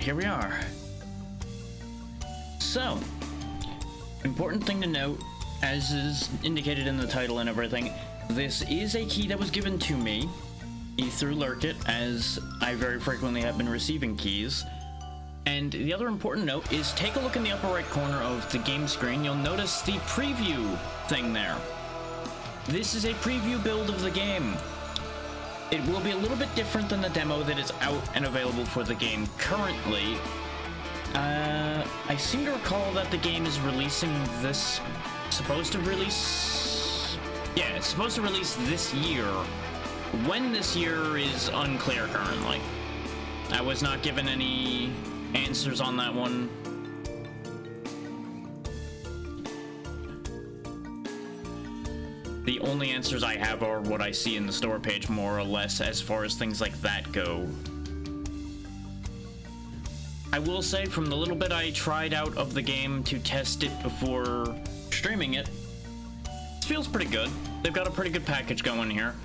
here we are. So, important thing to note, as is indicated in the title and everything, this is a key that was given to me through Lurkit, as I very frequently have been receiving keys. And the other important note is take a look in the upper right corner of the game screen. You'll notice the preview thing there. This is a preview build of the game. It will be a little bit different than the demo that is out and available for the game currently. I seem to recall that the game is releasing this... supposed to release... yeah, it's supposed to release this year. When this year is unclear currently. I was not given any answers on that one. The only answers I have are what I see in the store page, more or less, as far as things like that go. I will say, from the little bit I tried out of the game to test it before streaming it, it feels pretty good. They've got a pretty good package going here.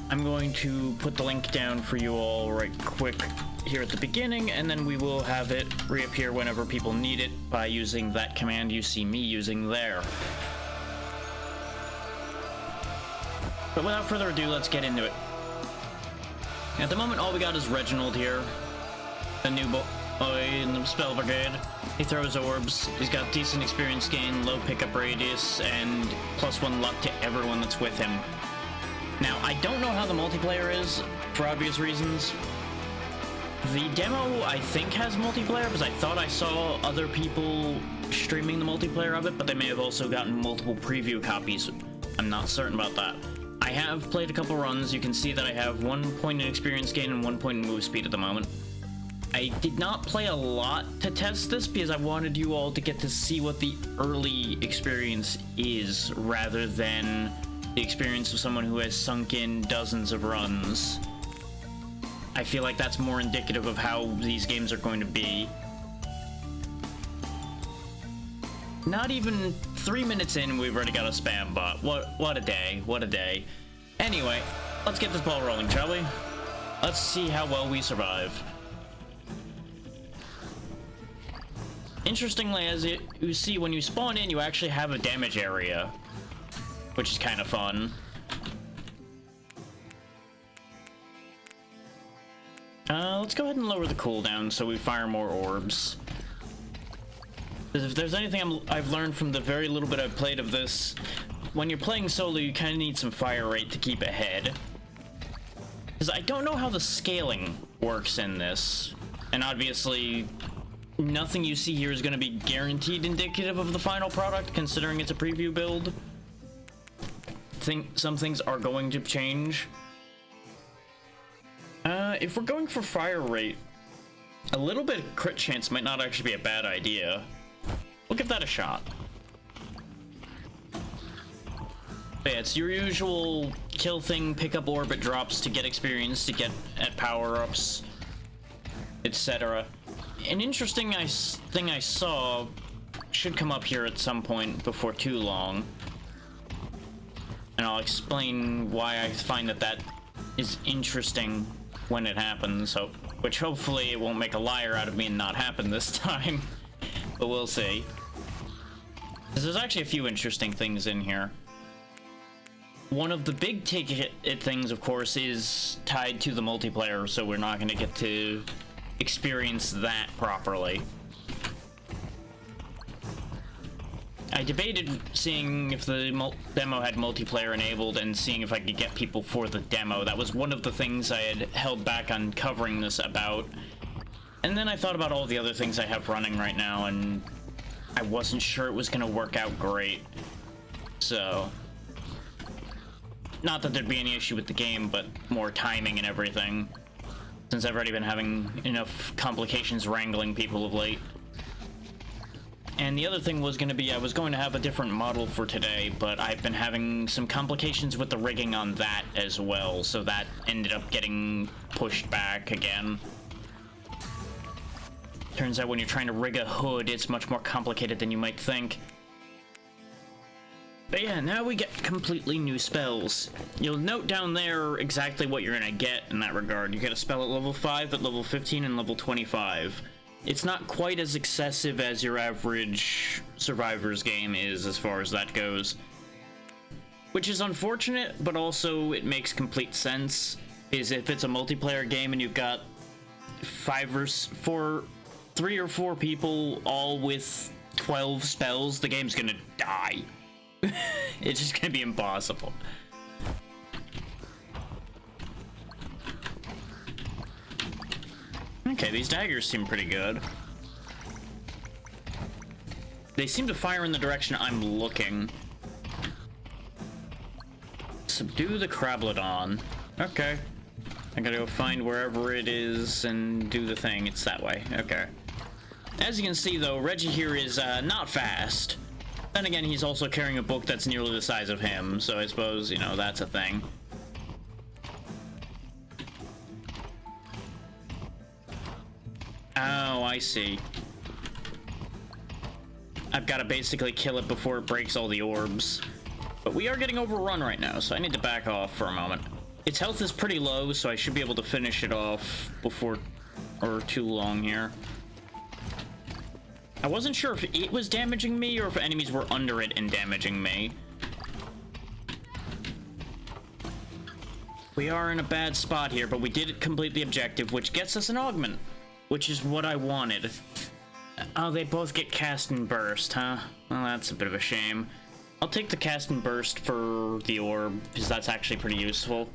I'm going to put the link down for you all right quick here at the beginning, and then we will have it reappear whenever people need it by using that command you see me using there. But without further ado, let's get into it. At the moment, all we got is Reginald here, the new boy in the Spell Brigade. He throws orbs, he's got decent experience gain, low pickup radius, and +1 luck to everyone that's with him. Now, I don't know how the multiplayer is, for obvious reasons. The demo, I think, has multiplayer, because I thought I saw other people streaming the multiplayer of it, but they may have also gotten multiple preview copies. I'm not certain about that. I have played a couple runs. You can see that I have 1 point in experience gain and 1 point in move speed at the moment. I did not play a lot to test this, because I wanted you all to get to see what the early experience is, rather than the experience of someone who has sunk in dozens of runs. I feel like that's more indicative of how these games are going to be. Not even 3 minutes in, we've already got a spam bot. What a day, what a day. Anyway, let's get this ball rolling, shall we? Let's see how well we survive. Interestingly, as you see, when you spawn in, you actually have a damage area, which is kind of fun. Let's go ahead and lower the cooldown so we fire more orbs. Because if there's anything I've learned from the very little bit I've played of this, when you're playing solo, you kind of need some fire rate to keep ahead. Because I don't know how the scaling works in this, and obviously nothing you see here is going to be guaranteed indicative of the final product, considering it's a preview build. Some things are going to change. If we're going for fire rate, a little bit of crit chance might not actually be a bad idea. We'll give that a shot. But yeah, it's your usual kill thing, pick up orbit drops to get experience, to get at power-ups, etc. An interesting thing I saw should come up here at some point before too long. And I'll explain why I find that is interesting when it happens, which hopefully it won't make a liar out of me and not happen this time. But we'll see. There's actually a few interesting things in here. One of the big ticket things, of course, is tied to the multiplayer, so we're not going to get to experience that properly. I debated seeing if the demo had multiplayer enabled and seeing if I could get people for the demo. That was one of the things I had held back on covering this about. And then I thought about all the other things I have running right now, and I wasn't sure it was going to work out great. So, not that there'd be any issue with the game, but more timing and everything, since I've already been having enough complications wrangling people of late. And the other thing was going to be, I was going to have a different model for today, but I've been having some complications with the rigging on that as well, so that ended up getting pushed back again. Turns out when you're trying to rig a hood, it's much more complicated than you might think. But yeah, now we get completely new spells. You'll note down there exactly what you're gonna get in that regard. You get a spell at level 5, at level 15, and level 25. It's not quite as excessive as your average Survivors game is as far as that goes. Which is unfortunate, but also it makes complete sense. Is if it's a multiplayer game and you've got 3 or 4 people all with 12 spells, the game's gonna die. It's just gonna be impossible. Okay, these daggers seem pretty good. They seem to fire in the direction I'm looking. Subdue the Crablodon. Okay. I gotta go find wherever it is and do the thing. It's that way. Okay. As you can see, though, Reggie here is not fast. Then again, he's also carrying a book that's nearly the size of him, so I suppose, you know, that's a thing. Oh, I see. I've got to basically kill it before it breaks all the orbs. But we are getting overrun right now, so I need to back off for a moment. Its health is pretty low, so I should be able to finish it off before or too long here. I wasn't sure if it was damaging me or if enemies were under it and damaging me. We are in a bad spot here, but we did complete the objective, which gets us an augment, which is what I wanted. Oh, they both get cast and burst, huh? Well, that's a bit of a shame. I'll take the cast and burst for the orb, because that's actually pretty useful.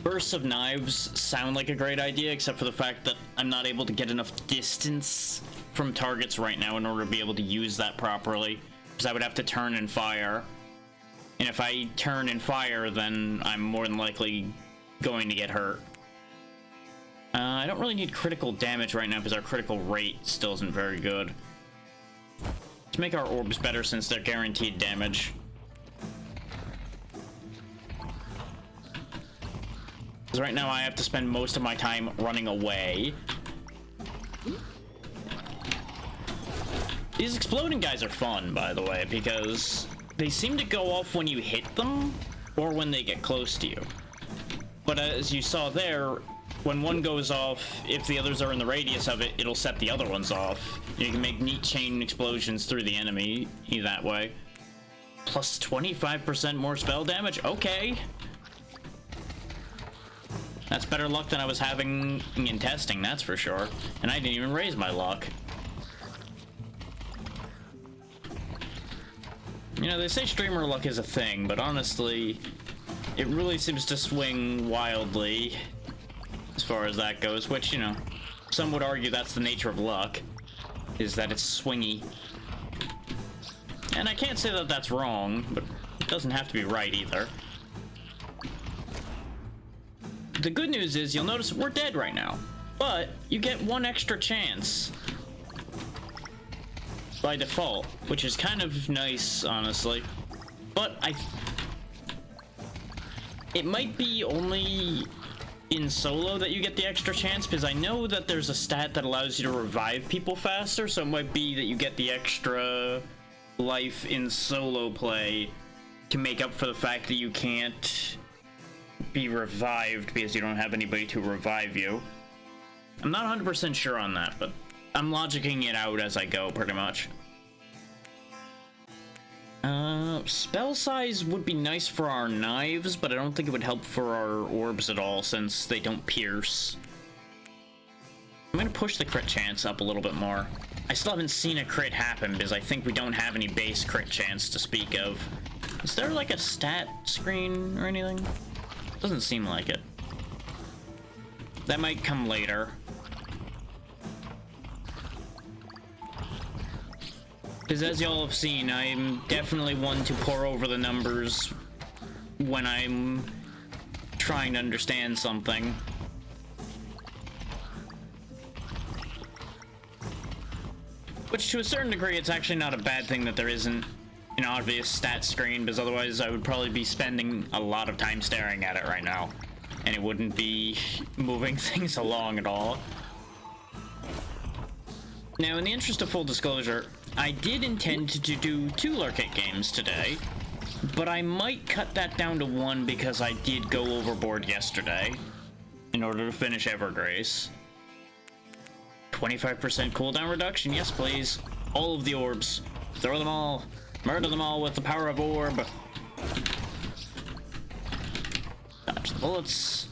Bursts of knives sound like a great idea, except for the fact that I'm not able to get enough distance from targets right now in order to be able to use that properly, because I would have to turn and fire. And if I turn and fire, then I'm more than likely going to get hurt. I don't really need critical damage right now because our critical rate still isn't very good. Let's make our orbs better since they're guaranteed damage. Because right now I have to spend most of my time running away. These exploding guys are fun, by the way, because they seem to go off when you hit them or when they get close to you. But as you saw there, when one goes off, if the others are in the radius of it, it'll set the other ones off. You can make neat chain explosions through the enemy that way. Plus 25% more spell damage? Okay. That's better luck than I was having in testing, that's for sure. And I didn't even raise my luck. You know, they say streamer luck is a thing, but honestly, it really seems to swing wildly as far as that goes, which, you know, some would argue that's the nature of luck, is that it's swingy. And I can't say that that's wrong, but it doesn't have to be right either. The good news is you'll notice we're dead right now, but you get one extra chance by default, which is kind of nice, honestly. But it might be only in solo that you get the extra chance, because I know that there's a stat that allows you to revive people faster, so it might be that you get the extra life in solo play to make up for the fact that you can't be revived because you don't have anybody to revive you. I'm not 100% sure on that, but I'm logicking it out as I go, pretty much. Spell size would be nice for our knives, but I don't think it would help for our orbs at all, since they don't pierce. I'm gonna push the crit chance up a little bit more. I still haven't seen a crit happen, because I think we don't have any base crit chance to speak of. Is there, like, a stat screen or anything? Doesn't seem like it. That might come later. Because as y'all have seen, I'm definitely one to pour over the numbers when I'm trying to understand something. Which, to a certain degree, it's actually not a bad thing that there isn't an obvious stat screen, because otherwise I would probably be spending a lot of time staring at it right now, and it wouldn't be moving things along at all. Now, in the interest of full disclosure, I did intend to do 2 Lurkit games today, but I might cut that down to 1 because I did go overboard yesterday in order to finish Evergrace. 25% cooldown reduction, yes please. All of the orbs. Throw them all. Murder them all with the power of orb. Dodge the bullets.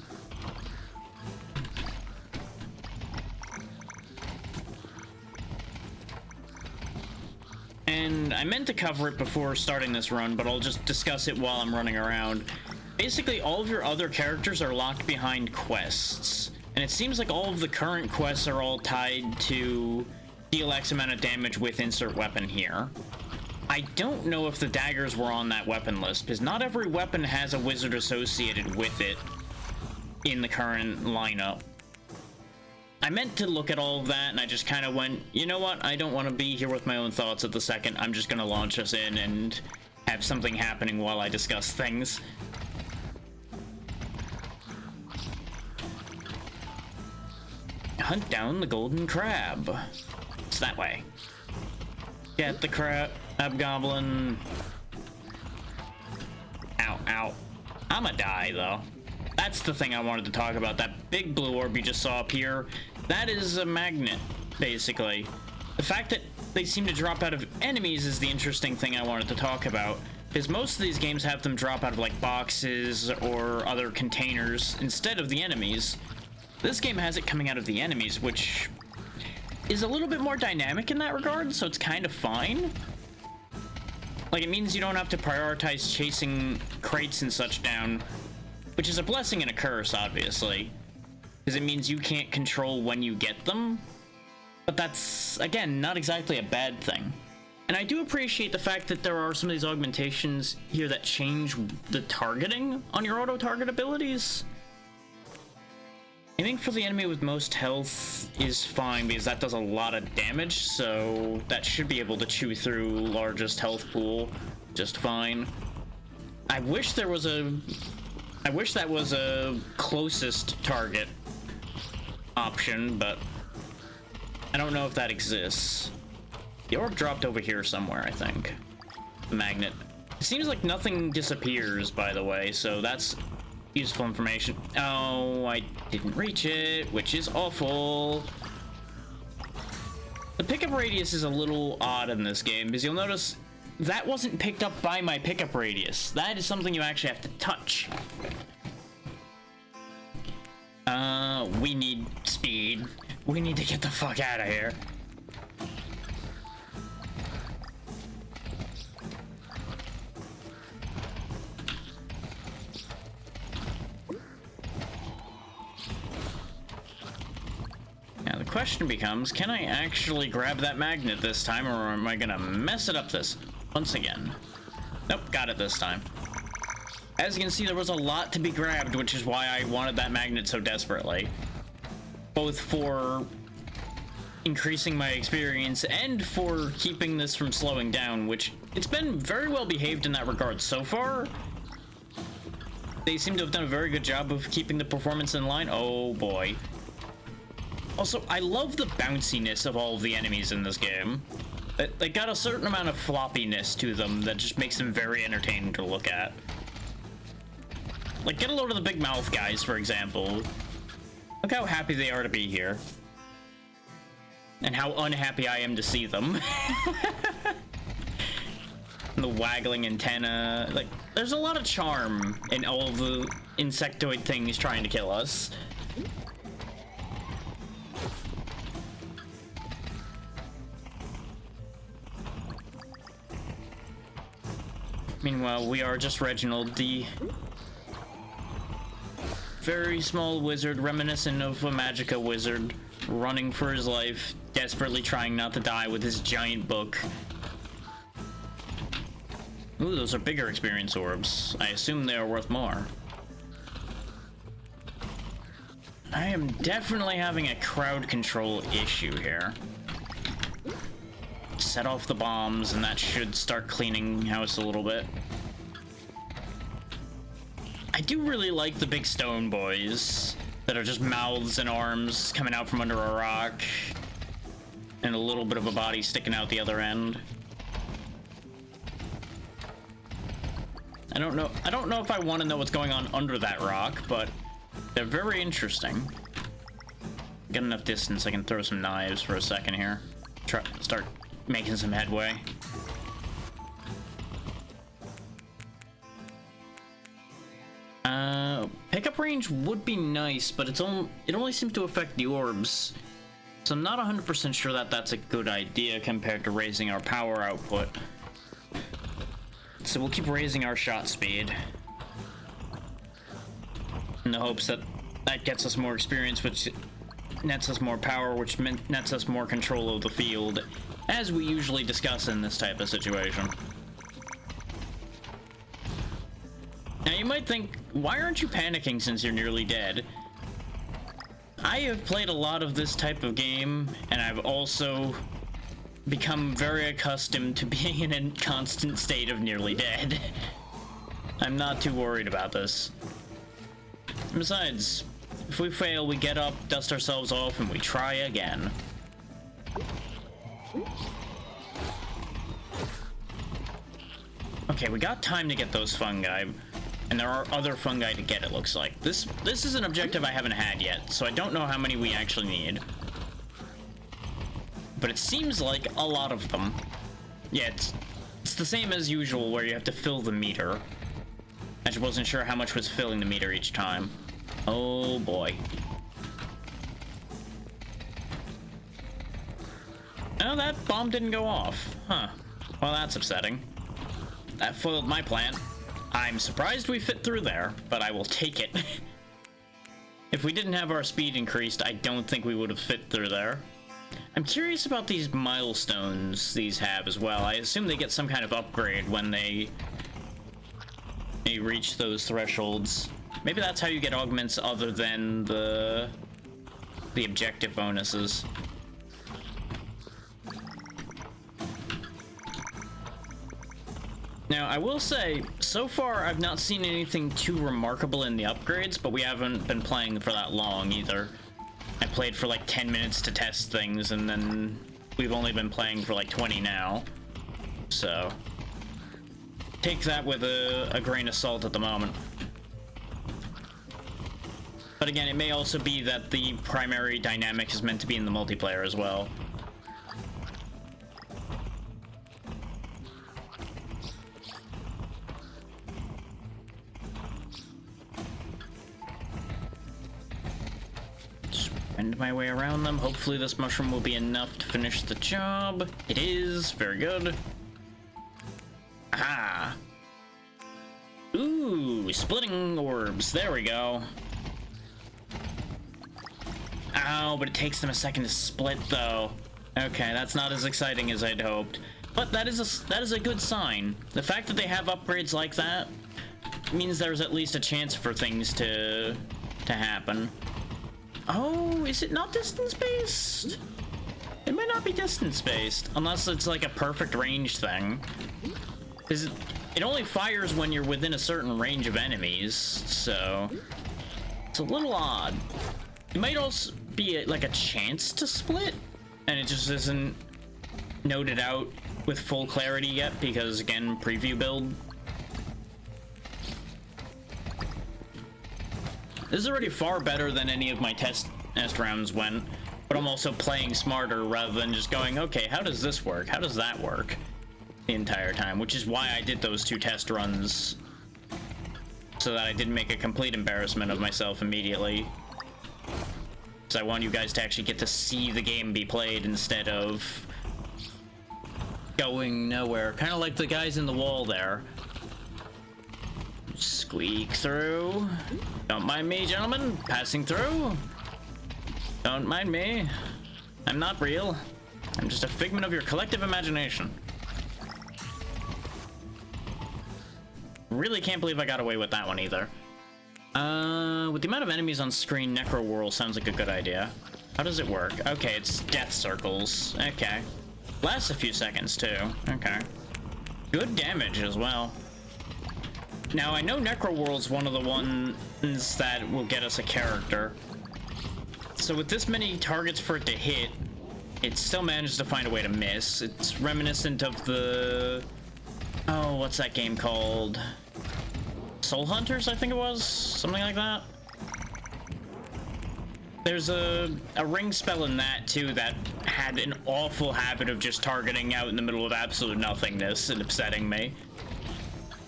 And I meant to cover it before starting this run, but I'll just discuss it while I'm running around. Basically, all of your other characters are locked behind quests. And it seems like all of the current quests are all tied to deal X amount of damage with insert weapon here. I don't know if the daggers were on that weapon list, because not every weapon has a wizard associated with it in the current lineup. I meant to look at all of that, and I just kind of went, you know what, I don't want to be here with my own thoughts at the second. I'm just going to launch us in and have something happening while I discuss things. Hunt down the golden crab. It's that way. Get the crab goblin. Ow, ow. I'ma die, though. That's the thing I wanted to talk about. That big blue orb you just saw up here, that is a magnet, basically. The fact that they seem to drop out of enemies is the interesting thing I wanted to talk about, because most of these games have them drop out of, like, boxes or other containers instead of the enemies. This game has it coming out of the enemies, which is a little bit more dynamic in that regard, so it's kind of fine. Like, it means you don't have to prioritize chasing crates and such down, which is a blessing and a curse, obviously, because it means you can't control when you get them. But that's, again, not exactly a bad thing. And I do appreciate the fact that there are some of these augmentations here that change the targeting on your auto-target abilities. Aiming for the enemy with most health is fine because that does a lot of damage, so that should be able to chew through largest health pool just fine. I wish that was a closest target option, but I don't know if that exists. The orb dropped over here somewhere, I think. The magnet. It seems like nothing disappears, by the way, so that's useful information. Oh, I didn't reach it, which is awful. The pickup radius is a little odd in this game, because you'll notice that wasn't picked up by my pickup radius. That is something you actually have to touch. We need speed. We need to get the fuck out of here. Now the question becomes, can I actually grab that magnet this time, or am I gonna mess it up this once again? Nope, got it this time. As you can see, there was a lot to be grabbed, which is why I wanted that magnet so desperately. Both for increasing my experience and for keeping this from slowing down, which it's been very well behaved in that regard so far. They seem to have done a very good job of keeping the performance in line. Oh boy. Also, I love the bounciness of all of the enemies in this game. They got a certain amount of floppiness to them that just makes them very entertaining to look at. Like, get a load of the big mouth guys, for example. Look how happy they are to be here. And how unhappy I am to see them. The waggling antenna. Like, there's a lot of charm in all of the insectoid things trying to kill us. Meanwhile, we are just Reginald, the very small wizard reminiscent of a Magicka wizard, running for his life, desperately trying not to die with his giant book. Ooh, those are bigger experience orbs. I assume they are worth more. I am definitely having a crowd control issue here. Set off the bombs, and that should start cleaning house a little bit. I do really like the big stone boys that are just mouths and arms coming out from under a rock. and a little bit of a body sticking out the other end. I don't know if I want to know what's going on under that rock, but they're very interesting. Get enough distance, I can throw some knives for a second here. Start making some headway. Pickup range would be nice, but it only seems to affect the orbs. So I'm not 100% sure that that's a good idea compared to raising our power output. So we'll keep raising our shot speed in the hopes that that gets us more experience, which nets us more power, which nets us more control of the field, as we usually discuss in this type of situation. Now you might think, why aren't you panicking since you're nearly dead? I have played a lot of this type of game, and I've also become very accustomed to being in a constant state of nearly dead. I'm not too worried about this. Besides, if we fail, we get up, dust ourselves off, and we try again. Okay, we got time to get those fungi, and there are other fungi to get, it looks like. This is an objective I haven't had yet, so I don't know how many we actually need. But it seems like a lot of them. Yeah, it's the same as usual, where you have to fill the meter. I just wasn't sure how much was filling the meter each time. Oh boy. Oh, that bomb didn't go off. Huh. Well, that's upsetting. That foiled my plan. I'm surprised we fit through there, but I will take it. If we didn't have our speed increased, I don't think we would have fit through there. I'm curious about these milestones these have as well. I assume they get some kind of upgrade when they reach those thresholds. Maybe that's how you get augments other than the objective bonuses. Now, I will say, so far I've not seen anything too remarkable in the upgrades, but we haven't been playing for that long either. I played for like 10 minutes to test things, and then we've only been playing for like 20 now. So, take that with a grain of salt at the moment. But again, it may also be that the primary dynamic is meant to be in the multiplayer as well. Bend my way around them. Hopefully this mushroom will be enough to finish the job. It is. Very good. Aha! Ooh, splitting orbs. There we go. Ow, but it takes them a second to split, though. Okay, that's not as exciting as I'd hoped. But that is a good sign. The fact that they have upgrades like that means there's at least a chance for things to happen. Oh, is it not distance-based? It might not be distance-based, unless it's like a perfect range thing. It only fires when you're within a certain range of enemies, so it's a little odd. It might also be like a chance to split, and it just isn't noted out with full clarity yet, because again, preview build. This is already far better than any of my test rounds went, but I'm also playing smarter rather than just going, okay, how does this work? How does that work? The entire time, which is why I did those 2 test runs, so that I didn't make a complete embarrassment of myself immediately. So I want you guys to actually get to see the game be played instead of going nowhere. Kind of like the guys in the wall there. Squeak through. Don't mind me, gentlemen. Passing through. Don't mind me. I'm not real. I'm just a figment of your collective imagination. Really can't believe I got away with that one either. With the amount of enemies on screen, Necro Whirl sounds like a good idea. How does it work? Okay, it's death circles. Okay. Lasts a few seconds too. Okay. Good damage as well. Now, I know Necro Whirl's one of the ones that will get us a character. So with this many targets for it to hit, it still manages to find a way to miss. It's reminiscent of the... Oh, what's that game called? Soul Hunters, I think it was? Something like that? There's a ring spell in that, too, that had an awful habit of just targeting out in the middle of absolute nothingness and upsetting me.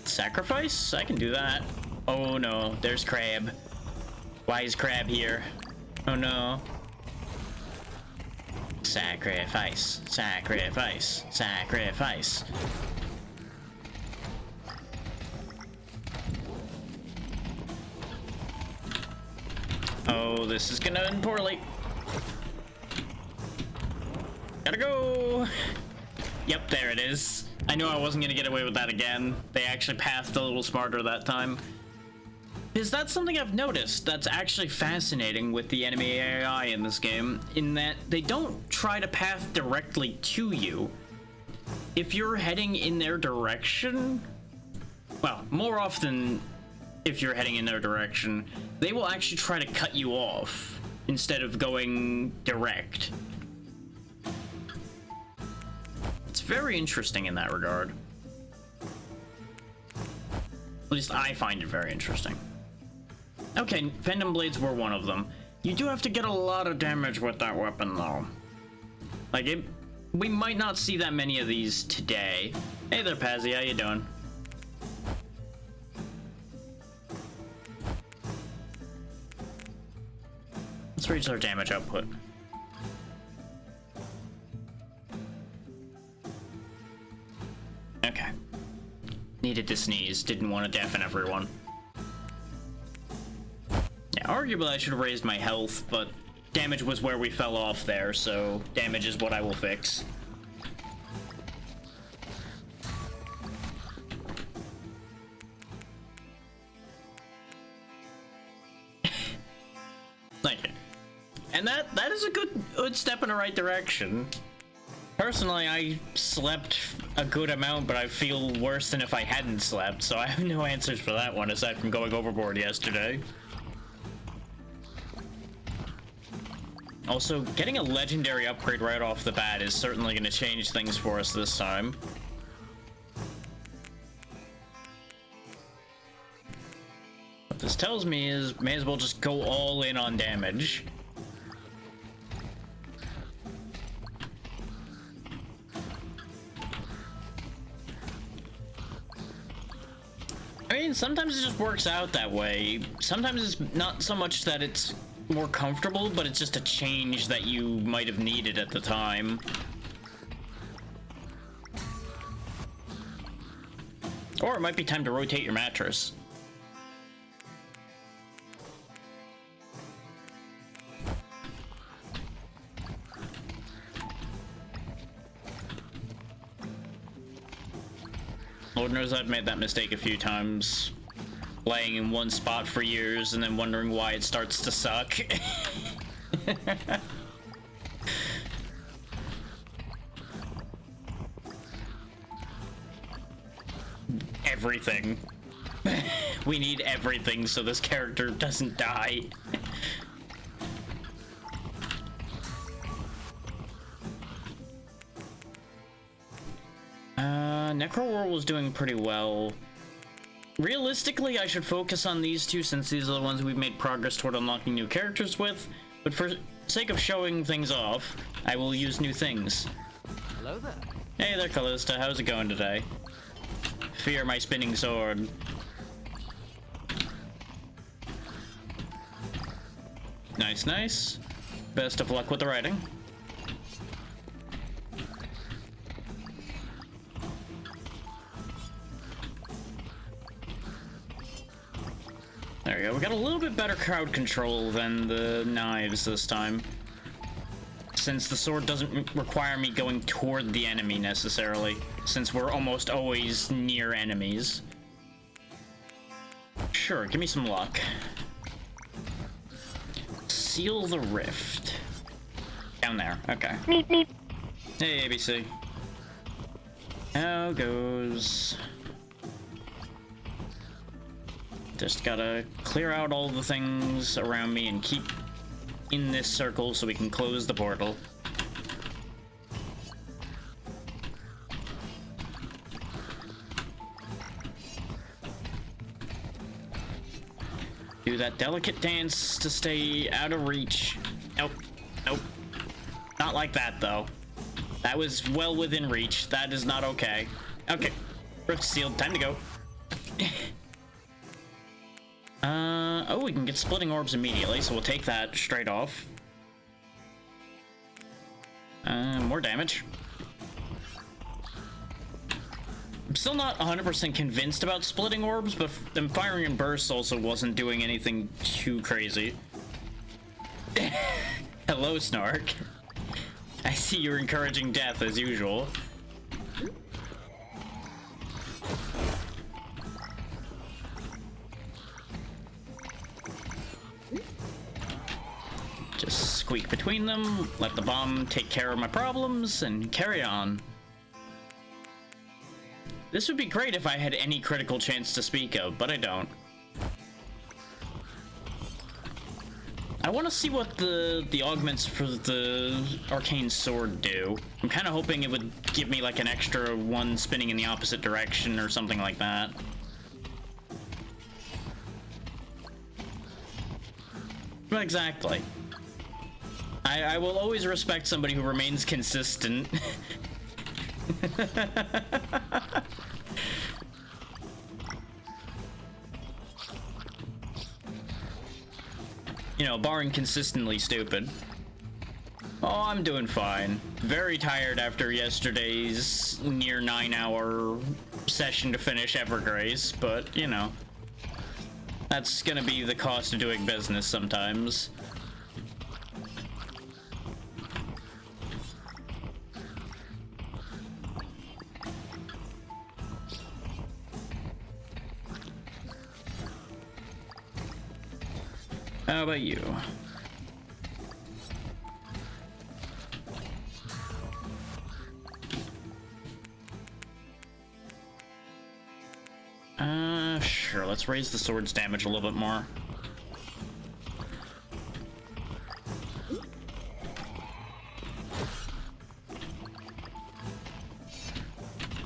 Sacrifice? I can do that. Oh no, there's Crab. Why is Crab here? Oh no. Sacrifice, sacrifice, sacrifice. Oh, this is gonna end poorly. Gotta go. Yep, there it is. I knew I wasn't gonna get away with that again. They actually passed a little smarter that time. Is that something I've noticed that's actually fascinating with the enemy AI in this game, in that they don't try to path directly to you. If you're heading in their direction, well, more often if you're heading in their direction, they will actually try to cut you off instead of going direct. It's very interesting in that regard. At least I find it very interesting. Okay, Phantom Blades were one of them. You do have to get a lot of damage with that weapon, though. Like, we might not see that many of these today. Hey there, Pazzy, how you doing? Let's reach our damage output. Okay. Needed to sneeze, didn't want to deafen everyone. Yeah, arguably I should have raised my health, but damage was where we fell off there, so damage is what I will fix. Thank you. And that is a good step in the right direction. Personally, I slept a good amount, but I feel worse than if I hadn't slept, so I have no answers for that one, aside from going overboard yesterday. Also, getting a legendary upgrade right off the bat is certainly going to change things for us this time. What this tells me is, may as well just go all in on damage. I mean, sometimes it just works out that way. Sometimes it's not so much that it's more comfortable, but it's just a change that you might have needed at the time. Or it might be time to rotate your mattress. Lord knows I've made that mistake a few times. Laying in one spot for years and then wondering why it starts to suck. Everything. We need everything so this character doesn't die. Necro War was doing pretty well. Realistically, I should focus on these two since these are the ones we've made progress toward unlocking new characters with, but for sake of showing things off, I will use new things. Hello there. Hey there, Callista. How's it going today? Fear my spinning sword. Nice, nice. Best of luck with the writing. There we go. We got a little bit better crowd control than the knives this time. Since the sword doesn't require me going toward the enemy necessarily, since we're almost always near enemies. Sure, give me some luck. Seal the rift. Down there, okay. Meep, meep. Hey, ABC. How goes? Just gotta clear out all the things around me and keep in this circle so we can close the portal. Do that delicate dance to stay out of reach. Nope. Nope. Not like that, though. That was well within reach. That is not okay. Okay. Rift sealed. Time to go. Oh, we can get splitting orbs immediately, so we'll take that straight off. More damage. I'm still not 100% convinced about splitting orbs, but them firing in bursts also wasn't doing anything too crazy. Hello, Snark. I see you're encouraging death as usual. Just squeak between them, let the bomb take care of my problems, and carry on. This would be great if I had any critical chance to speak of, but I don't. I want to see what the augments for the arcane sword do. I'm kind of hoping it would give me like an extra one spinning in the opposite direction or something like that. But exactly. I will always respect somebody who remains consistent. You know, barring consistently stupid. Oh, I'm doing fine. Very tired after yesterday's near 9-hour session to finish Evergrace, but, you know. That's gonna be the cost of doing business sometimes. How about you? Sure, let's raise the sword's damage a little bit more.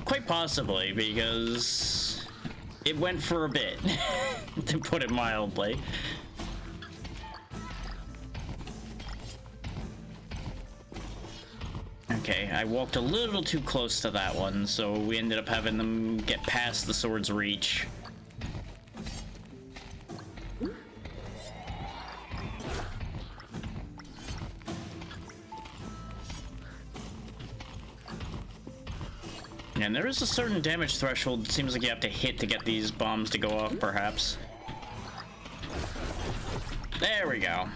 Quite possibly, because it went for a bit, to put it mildly. Okay, I walked a little too close to that one, so we ended up having them get past the sword's reach. And there is a certain damage threshold it seems like you have to hit to get these bombs to go off, perhaps. There we go.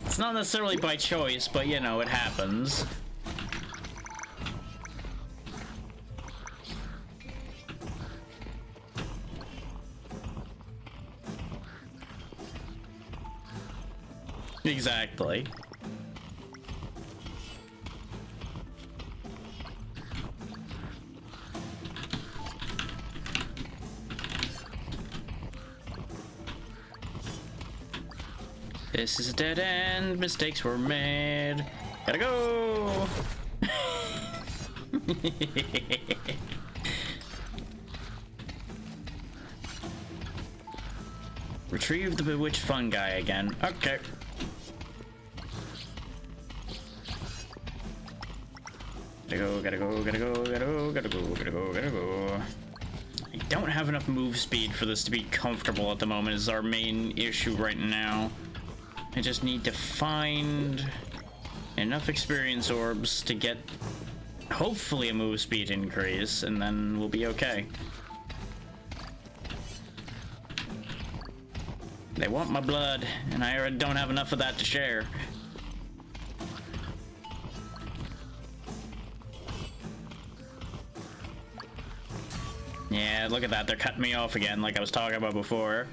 It's not necessarily by choice, but you know, it happens. Exactly. This is a dead end. Mistakes were made. Gotta go. Retrieve the bewitched fungi again. Okay. Gotta go, gotta go, gotta go, gotta go, gotta go, gotta go. I don't have enough move speed for this to be comfortable at the moment is our main issue right now. I just need to find enough experience orbs to get hopefully a move speed increase, and then we'll be okay. They want my blood, and I already don't have enough of that to share. Yeah, look at that. They're cutting me off again like I was talking about before.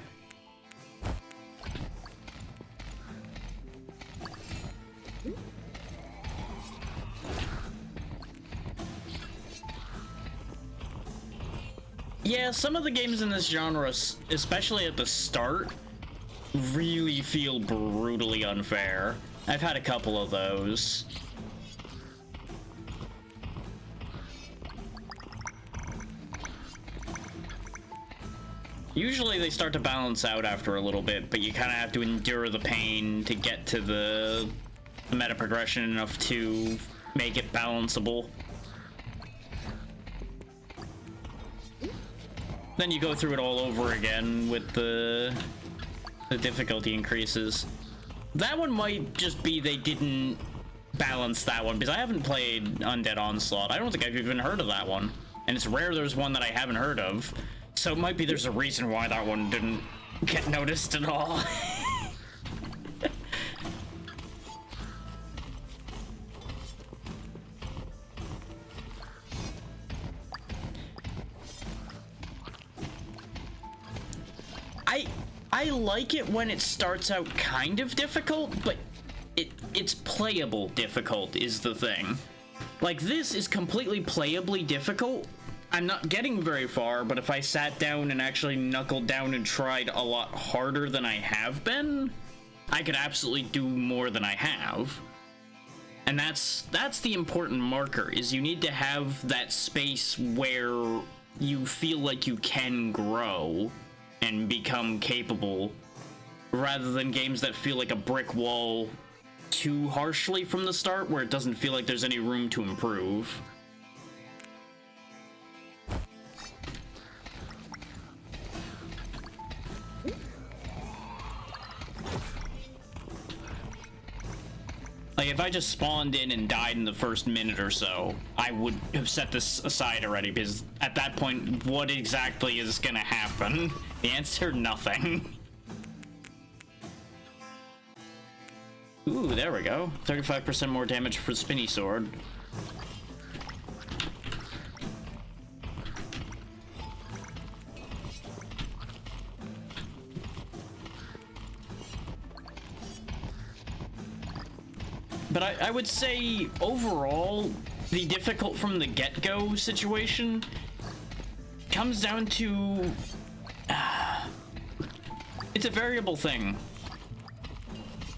Yeah, some of the games in this genre, especially at the start, really feel brutally unfair. I've had a couple of those. Usually they start to balance out after a little bit, but you kind of have to endure the pain to get to the meta progression enough to make it balanceable. Then you go through it all over again with the difficulty increases. That one might just be they didn't balance that one, because I haven't played Undead Onslaught. I don't think I've even heard of that one. And it's rare there's one that I haven't heard of. So it might be there's a reason why that one didn't get noticed at all. I like it when it starts out kind of difficult, but it's playable difficult is the thing. Like, this is completely playably difficult. I'm not getting very far, but if I sat down and actually knuckled down and tried a lot harder than I have been, I could absolutely do more than I have. And that's the important marker, is you need to have that space where you feel like you can grow and become capable, rather than games that feel like a brick wall too harshly from the start, where it doesn't feel like there's any room to improve. Like, if I just spawned in and died in the first minute or so, I would have set this aside already, because at that point, what exactly is gonna happen? The answer, nothing. Ooh, there we go. 35% more damage for the spinny sword. But I would say, overall, the difficult from the get-go situation comes down to... it's a variable thing.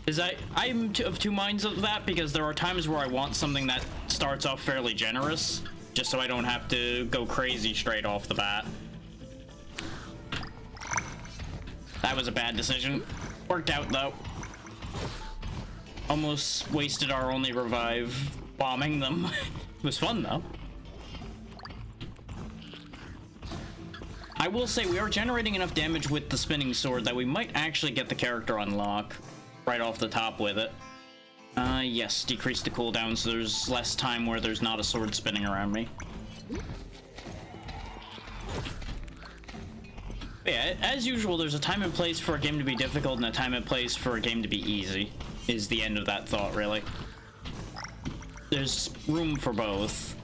Because I'm of two minds of that, because there are times where I want something that starts off fairly generous, just so I don't have to go crazy straight off the bat. That was a bad decision. Worked out, though. Almost wasted our only revive bombing them. It was fun, though. I will say we are generating enough damage with the spinning sword that we might actually get the character unlock right off the top with it. Yes, decrease the cooldown so there's less time where there's not a sword spinning around me. But yeah, as usual, there's a time and place for a game to be difficult and a time and place for a game to be easy. Is the end of that thought, really. There's room for both.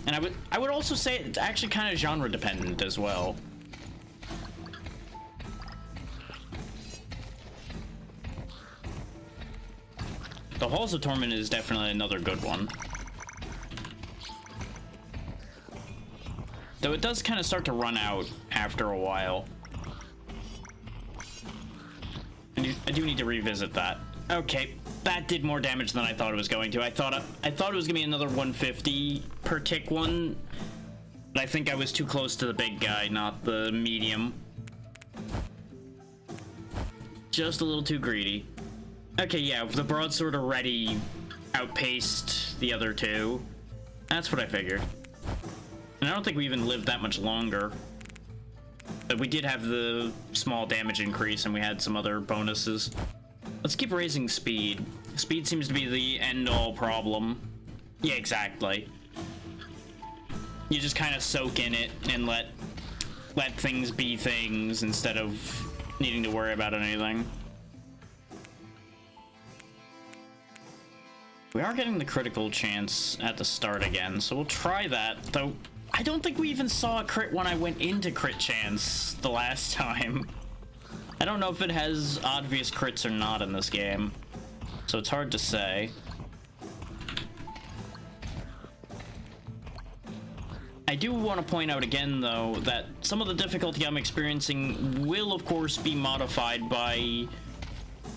And I would also say it's actually kind of genre dependent as well. The Halls of Torment is definitely another good one. Though it does kind of start to run out after a while. I do need to revisit that. Okay, that did more damage than I thought it was going to. I thought it was gonna be another 150 per tick one, but I think I was too close to the big guy, not the medium. Just a little too greedy. Okay, yeah, the broadsword already outpaced the other two. That's what I figured. And I don't think we even lived that much longer. But we did have the small damage increase, and we had some other bonuses. Let's keep raising speed. Speed seems to be the end-all problem. Yeah, exactly. You just kind of soak in it and let things be things instead of needing to worry about anything. We are getting the critical chance at the start again, so we'll try that, though I don't think we even saw a crit when I went into crit chance the last time. I don't know if it has obvious crits or not in this game, so it's hard to say. I do want to point out again, though, that some of the difficulty I'm experiencing will, of course, be modified by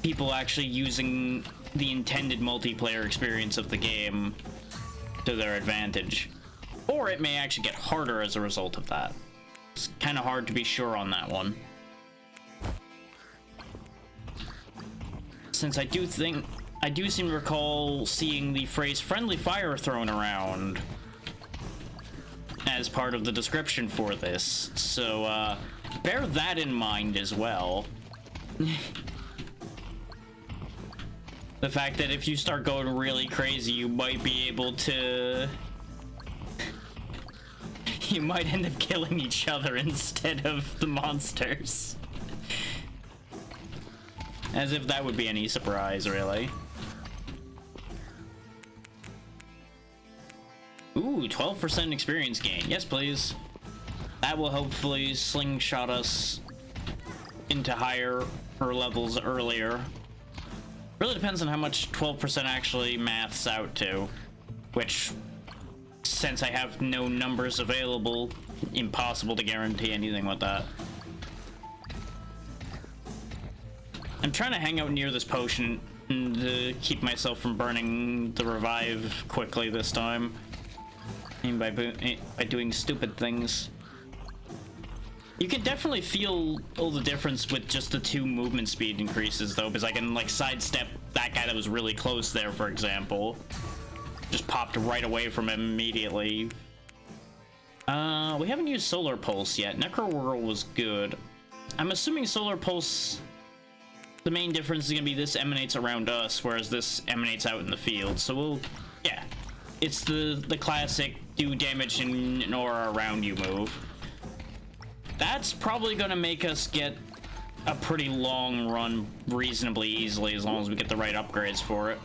people actually using the intended multiplayer experience of the game to their advantage. Or it may actually get harder as a result of that. It's kind of hard to be sure on that one. Since I do seem to recall seeing the phrase friendly fire thrown around as part of the description for this, so bear that in mind as well. The fact that if you start going really crazy, you might be able to... you might end up killing each other instead of the monsters. As if that would be any surprise, really. Ooh, 12% experience gain. Yes, please. That will hopefully slingshot us into higher levels earlier. Really depends on how much 12% actually maths out to, which, since I have no numbers available, impossible to guarantee anything with that. I'm trying to hang out near this potion to keep myself from burning the revive quickly this time. And by doing stupid things. You can definitely feel all the difference with just the 2 movement speed increases, though, because I can, like, sidestep that guy that was really close there, for example. Just popped right away from him immediately. We haven't used Solar Pulse yet. Necro Whirl was good. I'm assuming Solar Pulse, the main difference is going to be this emanates around us, whereas this emanates out in the field. So we'll, yeah. It's the classic do damage in an aura around you move. That's probably going to make us get a pretty long run reasonably easily, as long as we get the right upgrades for it.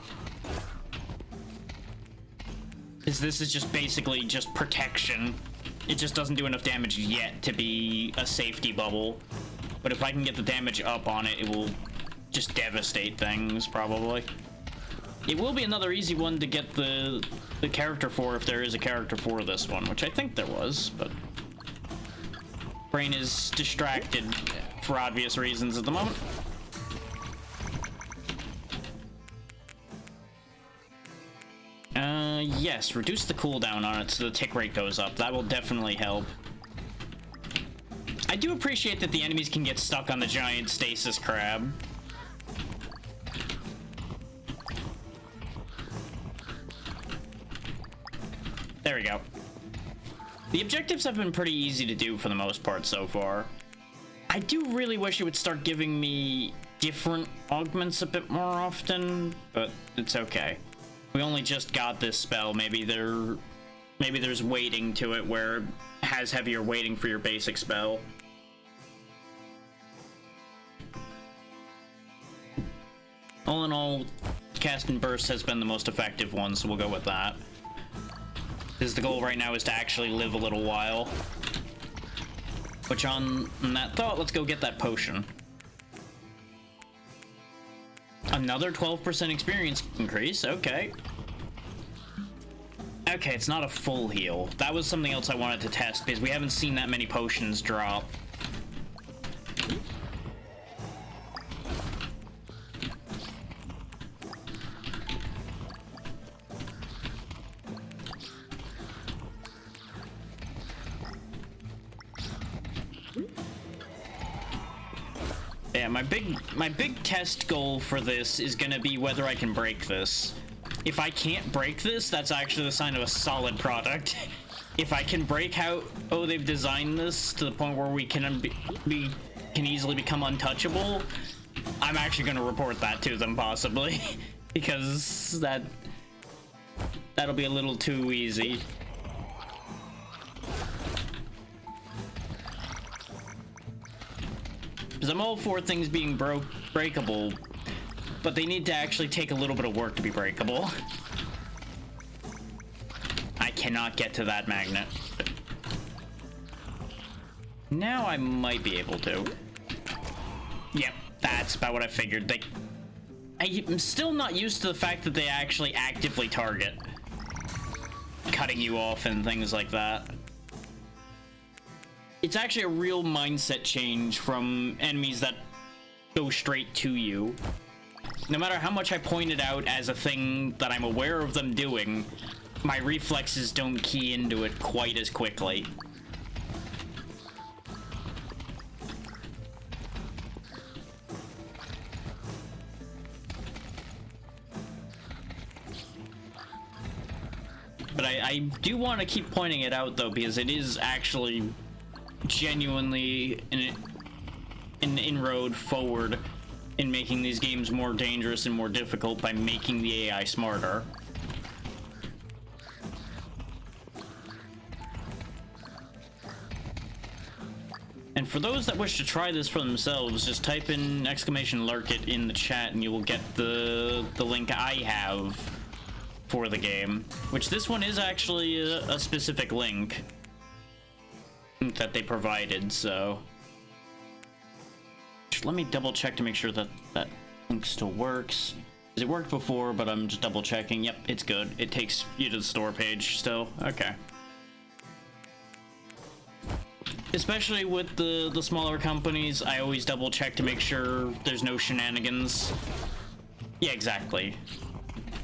Because this is just basically just protection. It just doesn't do enough damage yet to be a safety bubble. But if I can get the damage up on it, it will just devastate things, probably. It will be another easy one to get the character for, if there is a character for this one, which I think there was, but brain is distracted for obvious reasons at the moment. Yes, reduce the cooldown on it so the tick rate goes up. That will definitely help. I do appreciate that the enemies can get stuck on the giant stasis crab. There we go. The objectives have been pretty easy to do for the most part so far. I do really wish it would start giving me different augments a bit more often, but it's okay. We only just got this spell. Maybe there's weighting to it where it has heavier weighting for your basic spell. All in all, Cast and Burst has been the most effective one, so we'll go with that. Because the goal right now is to actually live a little while. Which on that thought, let's go get that potion. Another 12% experience increase, okay. Okay, it's not a full heal. That was something else I wanted to test, because we haven't seen that many potions drop. Yeah, my big test goal for this is gonna be whether I can break this. If I can't break this, that's actually the sign of a solid product. If I can break how they've designed this to the point where we can easily become untouchable, I'm actually gonna report that to them possibly, because that'll be a little too easy. Because I'm all for things being breakable, but they need to actually take a little bit of work to be breakable. I cannot get to that magnet. Now I might be able to. Yep, that's about what I figured. I'm still not used to the fact that they actually actively target cutting you off and things like that. it's actually a real mindset change from enemies that go straight to you. No matter how much I point it out as a thing that I'm aware of them doing, my reflexes don't key into it quite as quickly. But I do want to keep pointing it out, though, because it is actually genuinely an inroad forward in making these games more dangerous and more difficult by making the AI smarter. And for those that wish to try this for themselves, just type in !Lurkit in the chat and you will get the link I have for the game, which this one is actually a specific link that they provided, so let me double check to make sure that that link still works. It worked before, but I'm just double checking. Yep, it's good. It takes you to the store page still. Okay. Especially with the smaller companies, I always double check to make sure there's no shenanigans. Yeah, exactly.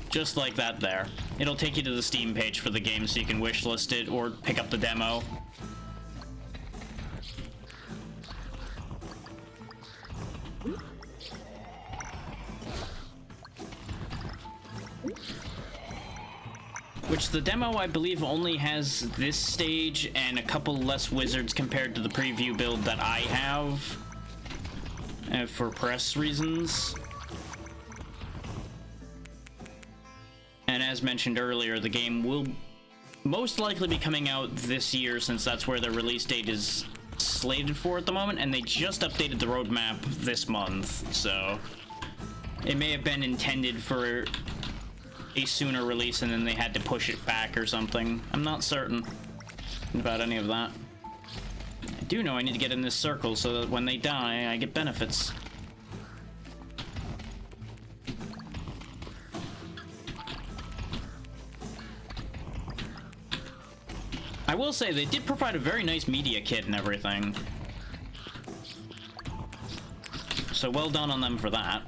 Just like that there. It'll take you to the Steam page for the game so you can wishlist it or pick up the demo. Which the demo, I believe, only has this stage and a couple less wizards compared to the preview build that I have. For press reasons. And as mentioned earlier, the game will most likely be coming out this year, since that's where the release date is slated for at the moment, and they just updated the roadmap this month, so it may have been intended for a sooner release and then they had to push it back or something. I'm not certain about any of that. I do know I need to get in this circle so that when they die, I get benefits. I will say, they did provide a very nice media kit and everything. So well done on them for that.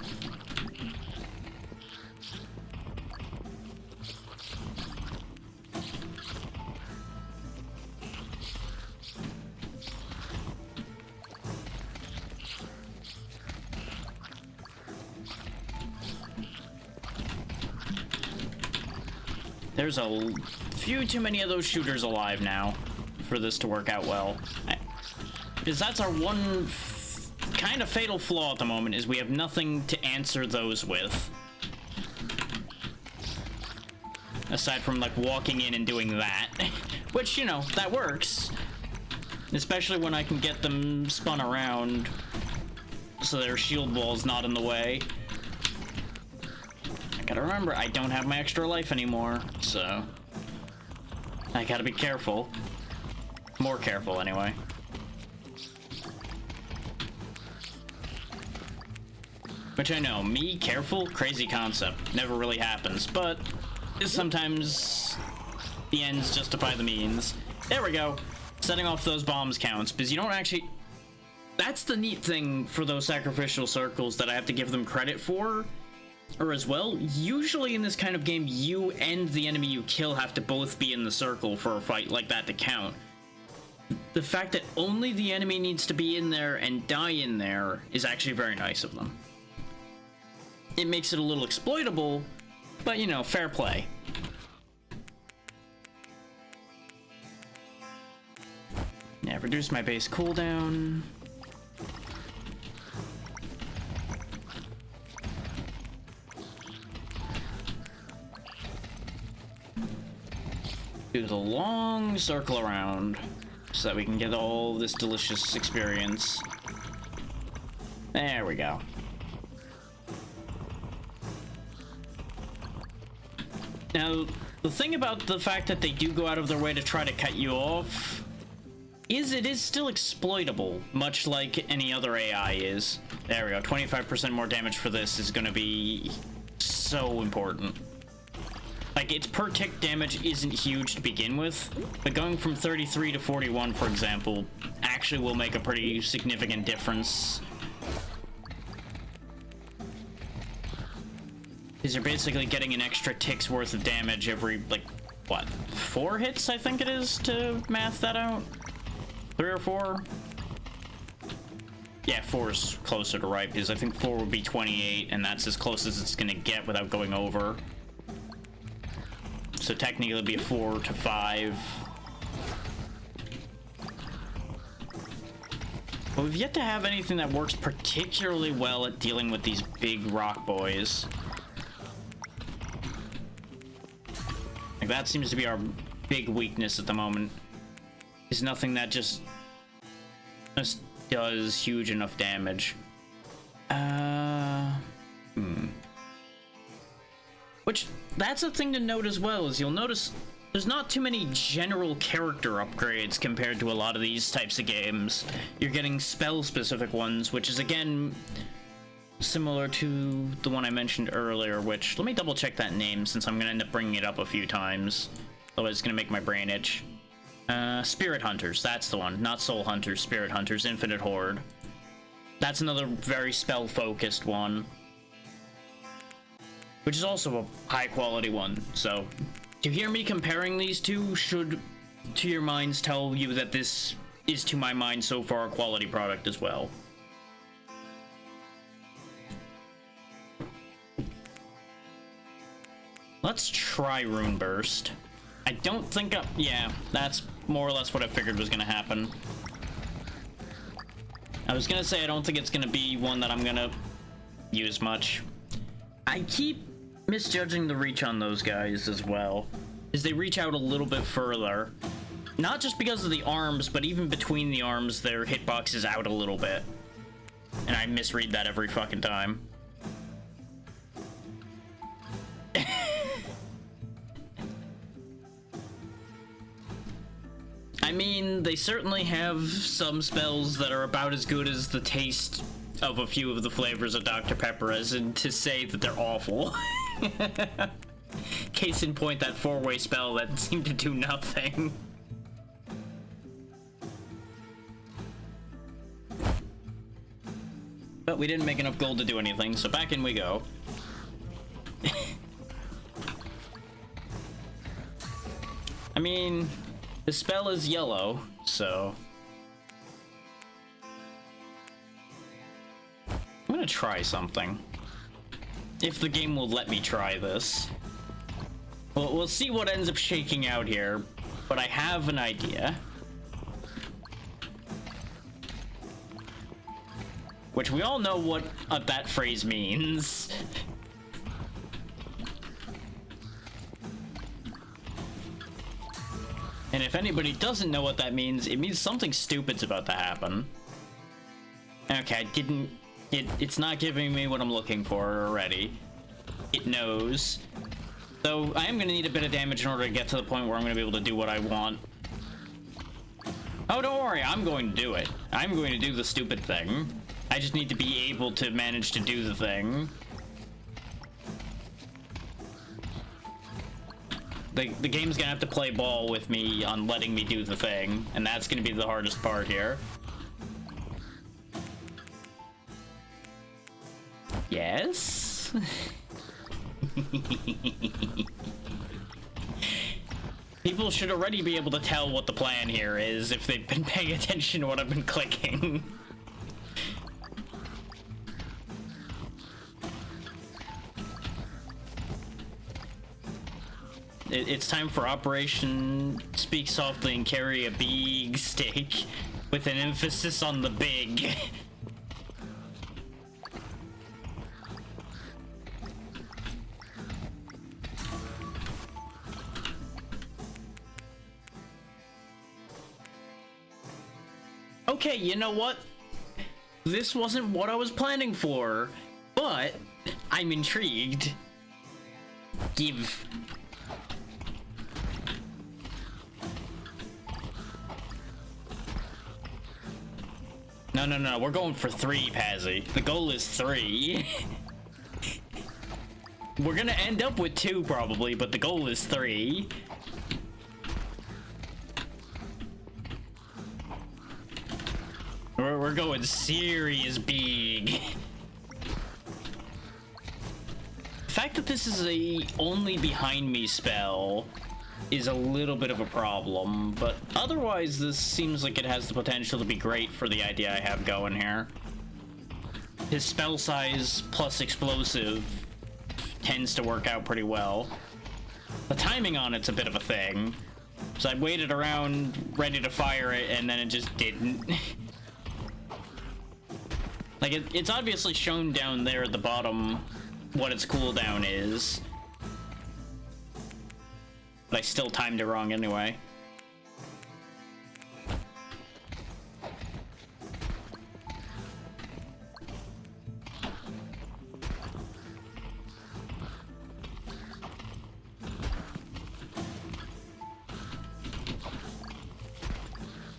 There's a few too many of those shooters alive now for this to work out well. Because that's our one kind of fatal flaw at the moment, is we have nothing to answer those with. Aside from, like, walking in and doing that. Which, you know, that works. Especially when I can get them spun around so their shield wall's not in the way. Gotta remember, I don't have my extra life anymore, so I gotta be careful. More careful, anyway. Which I know, me careful, crazy concept. Never really happens, but sometimes the ends justify the means. There we go. Setting off those bombs counts, because you don't actually... That's the neat thing for those sacrificial circles that I have to give them credit for. Or as well, usually in this kind of game, you and the enemy you kill have to both be in the circle for a fight like that to count. The fact that only the enemy needs to be in there and die in there is actually very nice of them. It makes it a little exploitable, but you know, fair play. Yeah, reduce my base cooldown. Do the long circle around so that we can get all this delicious experience. There we go. Now, the thing about the fact that they do go out of their way to try to cut you off is it is still exploitable, much like any other AI is. There we go. 25% more damage for this is going to be so important. Like, its per tick damage isn't huge to begin with, but going from 33 to 41, for example, actually will make a pretty significant difference. Because you're basically getting an extra tick's worth of damage every, like, what, 4 hits, I think it is, to math that out? 3 or 4? Yeah, 4 is closer to right, because I think 4 would be 28, and that's as close as it's gonna get without going over. So technically it'd be a 4 to 5. But we've yet to have anything that works particularly well at dealing with these big rock boys. Like, that seems to be our big weakness at the moment. Is nothing that just does huge enough damage. Which, that's a thing to note as well, is you'll notice there's not too many general character upgrades compared to a lot of these types of games. You're getting spell-specific ones, which is, again, similar to the one I mentioned earlier, which, let me double check that name since I'm gonna end up bringing it up a few times. Otherwise it's gonna make my brain itch. Spirit Hunters, that's the one. Not Soul Hunters, Spirit Hunters, Infinite Horde. That's another very spell-focused one. Which is also a high-quality one, so... To hear me comparing these two should, to your minds, tell you that this is, to my mind, so far a quality product as well. Let's try Rune Burst. I don't think yeah, that's more or less what I figured was gonna happen. I was gonna say I don't think it's gonna be one that I'm gonna use much. I keep misjudging the reach on those guys as well, as they reach out a little bit further. Not just because of the arms, but even between the arms, their hitbox is out a little bit. And I misread that every fucking time. I mean, they certainly have some spells that are about as good as the taste of a few of the flavors of Dr. Pepper, as in to say that they're awful. Case in point, that 4-way spell that seemed to do nothing. But we didn't make enough gold to do anything, so back in we go. I mean, the spell is yellow, so... I'm gonna try something. If the game will let me try this. Well, we'll see what ends up shaking out here, but I have an idea. Which we all know what that phrase means. And if anybody doesn't know what that means, it means something stupid's about to happen. Okay, it's not giving me what I'm looking for already. It knows. So I am gonna need a bit of damage in order to get to the point where I'm gonna be able to do what I want. Oh, don't worry, I'm going to do it. I'm going to do the stupid thing. I just need to be able to manage to do the thing. The game's gonna have to play ball with me on letting me do the thing, and that's gonna be the hardest part here. Yes? People should already be able to tell what the plan here is if they've been paying attention to what I've been clicking. It's time for Operation Speak Softly and Carry a Big Stick, with an emphasis on the big. Okay, you know what? This wasn't what I was planning for, but I'm intrigued. Give. No, we're going for 3, Pazzy. The goal is 3. We're gonna end up with 2 probably, but the goal is 3. going serious big. The fact that this is a only behind me spell is a little bit of a problem, but otherwise this seems like it has the potential to be great for the idea I have going here. His spell size plus explosive tends to work out pretty well. The timing on it's a bit of a thing, so I waited around ready to fire it and then it just didn't. Like, it's obviously shown down there at the bottom what its cooldown is, but I still timed it wrong anyway.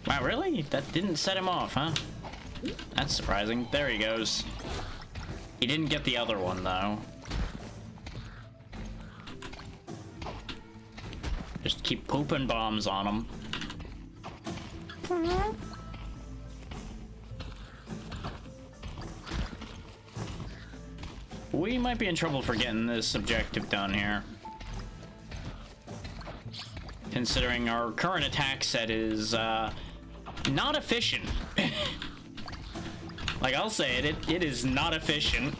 Wow, really? That didn't set him off, huh? That's surprising. There he goes. He didn't get the other one, though. Just keep pooping bombs on him. We might be in trouble for getting this objective done here, considering our current attack set is not efficient. Like, I'll say it, it is not efficient.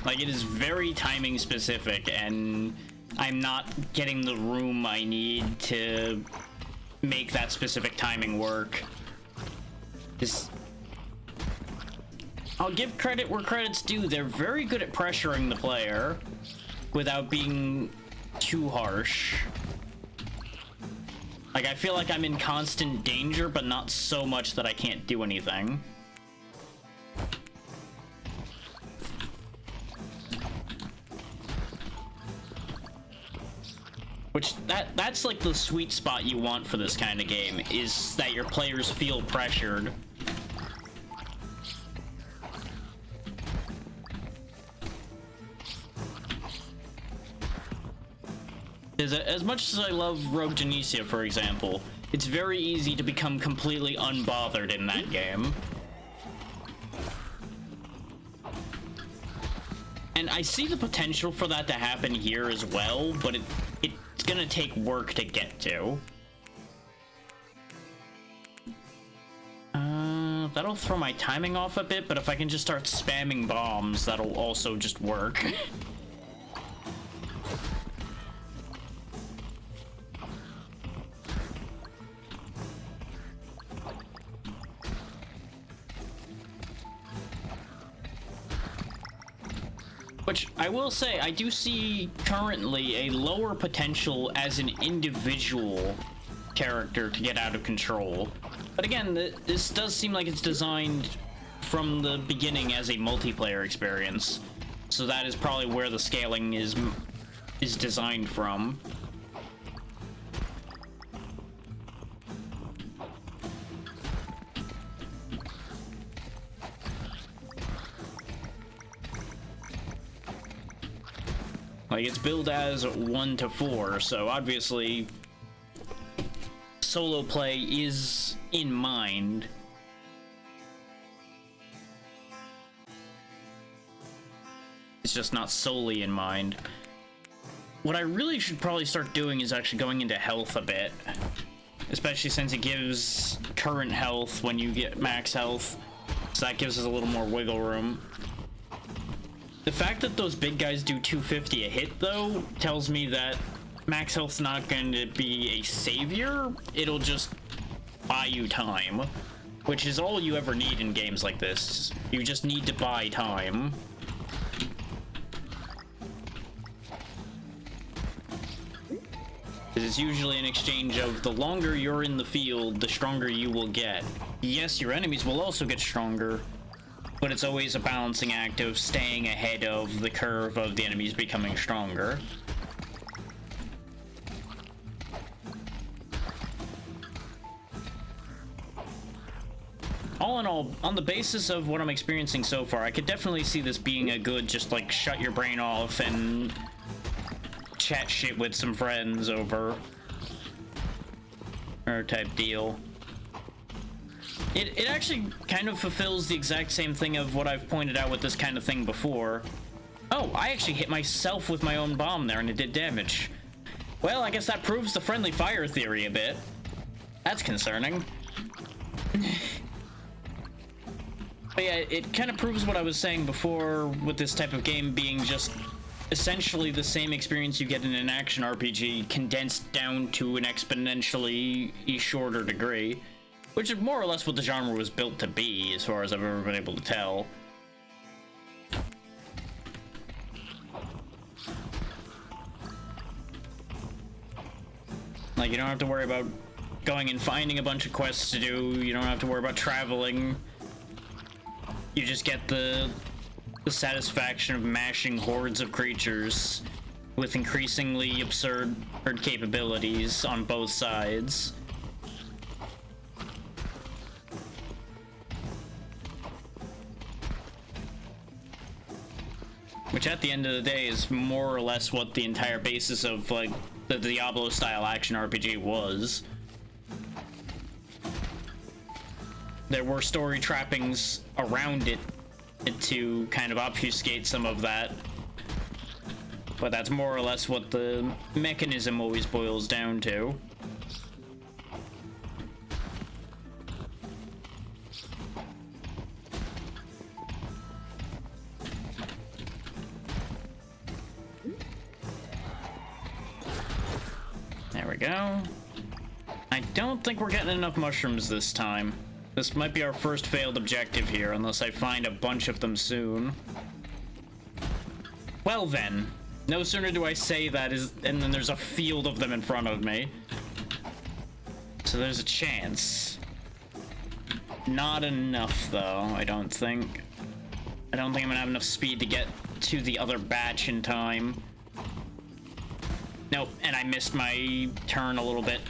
Like, it is very timing specific, and I'm not getting the room I need to make that specific timing work. I'll give credit where credit's due. They're very good at pressuring the player without being too harsh. Like, I feel like I'm in constant danger, but not so much that I can't do anything. Which, that's like the sweet spot you want for this kind of game, is that your players feel pressured. As much as I love Rogue Genesia, for example, it's very easy to become completely unbothered in that game. And I see the potential for that to happen here as well, but it's gonna take work to get to. That'll throw my timing off a bit, but if I can just start spamming bombs, that'll also just work. Which, I will say, I do see currently a lower potential as an individual character to get out of control. But again, this does seem like it's designed from the beginning as a multiplayer experience. So that is probably where the scaling is designed from. Like, it's billed as 1 to 4, so obviously solo play is in mind. It's just not solely in mind. What I really should probably start doing is actually going into health a bit, especially since it gives current health when you get max health, so that gives us a little more wiggle room. The fact that those big guys do 250 a hit, though, tells me that max health's not going to be a savior. It'll just buy you time, which is all you ever need in games like this. You just need to buy time. It's usually an exchange of the longer you're in the field, the stronger you will get. Yes, your enemies will also get stronger, but it's always a balancing act of staying ahead of the curve of the enemies becoming stronger. all in all, on the basis of what I'm experiencing so far, I could definitely see this being a good just like shut your brain off and chat shit with some friends over or type deal. It actually kind of fulfills the exact same thing of what I've pointed out with this kind of thing before. Oh, I actually hit myself with my own bomb there and it did damage. Well, I guess that proves the friendly fire theory a bit. That's concerning. But yeah, it kind of proves what I was saying before with this type of game being just essentially the same experience you get in an action RPG condensed down to an exponentially shorter degree, which is more or less what the genre was built to be as far as I've ever been able to tell. Like, you don't have to worry about going and finding a bunch of quests to do, you don't have to worry about traveling. You just get the satisfaction of mashing hordes of creatures with increasingly absurd capabilities on both sides. Which at the end of the day is more or less what the entire basis of like the Diablo style action RPG was. There were story trappings around it to kind of obfuscate some of that, but that's more or less what the mechanism always boils down to. There we go. I don't think we're getting enough mushrooms this time. This might be our first failed objective here, unless I find a bunch of them soon. Well then, no sooner do I say that and then there's a field of them in front of me. So there's a chance. Not enough though, I don't think. I don't think I'm gonna have enough speed to get to the other batch in time. Nope, and I missed my turn a little bit.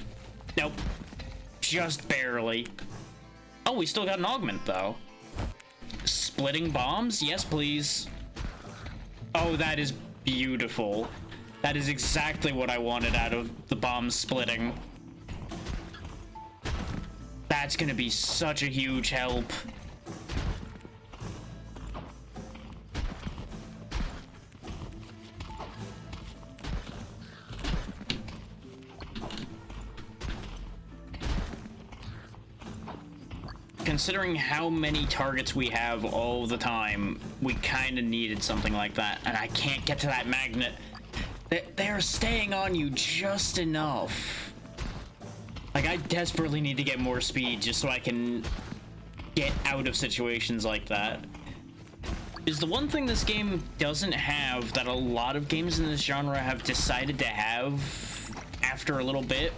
Nope, just barely. Oh, we still got an augment, though. Splitting bombs? Yes, please. Oh, that is beautiful. That is exactly what I wanted out of the bomb splitting. That's gonna be such a huge help. Considering how many targets we have all the time, we kind of needed something like that, and I can't get to that magnet. They're staying on you just enough. Like, I desperately need to get more speed just so I can get out of situations like that. Is the one thing this game doesn't have that a lot of games in this genre have decided to have after a little bit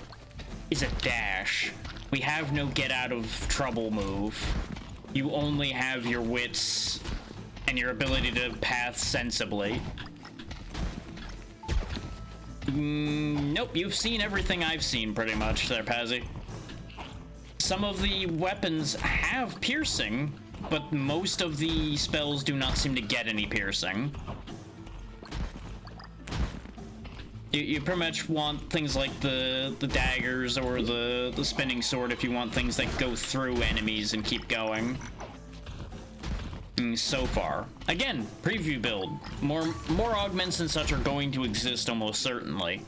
is a dash. We have no get out of trouble move. You only have your wits and your ability to path sensibly. Nope, you've seen everything I've seen pretty much there, Pazzy. Some of the weapons have piercing, but most of the spells do not seem to get any piercing. You pretty much want things like the daggers or the spinning sword if you want things that go through enemies and keep going. So far. Again, preview build. More augments and such are going to exist almost certainly.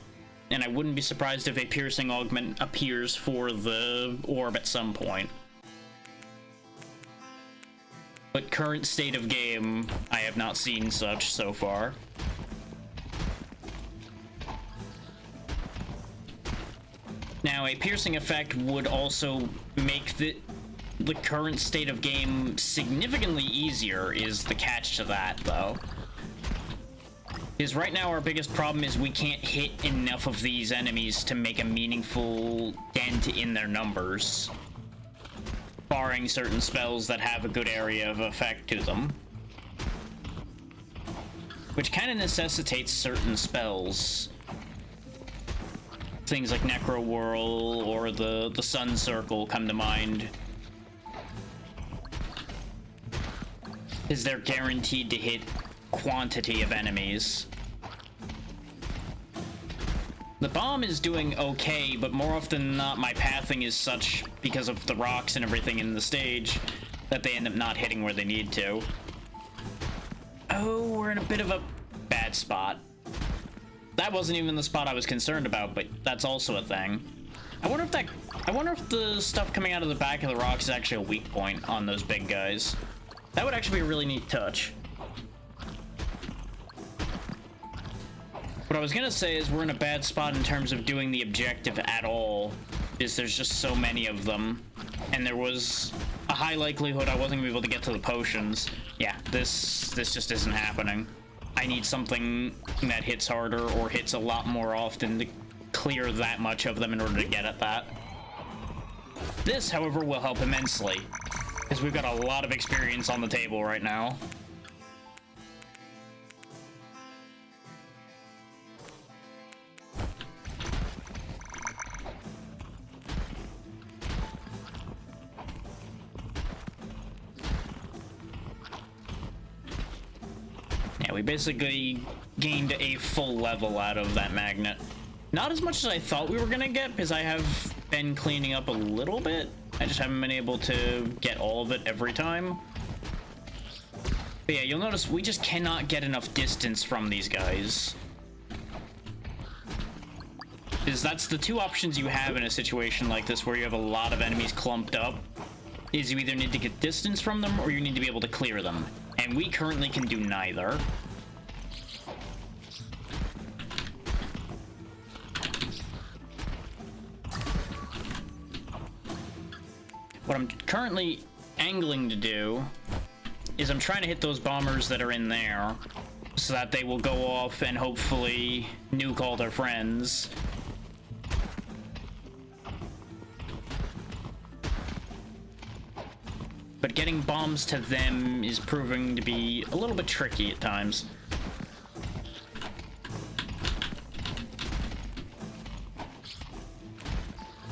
And I wouldn't be surprised if a piercing augment appears for the orb at some point. But current state of game, I have not seen such so far. Now, a piercing effect would also make the current state of game significantly easier, is the catch to that, though. Because right now our biggest problem is we can't hit enough of these enemies to make a meaningful dent in their numbers. Barring certain spells that have a good area of effect to them. Which kind of necessitates certain spells. Things like Necro Whirl or the Sun Circle come to mind. is they're guaranteed to hit quantity of enemies. The bomb is doing okay, but more often than not, my pathing is such, because of the rocks and everything in the stage, that they end up not hitting where they need to. Oh, we're in a bit of a bad spot. That wasn't even the spot I was concerned about, but that's also a thing. I wonder if the stuff coming out of the back of the rocks is actually a weak point on those big guys. That would actually be a really neat touch. What I was gonna say is we're in a bad spot in terms of doing the objective at all, is there's just so many of them, and there was a high likelihood I wasn't gonna be able to get to the potions. Yeah, this just isn't happening. I need something that hits harder or hits a lot more often to clear that much of them in order to get at that. This, however, will help immensely, because we've got a lot of experience on the table right now. Yeah, we basically gained a full level out of that magnet. Not as much as I thought we were gonna get, because I have been cleaning up a little bit. I just haven't been able to get all of it every time. But yeah, you'll notice we just cannot get enough distance from these guys. Because that's the two options you have in a situation like this where you have a lot of enemies clumped up. Is you either need to get distance from them or you need to be able to clear them. And we currently can do neither. What I'm currently angling to do is I'm trying to hit those bombers that are in there so that they will go off and hopefully nuke all their friends. But getting bombs to them is proving to be a little bit tricky at times.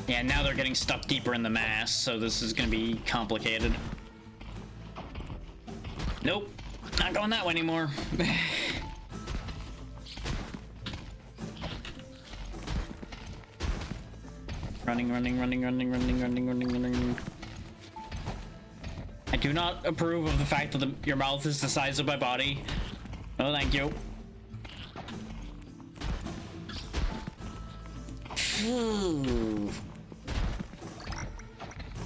Yeah, now they're getting stuck deeper in the mass, so this is gonna be complicated. Nope, not going that way anymore. Running. I do not approve of the fact that your mouth is the size of my body. No, thank you.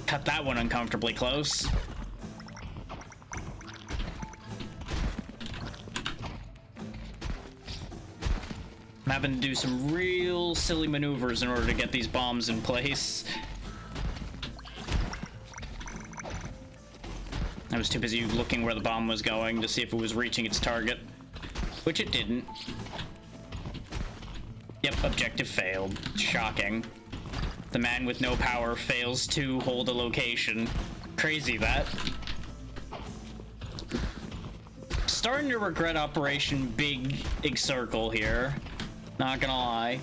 Cut that one uncomfortably close. I'm having to do some real silly maneuvers in order to get these bombs in place. I was too busy looking where the bomb was going to see if it was reaching its target, which it didn't. Yep, objective failed. Shocking. The man with no power fails to hold a location. Crazy, that. Starting to regret Operation Big Circle here. Not gonna lie.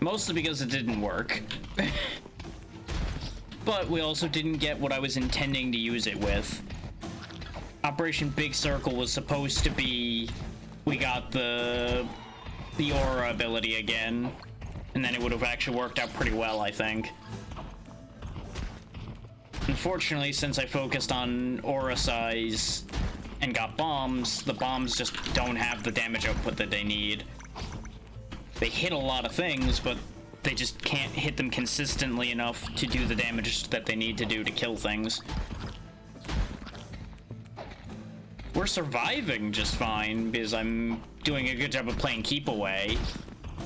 Mostly because it didn't work. But we also didn't get what I was intending to use it with. Operation Big Circle was supposed to be... We got the aura ability again. And then it would have actually worked out pretty well, I think. Unfortunately, since I focused on aura size and got bombs, the bombs just don't have the damage output that they need. They hit a lot of things, but they just can't hit them consistently enough to do the damage that they need to do to kill things. We're surviving just fine because I'm doing a good job of playing keep away.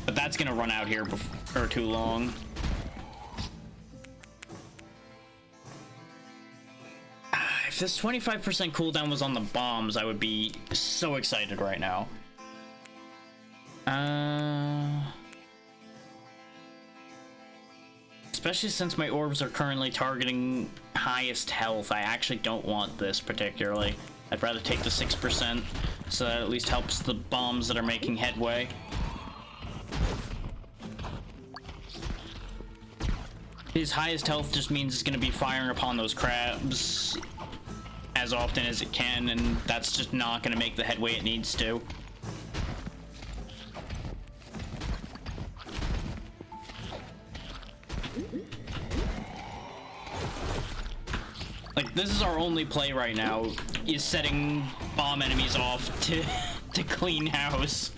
But that's gonna run out here before too long. If this 25% cooldown was on the bombs, I would be so excited right now. Especially since my orbs are currently targeting highest health, I actually don't want this particularly. I'd rather take the 6%, so that at least helps the bombs that are making headway. His highest health just means it's going to be firing upon those crabs as often as it can, and that's just not going to make the headway it needs to. Like, this is our only play right now, is setting bomb enemies off to clean house,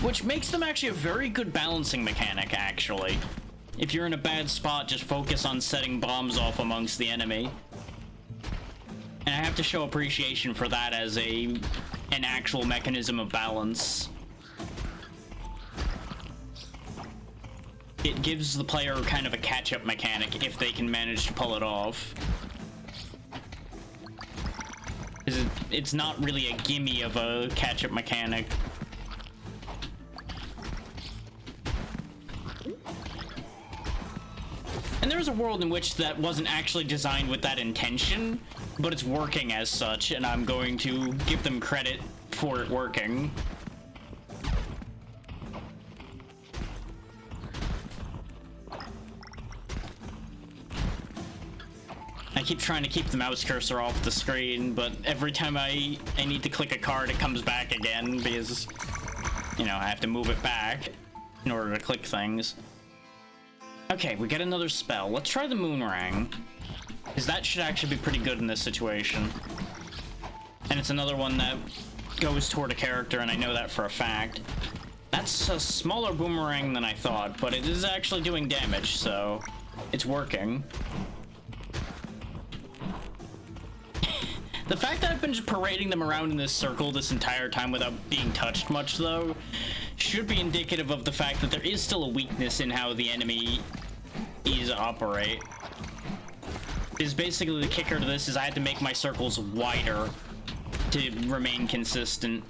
which makes them actually a very good balancing mechanic, actually. If you're in a bad spot, just focus on setting bombs off amongst the enemy. And I have to show appreciation for that as an actual mechanism of balance. It gives the player kind of a catch-up mechanic if they can manage to pull it off. It's not really a gimme of a catch-up mechanic. And there's a world in which that wasn't actually designed with that intention, but it's working as such, and I'm going to give them credit for it working. I keep trying to keep the mouse cursor off the screen, but every time I need to click a card, it comes back again because, you know, I have to move it back in order to click things. Okay, we get another spell. Let's try the Moonrang, because that should actually be pretty good in this situation. And it's another one that goes toward a character, and I know that for a fact. That's a smaller boomerang than I thought, but it is actually doing damage, so it's working. The fact that I've been just parading them around in this circle this entire time without being touched much, though, should be indicative of the fact that there is still a weakness in how the enemies operate. Is basically the kicker to this is I had to make my circles wider to remain consistent,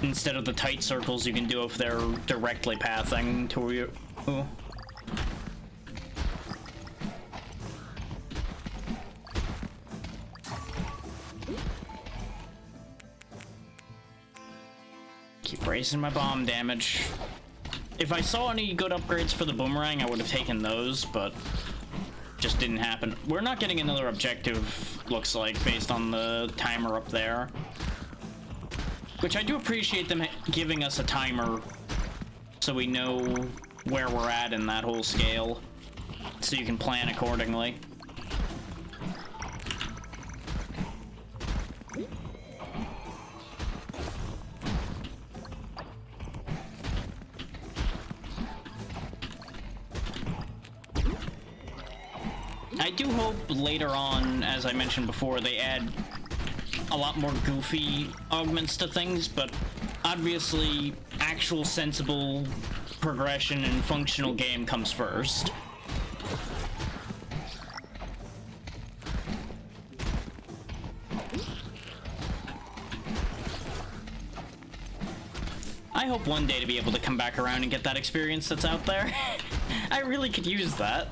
instead of the tight circles you can do if they're directly pathing to you. Ooh. Keep raising my bomb damage. If I saw any good upgrades for the boomerang, I would have taken those, but just didn't happen. We're not getting another objective, looks like, based on the timer up there. Which I do appreciate them giving us a timer so we know where we're at in that whole scale, so you can plan accordingly. I do hope later on, as I mentioned before, they add a lot more goofy augments to things, but obviously actual sensible progression and functional game comes first. I hope one day to be able to come back around and get that experience that's out there. I really could use that.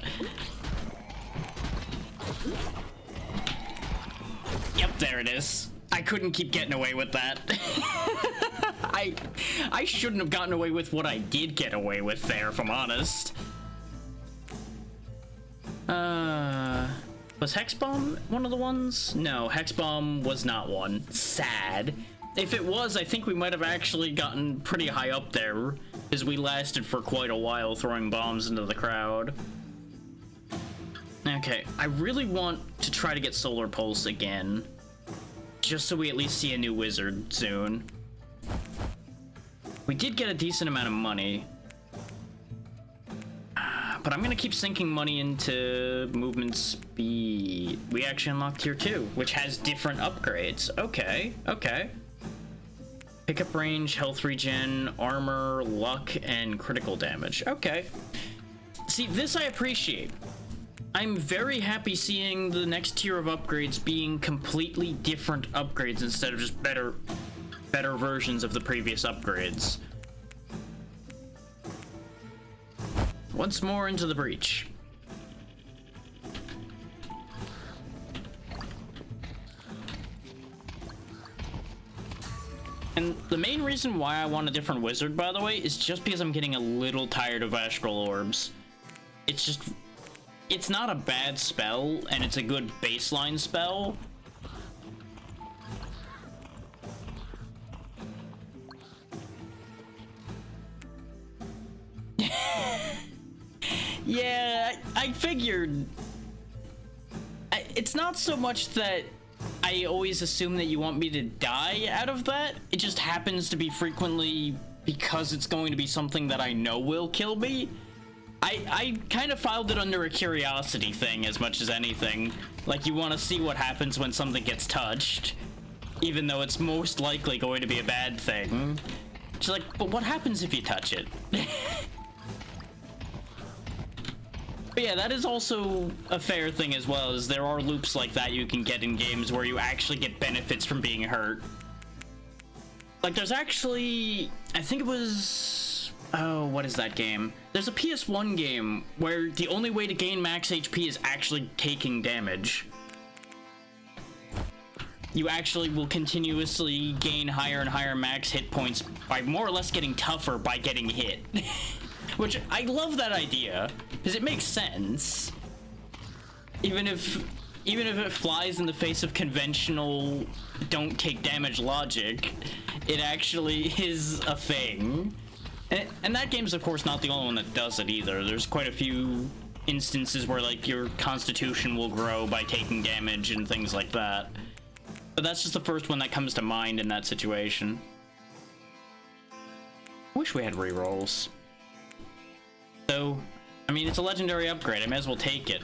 Yep, there it is. I couldn't keep getting away with that. I shouldn't have gotten away with what I did get away with there, if I'm honest. Was Hexbomb one of the ones? No, Hexbomb was not one. Sad. If it was, I think we might have actually gotten pretty high up there, as we lasted for quite a while throwing bombs into the crowd. Okay, I really want to try to get Solar Pulse again, just so we at least see a new wizard soon. We did get a decent amount of money, but I'm gonna keep sinking money into movement speed. We actually unlocked tier 2, which has different upgrades. Okay, okay. Pickup range, health regen, armor, luck, and critical damage. Okay. See, this I appreciate. I'm very happy seeing the next tier of upgrades being completely different upgrades instead of just better versions of the previous upgrades. Once more into the breach. And the main reason why I want a different wizard, by the way, is just because I'm getting a little tired of Astral Orbs. It's not a bad spell, and it's a good baseline spell, Yeah, I figured. It's not so much that I always assume that you want me to die out of that. It just happens to be frequently because it's going to be something that I know will kill me. I kind of filed it under a curiosity thing as much as anything. Like, you want to see what happens when something gets touched, even though it's most likely going to be a bad thing. She's like, but what happens if you touch it? But yeah, that is also a fair thing as well, as there are loops like that you can get in games where you actually get benefits from being hurt. Like, there's actually, I think it was, oh, what is that game? There's a PS1 game where the only way to gain max HP is actually taking damage. You actually will continuously gain higher and higher max hit points by more or less getting tougher by getting hit. Which, I love that idea, because it makes sense. Even if it flies in the face of conventional don't take damage logic, it actually is a thing. And that game's of course not the only one that does it either. There's quite a few instances where like your constitution will grow by taking damage and things like that. But that's just the first one that comes to mind in that situation. Wish we had rerolls. So, I mean, it's a legendary upgrade. I may as well take it.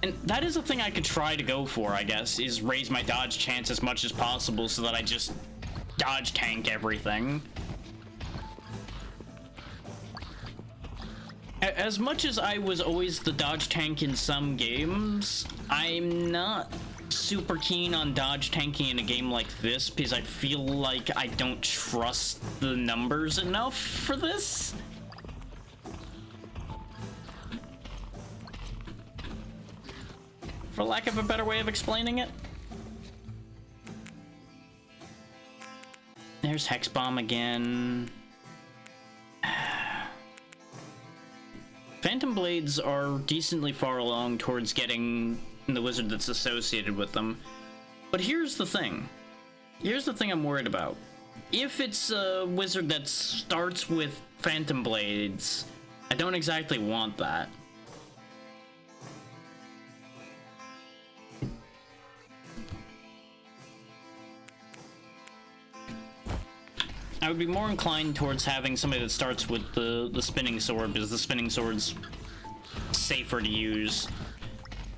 And that is a thing I could try to go for, I guess, is raise my dodge chance as much as possible so that I just dodge tank everything. As much as I was always the dodge tank in some games, I'm not super keen on dodge tanking in a game like this because I feel like I don't trust the numbers enough for this. For lack of a better way of explaining it. There's Hex Bomb again. Phantom Blades are decently far along towards getting the wizard that's associated with them. But here's the thing. Here's the thing I'm worried about. If it's a wizard that starts with Phantom Blades, I don't exactly want that. I would be more inclined towards having somebody that starts with the spinning sword, because the spinning sword's safer to use.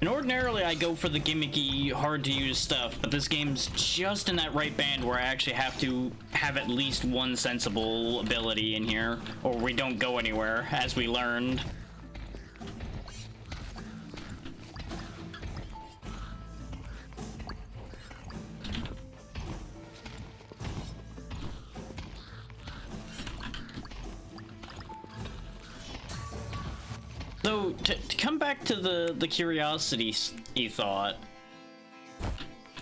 And ordinarily I go for the gimmicky, hard to use stuff, but this game's just in that right band where I actually have to have at least one sensible ability in here, or we don't go anywhere, as we learned. So, to come back to the curiosity thought,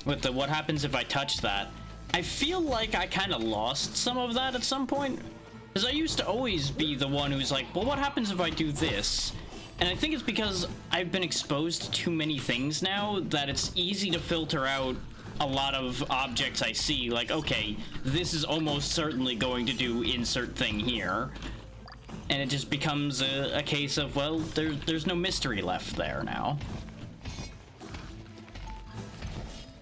with the what happens if I touch that, I feel like I kind of lost some of that at some point. Because I used to always be the one who's like, well, what happens if I do this? And I think it's because I've been exposed to too many things now that it's easy to filter out a lot of objects I see. Like, okay, this is almost certainly going to do insert thing here. And it just becomes a case of, well, there's no mystery left there now.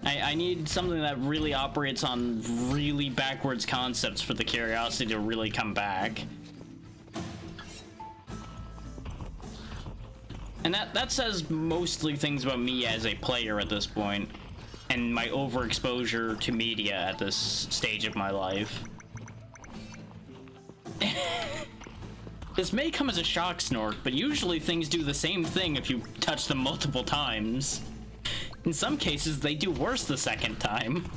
I need something that really operates on really backwards concepts for the curiosity to really come back. And that says mostly things about me as a player at this point, and my overexposure to media at this stage of my life. This may come as a shock, Snork, but usually things do the same thing if you touch them multiple times. In some cases, they do worse the second time.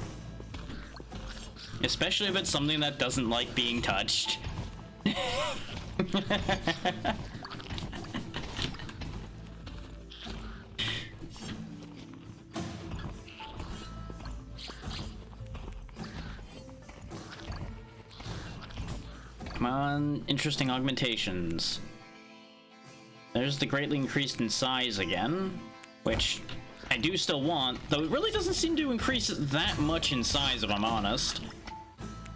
Especially if it's something that doesn't like being touched. Come on, interesting augmentations. There's the greatly increased in size again, which I do still want, though it really doesn't seem to increase that much in size, if I'm honest.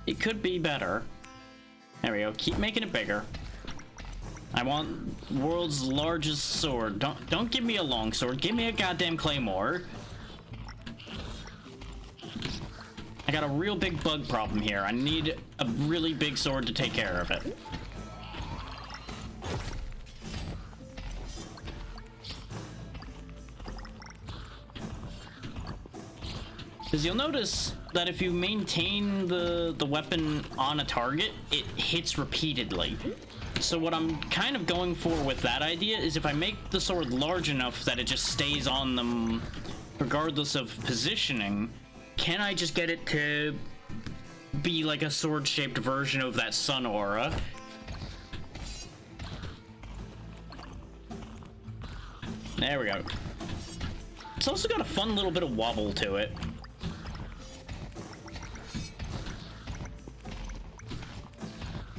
It could be better. There we go, keep making it bigger. I want world's largest sword. Don't give me a long sword. Give me a goddamn claymore. I got a real big bug problem here. I need a really big sword to take care of it. Because you'll notice that if you maintain the weapon on a target, it hits repeatedly. So what I'm kind of going for with that idea is if I make the sword large enough that it just stays on them regardless of positioning, can I just get it to be like a sword-shaped version of that sun aura? There we go. It's also got a fun little bit of wobble to it.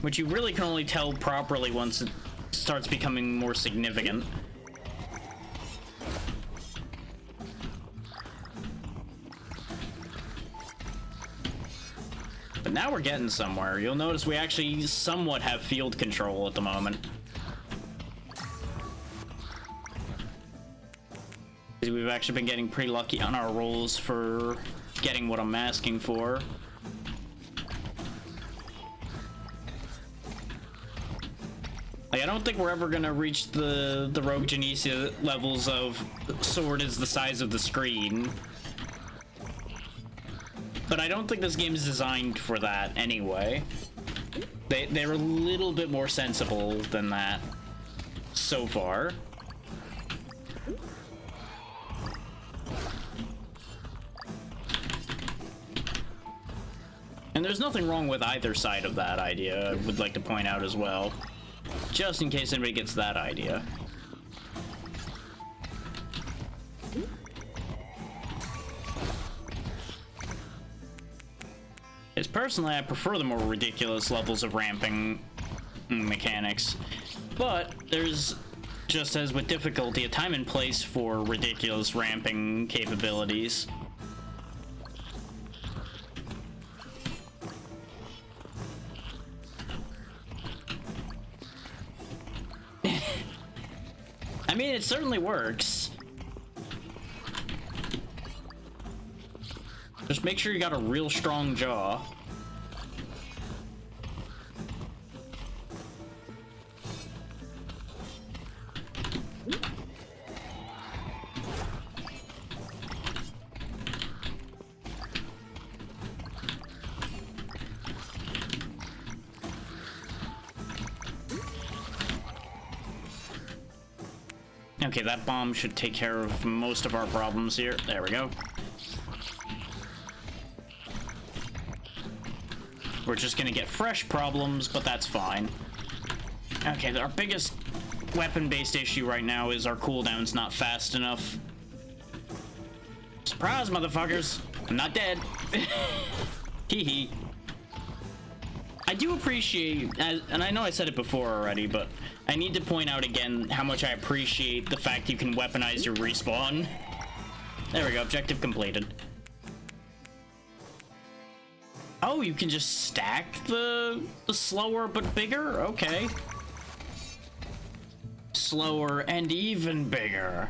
Which you really can only tell properly once it starts becoming more significant. But now we're getting somewhere. You'll notice we actually somewhat have field control at the moment. We've actually been getting pretty lucky on our rolls for getting what I'm asking for. Like, I don't think we're ever gonna reach the Rogue Genesia levels of sword is the size of the screen. But I don't think this game is designed for that anyway. They're a little bit more sensible than that so far. And there's nothing wrong with either side of that idea, I would like to point out as well. Just in case anybody gets that idea. Because personally, I prefer the more ridiculous levels of ramping mechanics. But there's, just as with difficulty, a time and place for ridiculous ramping capabilities. I mean, it certainly works. Just make sure you got a real strong jaw. Okay, that bomb should take care of most of our problems here. There we go. We're just gonna get fresh problems, but that's fine. Okay, our biggest weapon-based issue right now is our cooldown's not fast enough. Surprise, motherfuckers! I'm not dead. Hee hee. I do appreciate, and I know I said it before already, but I need to point out again how much I appreciate the fact you can weaponize your respawn. There we go, objective completed. Oh, you can just stack the slower but bigger? Okay. Slower and even bigger.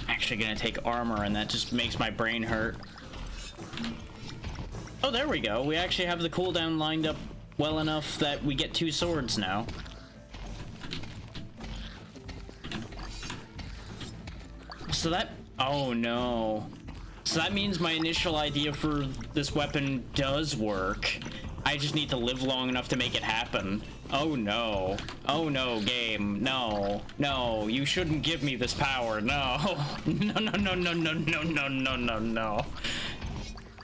Actually gonna take armor, and that just makes my brain hurt. Oh, there we go. We actually have the cooldown lined up well enough that we get 2 swords now. So that... Oh, no. So that means my initial idea for this weapon does work. I just need to live long enough to make it happen. Oh, no. Oh, no, game. No. No, you shouldn't give me this power. No. No, no, no, no, no, no, no, no, no, no.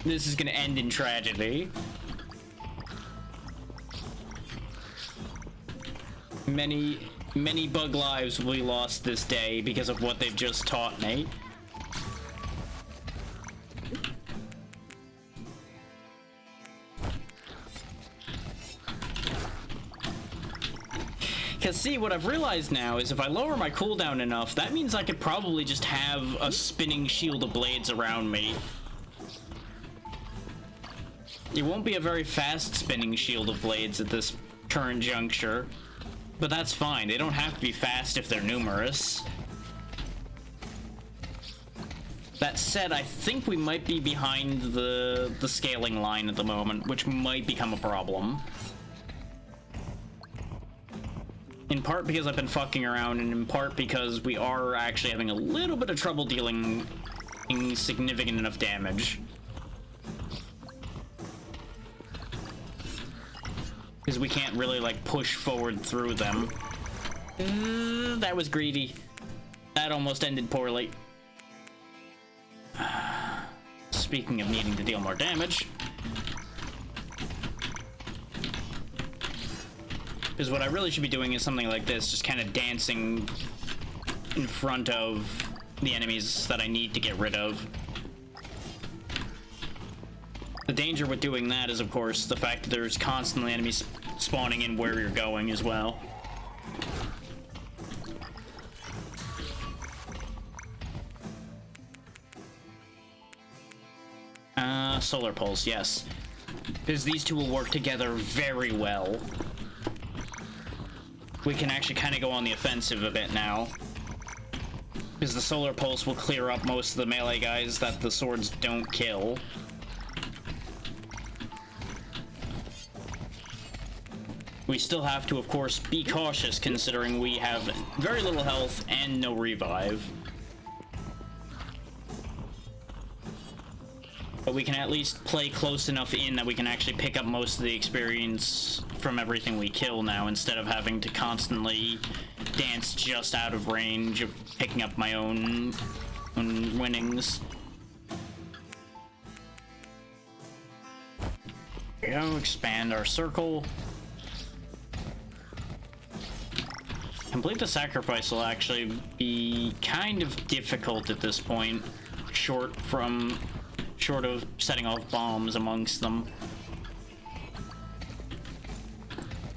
This is gonna end in tragedy. Many bug lives will be lost this day because of what they've just taught me. Because see, what I've realized now is if I lower my cooldown enough, that means I could probably just have a spinning shield of blades around me. It won't be a very fast spinning shield of blades at this current juncture, but that's fine. They don't have to be fast if they're numerous. That said, I think we might be behind the scaling line at the moment, which might become a problem. In part because I've been fucking around, and in part because we are actually having a little bit of trouble dealing significant enough damage. Because we can't really, like, push forward through them. That was greedy. That almost ended poorly. Speaking of needing to deal more damage. Because what I really should be doing is something like this, just kind of dancing in front of the enemies that I need to get rid of. The danger with doing that is, of course, the fact that there's constantly enemies spawning in where you're going as well. Solar Pulse, yes. Because these two will work together very well. We can actually kind of go on the offensive a bit now. Because the Solar Pulse will clear up most of the melee guys that the swords don't kill. We still have to, of course, be cautious considering we have very little health and no revive. But we can at least play close enough in that we can actually pick up most of the experience from everything we kill now, instead of having to constantly dance just out of range of picking up my own winnings. There we go, expand our circle. Complete the sacrifice will actually be kind of difficult at this point, short of setting off bombs amongst them.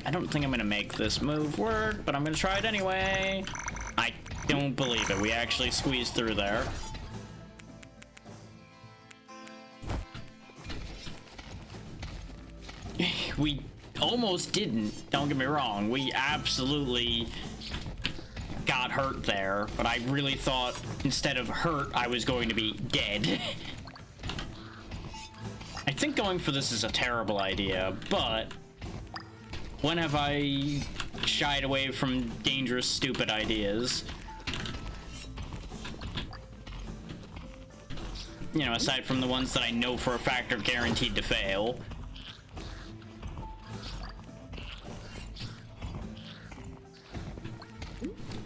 I don't think I'm gonna make this move work, but I'm gonna try it anyway. I don't believe it. We actually squeezed through there. We almost didn't, don't get me wrong. We absolutely got hurt there, but I really thought instead of hurt, I was going to be dead. I think going for this is a terrible idea, but when have I shied away from dangerous, stupid ideas? You know, aside from the ones that I know for a fact are guaranteed to fail.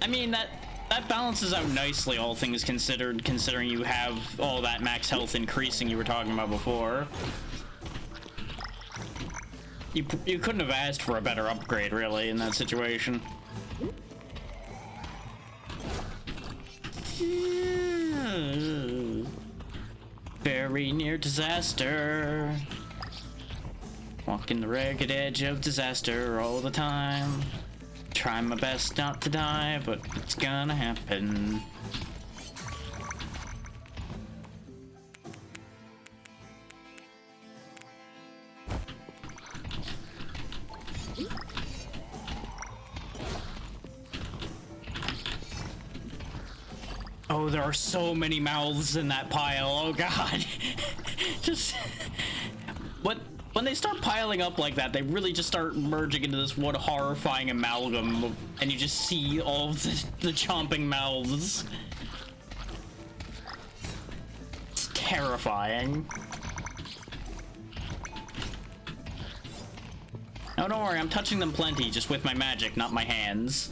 I mean, that balances out nicely, all things considered, considering you have all that max health increasing you were talking about before. You couldn't have asked for a better upgrade, really, in that situation. Very near disaster. Walking the ragged edge of disaster all the time. Try my best not to die, but it's gonna happen. Oh, there are so many mouths in that pile. Oh god. Just when they start piling up like that, they really just start merging into this one horrifying amalgam, and you just see all of the chomping mouths. It's terrifying. No, don't worry, I'm touching them plenty, just with my magic, not my hands.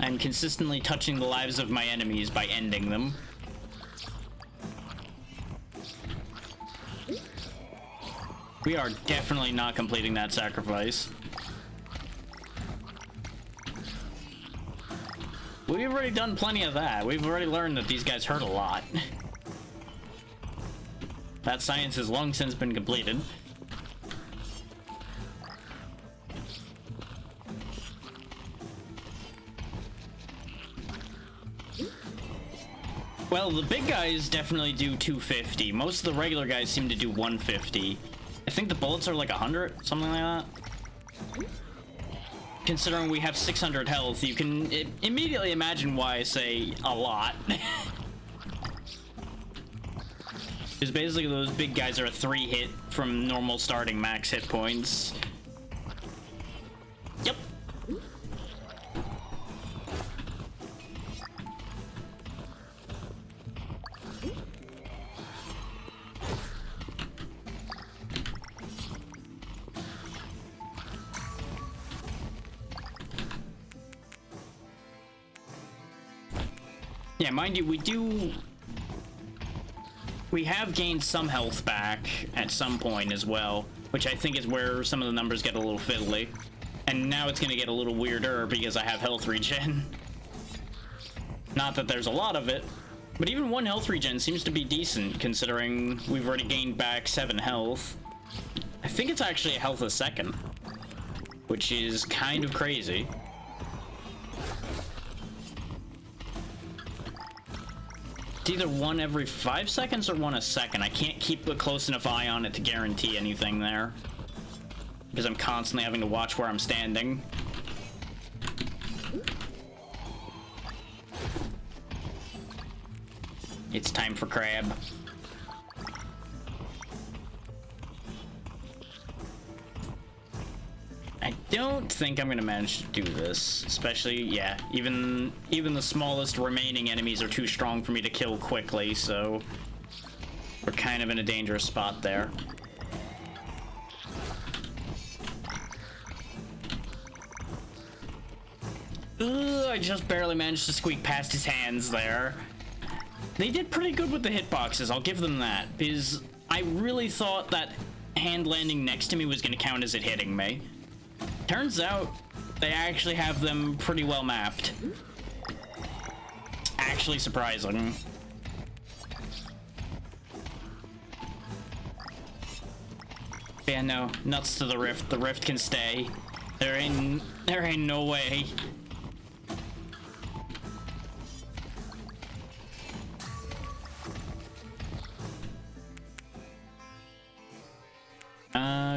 I'm consistently touching the lives of my enemies by ending them. We are definitely not completing that sacrifice. We've already done plenty of that. We've already learned that these guys hurt a lot. That science has long since been completed. Well, the big guys definitely do 250. Most of the regular guys seem to do 150. I think the bullets are like 100, something like that. Considering we have 600 health, you can immediately imagine why I say a lot. Because basically those big guys are a 3-hit from normal starting max hit points. Yep. Yeah, mind you, we have gained some health back at some point as well, which I think is where some of the numbers get a little fiddly. And now it's gonna get a little weirder because I have health regen. Not that there's a lot of it, but even 1 health regen seems to be decent considering we've already gained back 7 health. I think it's actually a health a second, which is kind of crazy. It's either 1 every 5 seconds or 1 a second. I can't keep a close enough eye on it to guarantee anything there, because I'm constantly having to watch where I'm standing. It's time for crab. I don't think I'm gonna manage to do this, especially, yeah, even the smallest remaining enemies are too strong for me to kill quickly, so we're kind of in a dangerous spot there. Ugh, I just barely managed to squeak past his hands there. They did pretty good with the hitboxes, I'll give them that, because I really thought that hand landing next to me was gonna count as it hitting me. Turns out they actually have them pretty well mapped. It's actually surprising. Yeah, no, nuts to the rift. The rift can stay. There ain't no way.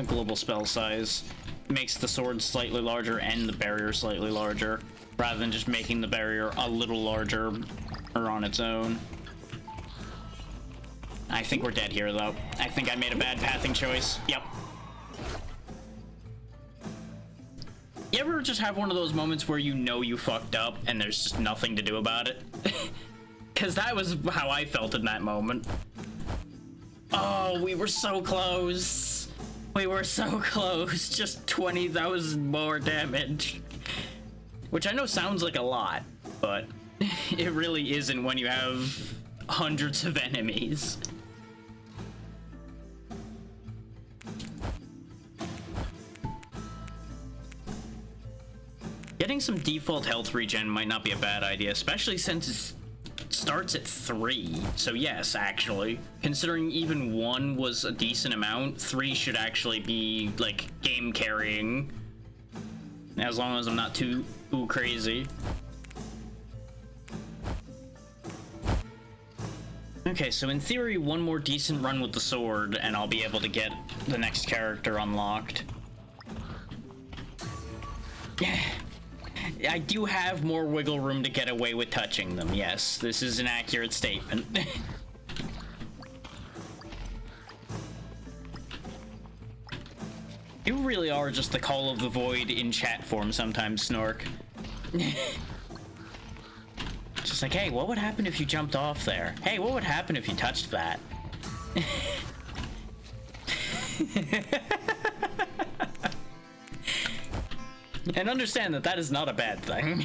Global spell size makes the sword slightly larger and the barrier slightly larger, rather than just making the barrier a little larger or on its own. I think we're dead here, though. I think I made a bad pathing choice. Yep. You ever just have one of those moments where you know you fucked up and there's just nothing to do about it? Because that was how I felt in that moment. Oh, we were so close. We were so close. Just 20,000 more damage. Which I know sounds like a lot, but it really isn't when you have hundreds of enemies. Getting some default health regen might not be a bad idea, especially since it starts at 3. So yes, actually, considering even 1 was a decent amount, 3 should actually be like game carrying, as long as I'm not too crazy. Okay, so in theory, 1 more decent run with the sword and I'll be able to get the next character unlocked. I do have more wiggle room to get away with touching them. Yes, this is an accurate statement. You really are just the call of the void in chat form sometimes, Snork. Just like, hey, what would happen if you jumped off there? Hey, what would happen if you touched that? And understand that that is not a bad thing.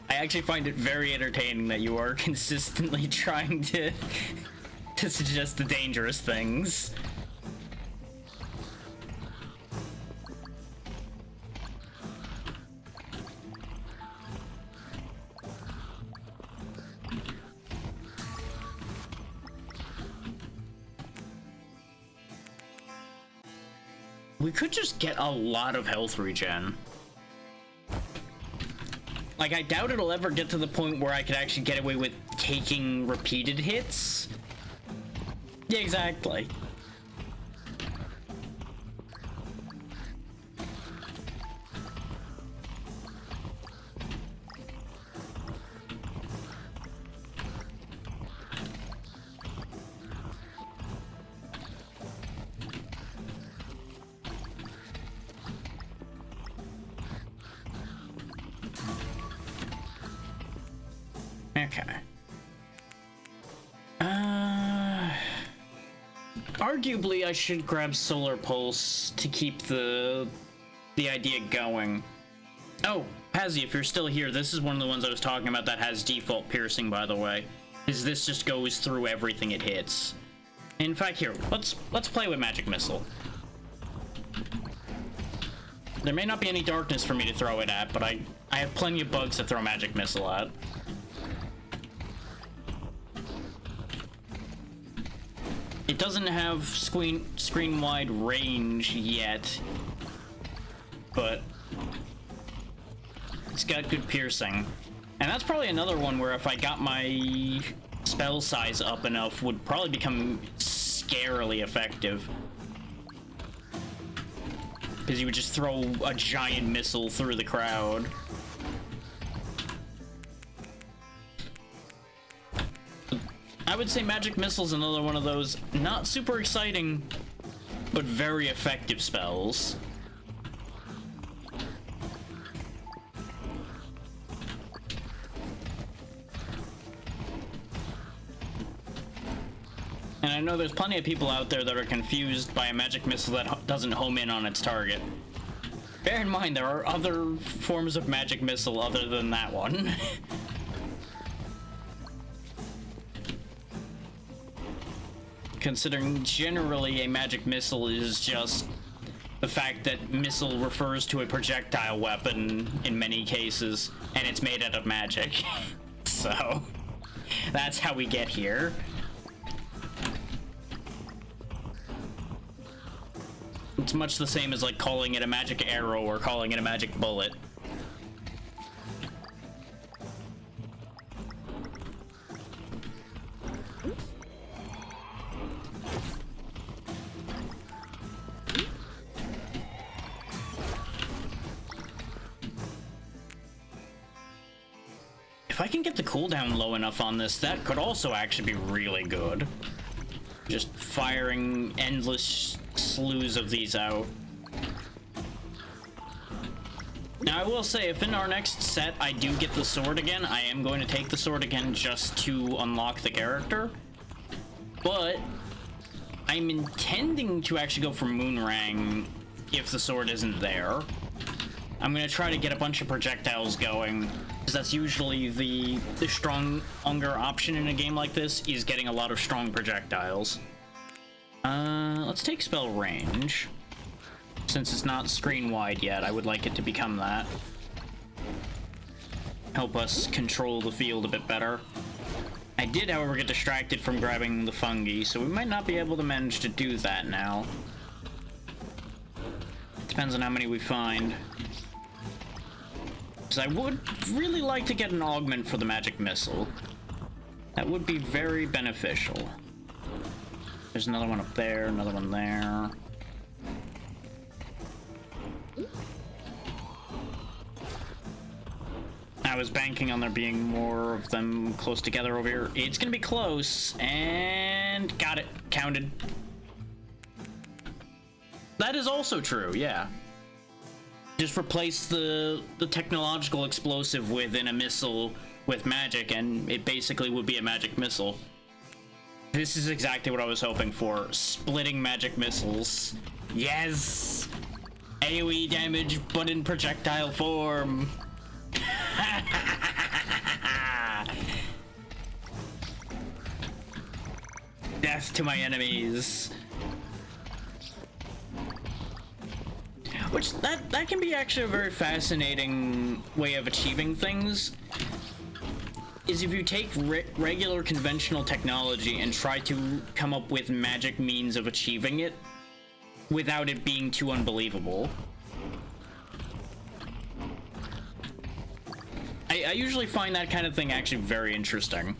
I actually find it very entertaining that you are consistently trying to suggest the dangerous things. We could just get a lot of health regen. Like, I doubt it'll ever get to the point where I could actually get away with taking repeated hits. Yeah, exactly. Okay. Arguably, I should grab Solar Pulse to keep the idea going. Oh, Pazzy, if you're still here, this is one of the ones I was talking about that has default piercing, by the way. Is this just goes through everything it hits. In fact, here, let's play with Magic Missile. There may not be any darkness for me to throw it at, but I have plenty of bugs to throw Magic Missile at. It doesn't have screen-wide range yet, but it's got good piercing. And that's probably another one where if I got my spell size up enough, would probably become scarily effective. Because you would just throw a giant missile through the crowd. I would say Magic Missile's another one of those not super exciting, but very effective spells. And I know there's plenty of people out there that are confused by a Magic Missile that doesn't home in on its target. Bear in mind, there are other forms of Magic Missile other than that one. Considering generally a Magic Missile is just the fact that missile refers to a projectile weapon in many cases, and it's made out of magic. So, that's how we get here. It's much the same as like calling it a magic arrow or calling it a magic bullet. If I can get the cooldown low enough on this, that could also actually be really good. Just firing endless slews of these out. Now, I will say, if in our next set I do get the sword again, I am going to take the sword again just to unlock the character. But I'm intending to actually go for Moonrang if the sword isn't there. I'm going to try to get a bunch of projectiles going, because that's usually the stronger option in a game like this, is getting a lot of strong projectiles. Let's take Spell Range. Since it's not screen-wide yet, I would like it to become that. Help us control the field a bit better. I did, however, get distracted from grabbing the fungi, so we might not be able to manage to do that now. Depends on how many we find. Because I would really like to get an augment for the Magic Missile. That would be very beneficial. There's another one up there, another one there. I was banking on there being more of them close together over here. It's gonna be close, and got it. Counted. That is also true, yeah. Just replace the technological explosive within a missile with magic, and it basically would be a magic missile. This is exactly what I was hoping for. Splitting magic missiles. Yes! AoE damage, but in projectile form. Death to my enemies. Which, that can be actually a very fascinating way of achieving things. Is if you take regular conventional technology and try to come up with magic means of achieving it without it being too unbelievable. I usually find that kind of thing actually very interesting.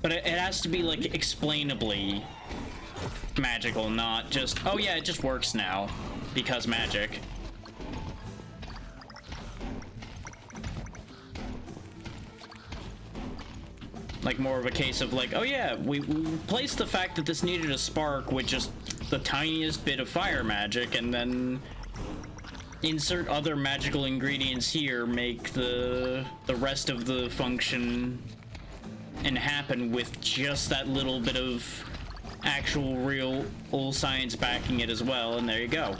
But it has to be, like, explainably magical, not just, oh yeah, it just works now, because magic. Like, more of a case of, like, oh yeah, we replaced the fact that this needed a spark with just the tiniest bit of fire magic, and then insert other magical ingredients here, make the rest of the function and happen with just that little bit of actual real old science backing it as well, and there you go.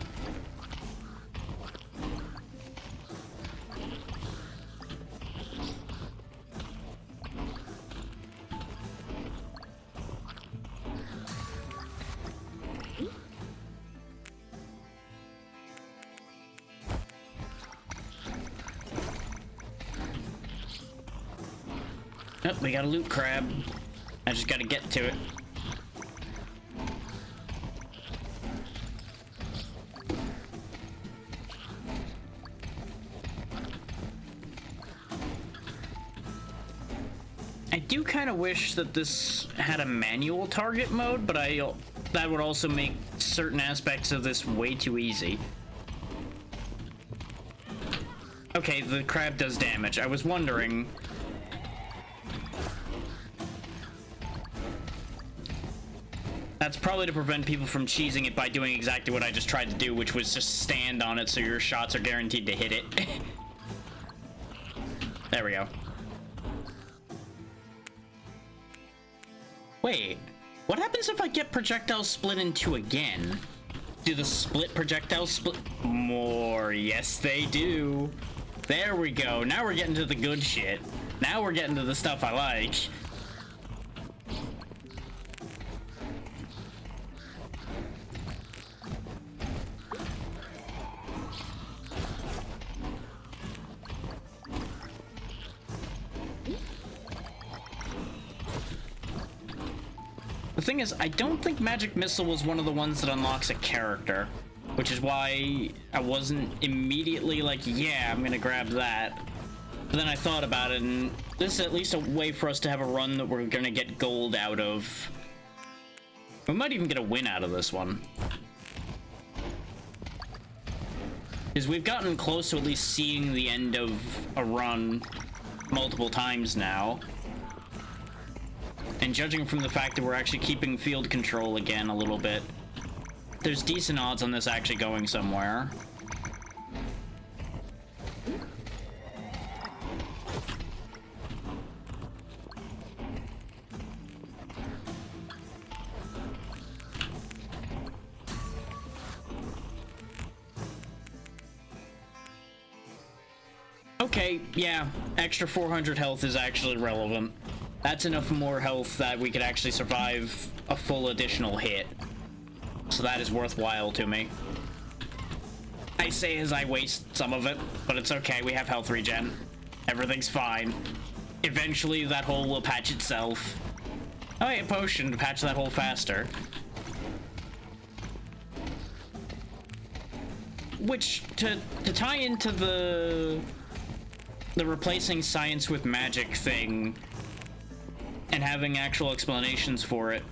Oh, we got a loot crab. I just gotta get to it. I do kind of wish that this had a manual target mode, but that would also make certain aspects of this way too easy. Okay, the crab does damage. I was wondering. That's probably to prevent people from cheesing it by doing exactly what I just tried to do, which was just stand on it so your shots are guaranteed to hit it. There we go. Wait, what happens if I get projectiles split in two again? Do the split projectiles split more? Yes, they do. There we go. Now we're getting to the good shit. Now we're getting to the stuff I like. The thing is, I don't think Magic Missile was one of the ones that unlocks a character, which is why I wasn't immediately like, yeah, I'm gonna grab that. But then I thought about it, and this is at least a way for us to have a run that we're gonna get gold out of. We might even get a win out of this one. Because we've gotten close to at least seeing the end of a run multiple times now. And judging from the fact that we're actually keeping field control again a little bit, there's decent odds on this actually going somewhere. Okay, yeah, extra 400 health is actually relevant. That's enough more health that we could actually survive a full additional hit. So that is worthwhile to me. I say as I waste some of it, but it's okay, we have health regen. Everything's fine. Eventually that hole will patch itself. Oh, hey, a potion to patch that hole faster. Which, to tie into the replacing science with magic thing, and having actual explanations for it.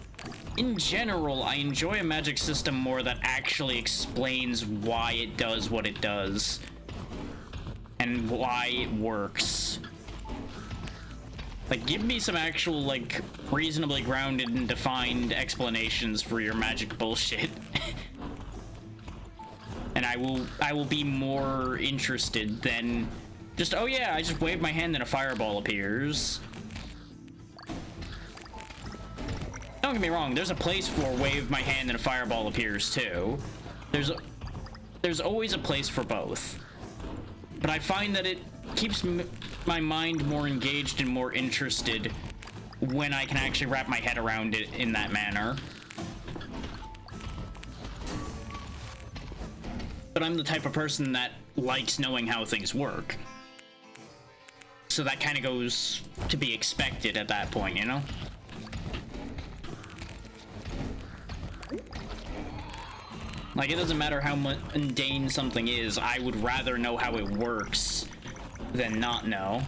In general, I enjoy a magic system more that actually explains why it does what it does. And why it works. Like, give me some actual, like, reasonably grounded and defined explanations for your magic bullshit. And I will be more interested than just, oh yeah, I just wave my hand and a fireball appears. Don't get me wrong, there's a place for wave my hand and a fireball appears too. There's always a place for both. But I find that it keeps my mind more engaged and more interested when I can actually wrap my head around it in that manner. But I'm the type of person that likes knowing how things work. So that kind of goes to be expected at that point, you know? Like, it doesn't matter how mundane something is, I would rather know how it works than not know.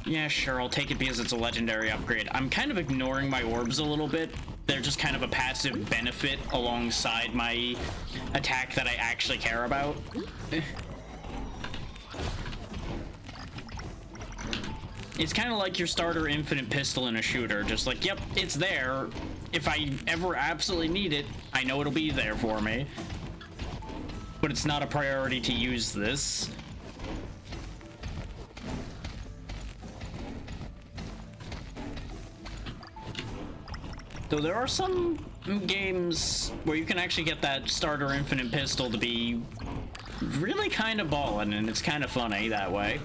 Yeah, sure, I'll take it because it's a legendary upgrade. I'm kind of ignoring my orbs a little bit. They're just kind of a passive benefit alongside my attack that I actually care about. It's kind of like your starter infinite pistol in a shooter. Just like, yep, it's there. If I ever absolutely need it, I know it'll be there for me. But it's not a priority to use this. Though there are some games where you can actually get that starter infinite pistol to be really kind of ballin', and it's kind of funny that way.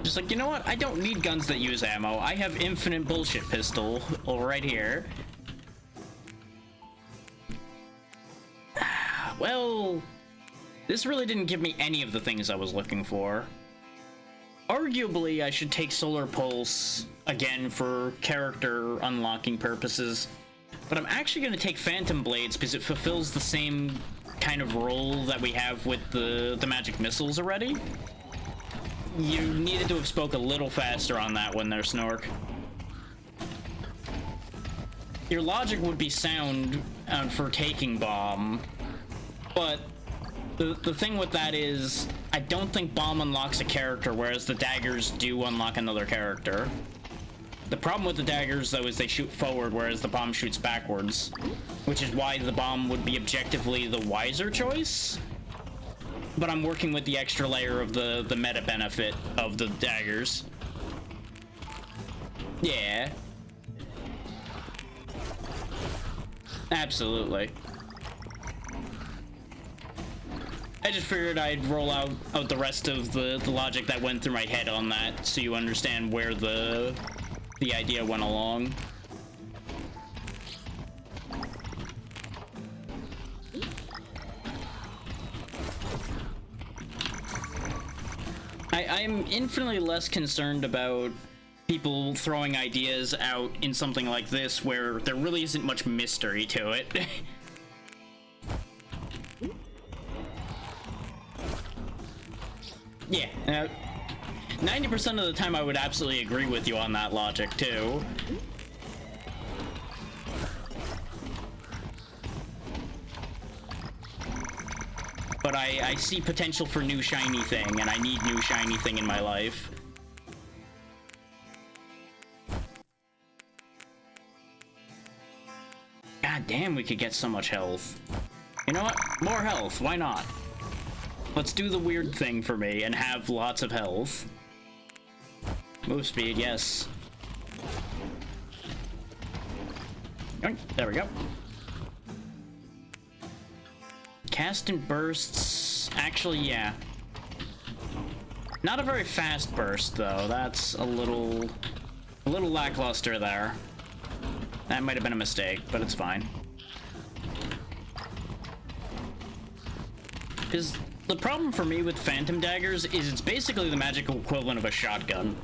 Just like, you know what? I don't need guns that use ammo. I have infinite bullshit pistol right here. Well, this really didn't give me any of the things I was looking for. Arguably, I should take Solar Pulse again for character unlocking purposes, but I'm actually going to take Phantom Blades because it fulfills the same kind of role that we have with the magic missiles already. You needed to have spoke a little faster on that one there, Snork. Your logic would be sound for taking Bomb, but the thing with that is, I don't think Bomb unlocks a character, whereas the daggers do unlock another character. The problem with the daggers, though, is they shoot forward, whereas the bomb shoots backwards, which is why the bomb would be objectively the wiser choice. But I'm working with the extra layer of the meta benefit of the daggers. Yeah. Absolutely. I just figured I'd roll out the rest of the logic that went through my head on that, so you understand where the idea went along. I'm infinitely less concerned about people throwing ideas out in something like this where there really isn't much mystery to it. Yeah, 90% of the time I would absolutely agree with you on that logic, too. But I see potential for new shiny thing, and I need new shiny thing in my life. God damn, we could get so much health. You know what? More health, why not? Let's do the weird thing for me and have lots of health. Move speed, yes. There we go. Cast in bursts. Actually, yeah. Not a very fast burst, though. That's a little lackluster there. That might have been a mistake, but it's fine. Because the problem for me with Phantom Daggers is it's basically the magical equivalent of a shotgun.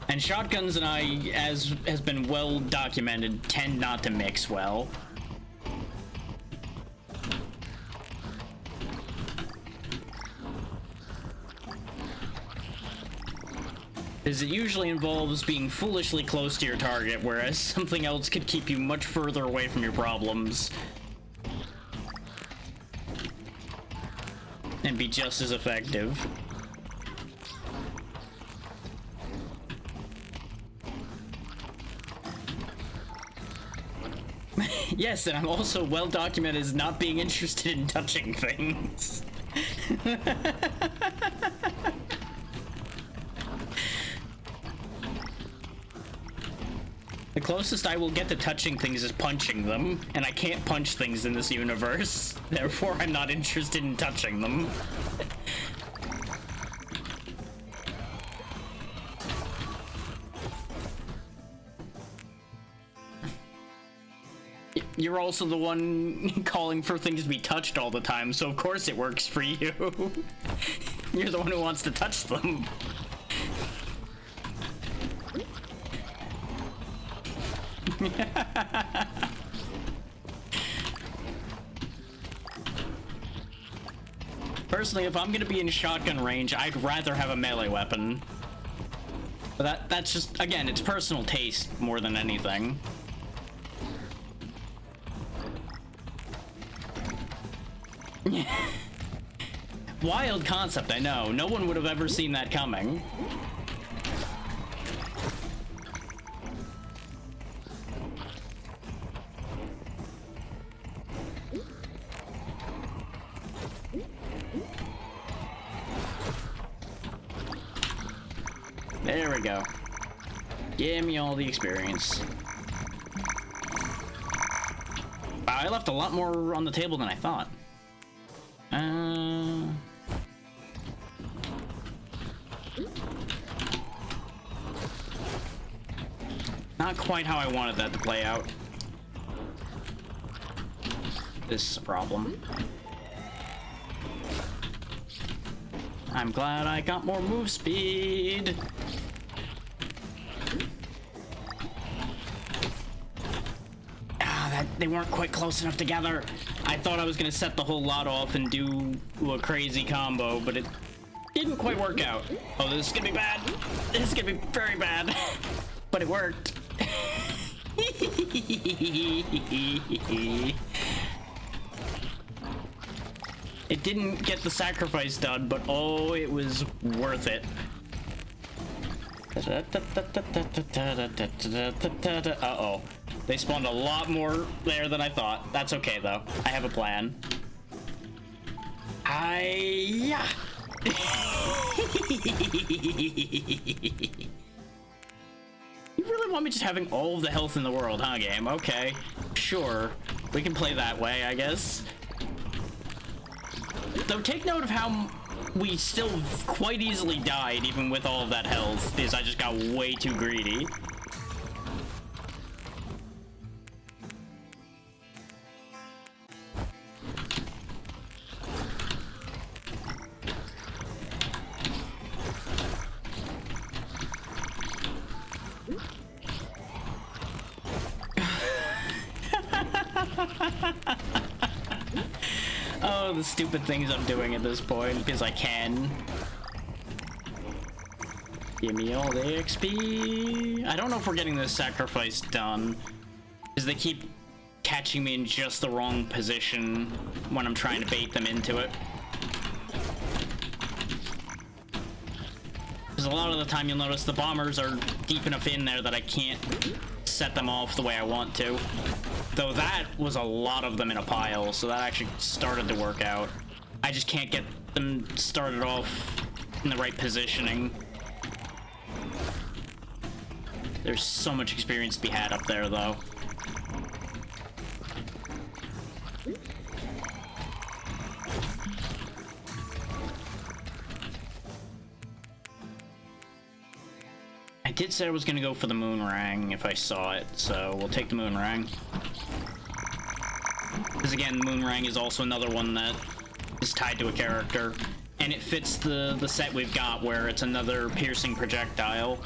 And shotguns and I, as has been well documented, tend not to mix well. Because it usually involves being foolishly close to your target, whereas something else could keep you much further away from your problems. And be just as effective. Yes, and I'm also well documented as not being interested in touching things. The closest I will get to touching things is punching them, and I can't punch things in this universe. Therefore, I'm not interested in touching them. You're also the one calling for things to be touched all the time, so of course it works for you. You're the one who wants to touch them. Personally, if I'm gonna be in shotgun range, I'd rather have a melee weapon. But that's just, again, it's personal taste more than anything. Wild concept, I know. No one would have ever seen that coming. There we go. Give me all the experience. Wow, I left a lot more on the table than I thought. Not quite how I wanted that to play out. This is a problem. I'm glad I got more move speed. They weren't quite close enough together. I thought I was gonna set the whole lot off and do a crazy combo, but it didn't quite work out. Oh, this is gonna be bad. This is gonna be very bad. But it worked. It didn't get the sacrifice done, but oh, it was worth it. Uh-oh. They spawned a lot more there than I thought. That's okay, though. I have a plan. Yeah. You really want me just having all of the health in the world, huh, game? Okay. Sure. We can play that way, I guess. Though, take note of how we still quite easily died, even with all of that health, because I just got way too greedy. Oh, the stupid things I'm doing at this point, because I can. Give me all the XP. I don't know if we're getting this sacrifice done, because they keep catching me in just the wrong position when I'm trying to bait them into it. Because a lot of the time you'll notice the bombers are deep enough in there that I can't set them off the way I want to. Though that was a lot of them in a pile, so that actually started to work out. I just can't get them started off in the right positioning. There's so much experience to be had up there, though. I did say I was gonna go for the Moonrang if I saw it, so we'll take the Moonrang. Because again, Moonrang is also another one that is tied to a character, and it fits the set we've got where it's another piercing projectile.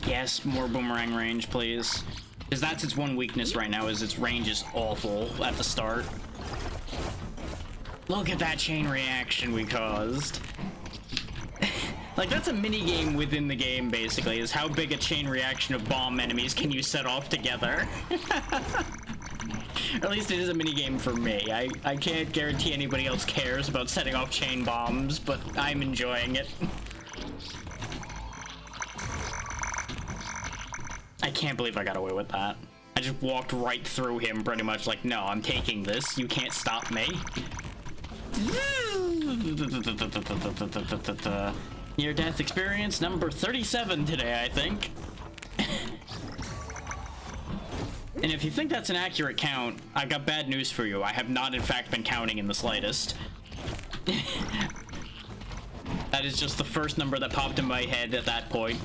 Yes, more boomerang range, please. Because that's its one weakness right now, is its range is awful at the start. Look at that chain reaction we caused. Like, that's a mini-game within the game, basically, is how big a chain reaction of bomb enemies can you set off together. Or at least it is a mini-game for me. I can't guarantee anybody else cares about setting off chain bombs, but I'm enjoying it. I can't believe I got away with that. I just walked right through him, pretty much like, no, I'm taking this. You can't stop me. Near-death experience number 37 today, I think. And if you think that's an accurate count, I've got bad news for you. I have not, in fact, been counting in the slightest. That is just the first number that popped in my head at that point.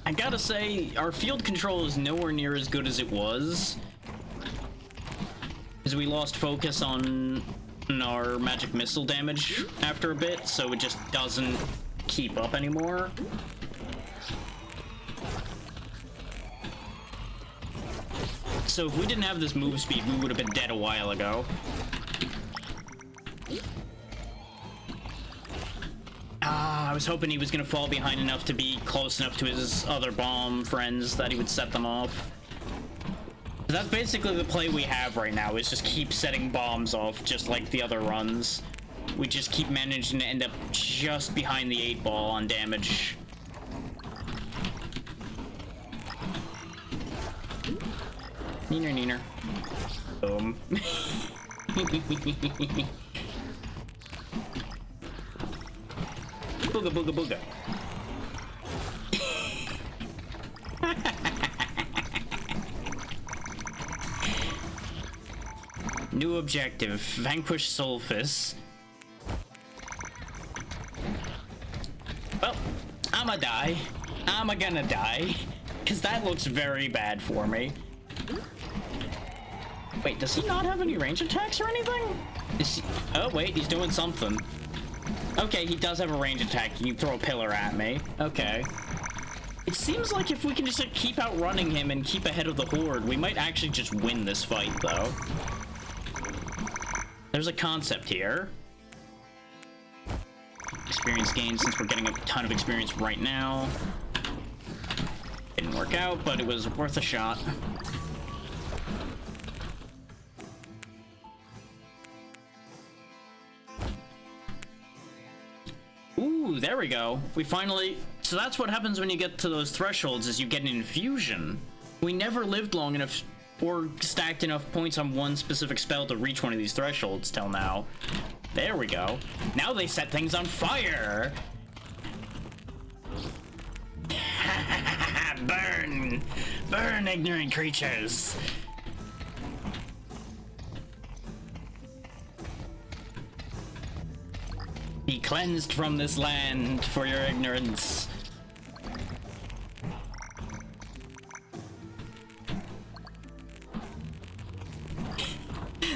I gotta say, our field control is nowhere near as good as it was. Because we lost focus on our magic missile damage after a bit, so it just doesn't keep up anymore. So if we didn't have this move speed, we would have been dead a while ago. I was hoping he was gonna fall behind enough to be close enough to his other bomb friends that he would set them off. That's basically the play we have right now, is just keep setting bombs off just like the other runs. We just keep managing to end up just behind the 8-ball on damage. Neener, neener. Boom. Booga, booga, booga. New objective, vanquish Solfus. Well, I'ma die. I'm gonna die. Because that looks very bad for me. Wait, does he not have any range attacks or anything? Is he... Oh, wait, he's doing something. Okay, he does have a range attack. He can throw a pillar at me. Okay. It seems like if we can just like, keep outrunning him and keep ahead of the horde, we might actually just win this fight, though. There's a concept here. Experience gain, since we're getting a ton of experience right now. Didn't work out, but it was worth a shot. Ooh, there we go. We finally... So that's what happens when you get to those thresholds, is you get an infusion. We never lived long enough or stacked enough points on one specific spell to reach one of these thresholds till now. There we go. Now they set things on fire! Burn! Burn, ignorant creatures! Be cleansed from this land for your ignorance.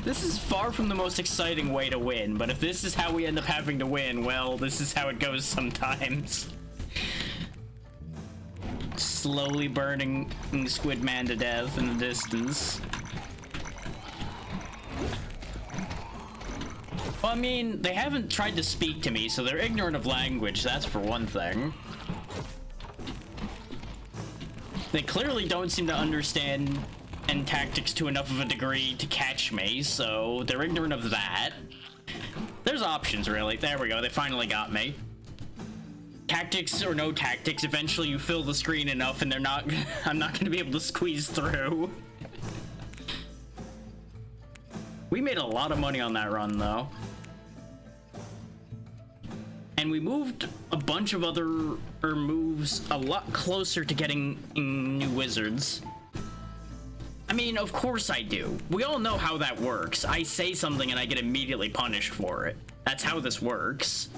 This is far from the most exciting way to win, but if this is how we end up having to win, well, this is how it goes sometimes. Slowly burning Squid Man to death in the distance. Well, I mean, they haven't tried to speak to me, so they're ignorant of language, that's for one thing. They clearly don't seem to understand and tactics to enough of a degree to catch me, so they're ignorant of that. There's options, really. There we go, they finally got me. Tactics or no tactics, eventually you fill the screen enough and they're not... I'm not gonna be able to squeeze through. We made a lot of money on that run, though. And we moved a bunch of other moves a lot closer to getting new wizards. I mean, of course I do. We all know how that works. I say something and I get immediately punished for it. That's how this works.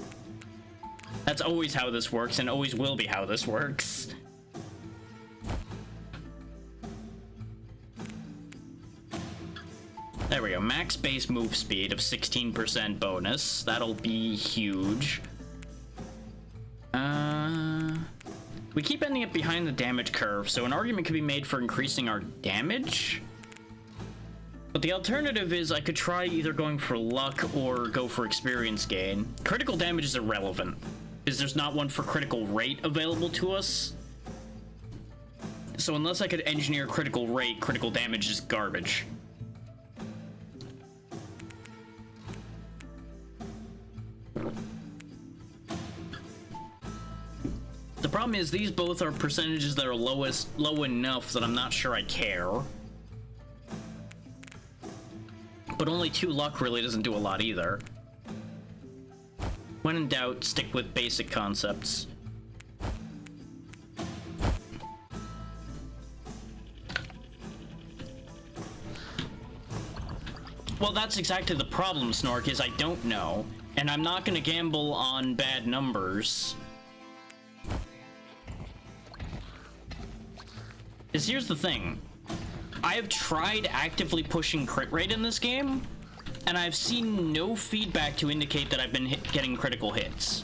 That's always how this works and always will be how this works. There we go, max base move speed of 16% bonus. That'll be huge. We keep ending up behind the damage curve, so an argument could be made for increasing our damage. But the alternative is I could try either going for luck or go for experience gain. Critical damage is irrelevant, because there's not one for critical rate available to us. So unless I could engineer critical rate, critical damage is garbage. The problem is these both are percentages that are low enough that I'm not sure I care. But only 2 luck really doesn't do a lot either. When in doubt, stick with basic concepts. Well, that's exactly the problem, Snork, is I don't know. And I'm not gonna gamble on bad numbers. Because here's the thing. I have tried actively pushing crit rate in this game, and I've seen no feedback to indicate that I've been getting critical hits.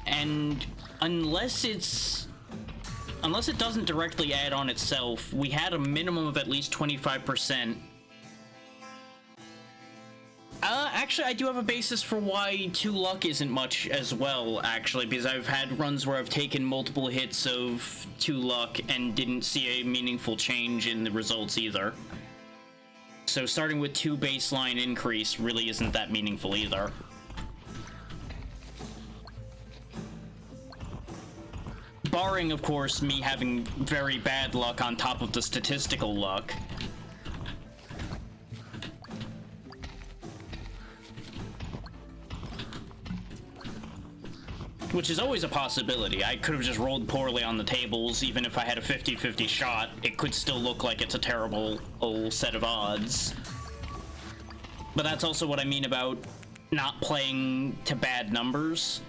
And unless it doesn't directly add on itself, we had a minimum of at least 25%. Actually, I do have a basis for why 2 luck isn't much as well, actually, because I've had runs where I've taken multiple hits of 2 luck and didn't see a meaningful change in the results either. So starting with 2 baseline increase really isn't that meaningful either. Barring, of course, me having very bad luck on top of the statistical luck. Which is always a possibility. I could have just rolled poorly on the tables. Even if I had a 50-50 shot, it could still look like it's a terrible set of odds. But that's also what I mean about not playing to bad numbers.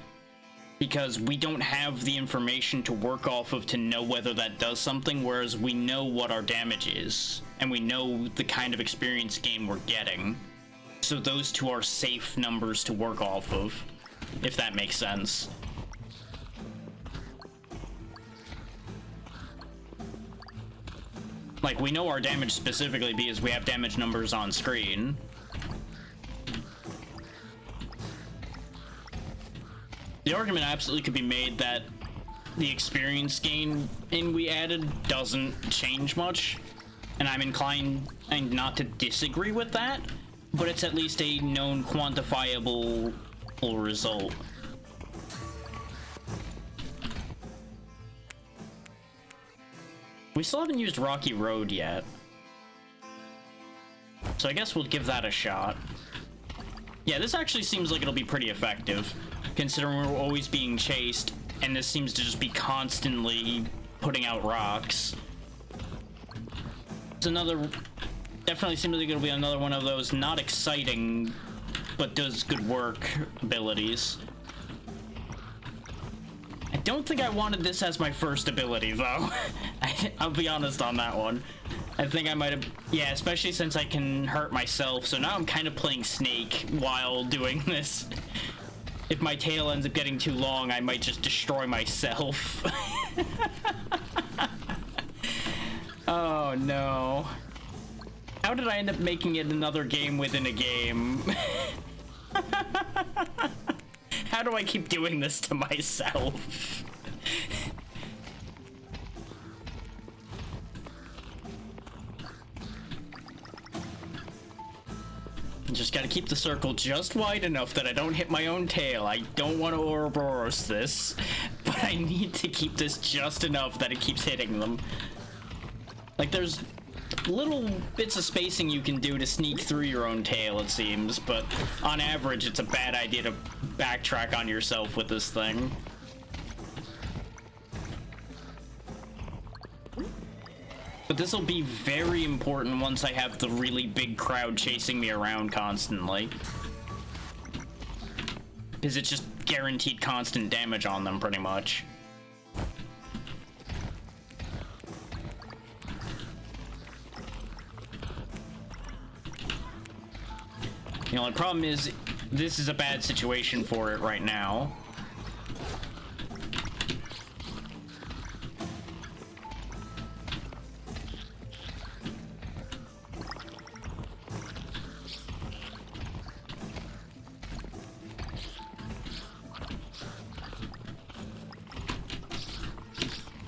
Because we don't have the information to work off of to know whether that does something, whereas we know what our damage is. And we know the kind of experience gain we're getting. So those two are safe numbers to work off of, if that makes sense. Like, we know our damage specifically because we have damage numbers on screen. The argument absolutely could be made that the experience gain we added doesn't change much, and I'm inclined not to disagree with that, but it's at least a known quantifiable result. We still haven't used Rocky Road yet, so I guess we'll give that a shot. Yeah, this actually seems like it'll be pretty effective, considering we're always being chased, and this seems to just be constantly putting out rocks. It's another... Definitely seems like it'll be another one of those not exciting, but does good work abilities. I don't think I wanted this as my first ability, though. I'll be honest on that one. I think I might have... Yeah, especially since I can hurt myself, so now I'm kind of playing Snake while doing this. If my tail ends up getting too long, I might just destroy myself. Oh, no. How did I end up making it another game within a game? How do I keep doing this to myself? Just gotta keep the circle just wide enough that I don't hit my own tail. I don't want to Ouroboros this, but I need to keep this just enough that it keeps hitting them. Like, there's little bits of spacing you can do to sneak through your own tail, it seems, but on average, it's a bad idea to backtrack on yourself with this thing. But this will be very important once I have the really big crowd chasing me around constantly. Because it's just guaranteed constant damage on them, pretty much. You know, the problem is, this is a bad situation for it right now.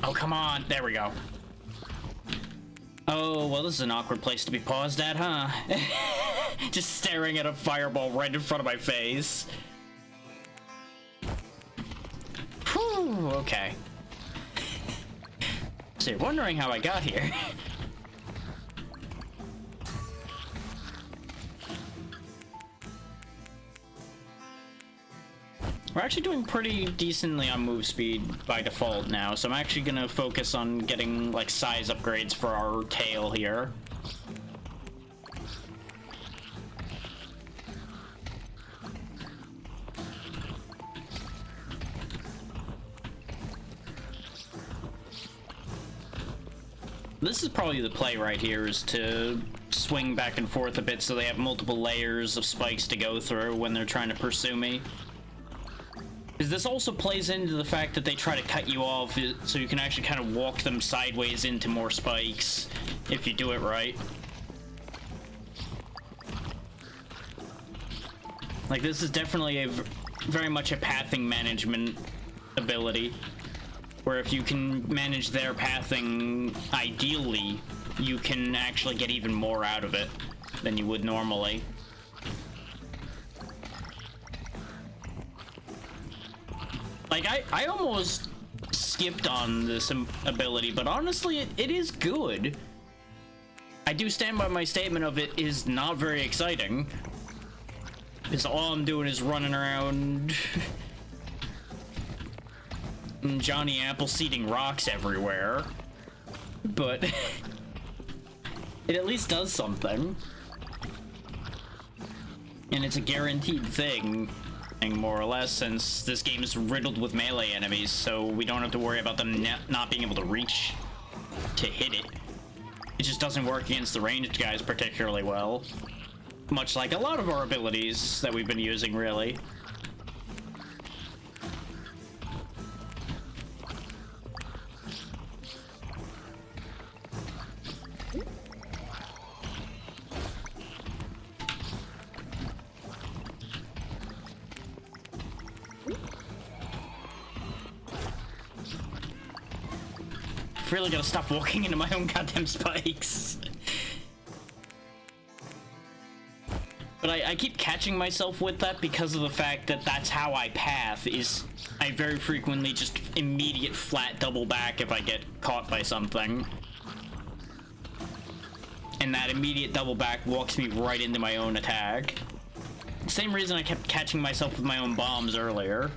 Oh, come on. There we go. Oh, well, this is an awkward place to be paused at, huh? Just staring at a fireball right in front of my face. Whew, okay. So you're wondering how I got here. We're actually doing pretty decently on move speed by default now, so I'm actually gonna focus on getting, like, size upgrades for our tail here. This is probably the play right here, is to swing back and forth a bit so they have multiple layers of spikes to go through when they're trying to pursue me. Because this also plays into the fact that they try to cut you off so you can actually kind of walk them sideways into more spikes if you do it right. Like, this is definitely very much a pathing management ability, where if you can manage their pathing ideally, you can actually get even more out of it than you would normally. Like, I almost skipped on this ability, but honestly, it is good. I do stand by my statement of it is not very exciting, because all I'm doing is running around and Johnny Appleseeding rocks everywhere. But it at least does something. And it's a guaranteed thing, more or less, since this game is riddled with melee enemies, so we don't have to worry about them not being able to reach to hit it. It just doesn't work against the ranged guys particularly well. Much like a lot of our abilities that we've been using, really. I've really gotta stop walking into my own goddamn spikes. But I keep catching myself with that because of the fact that that's how I path, is I very frequently just immediate flat double back if I get caught by something. And that immediate double back walks me right into my own attack. Same reason I kept catching myself with my own bombs earlier.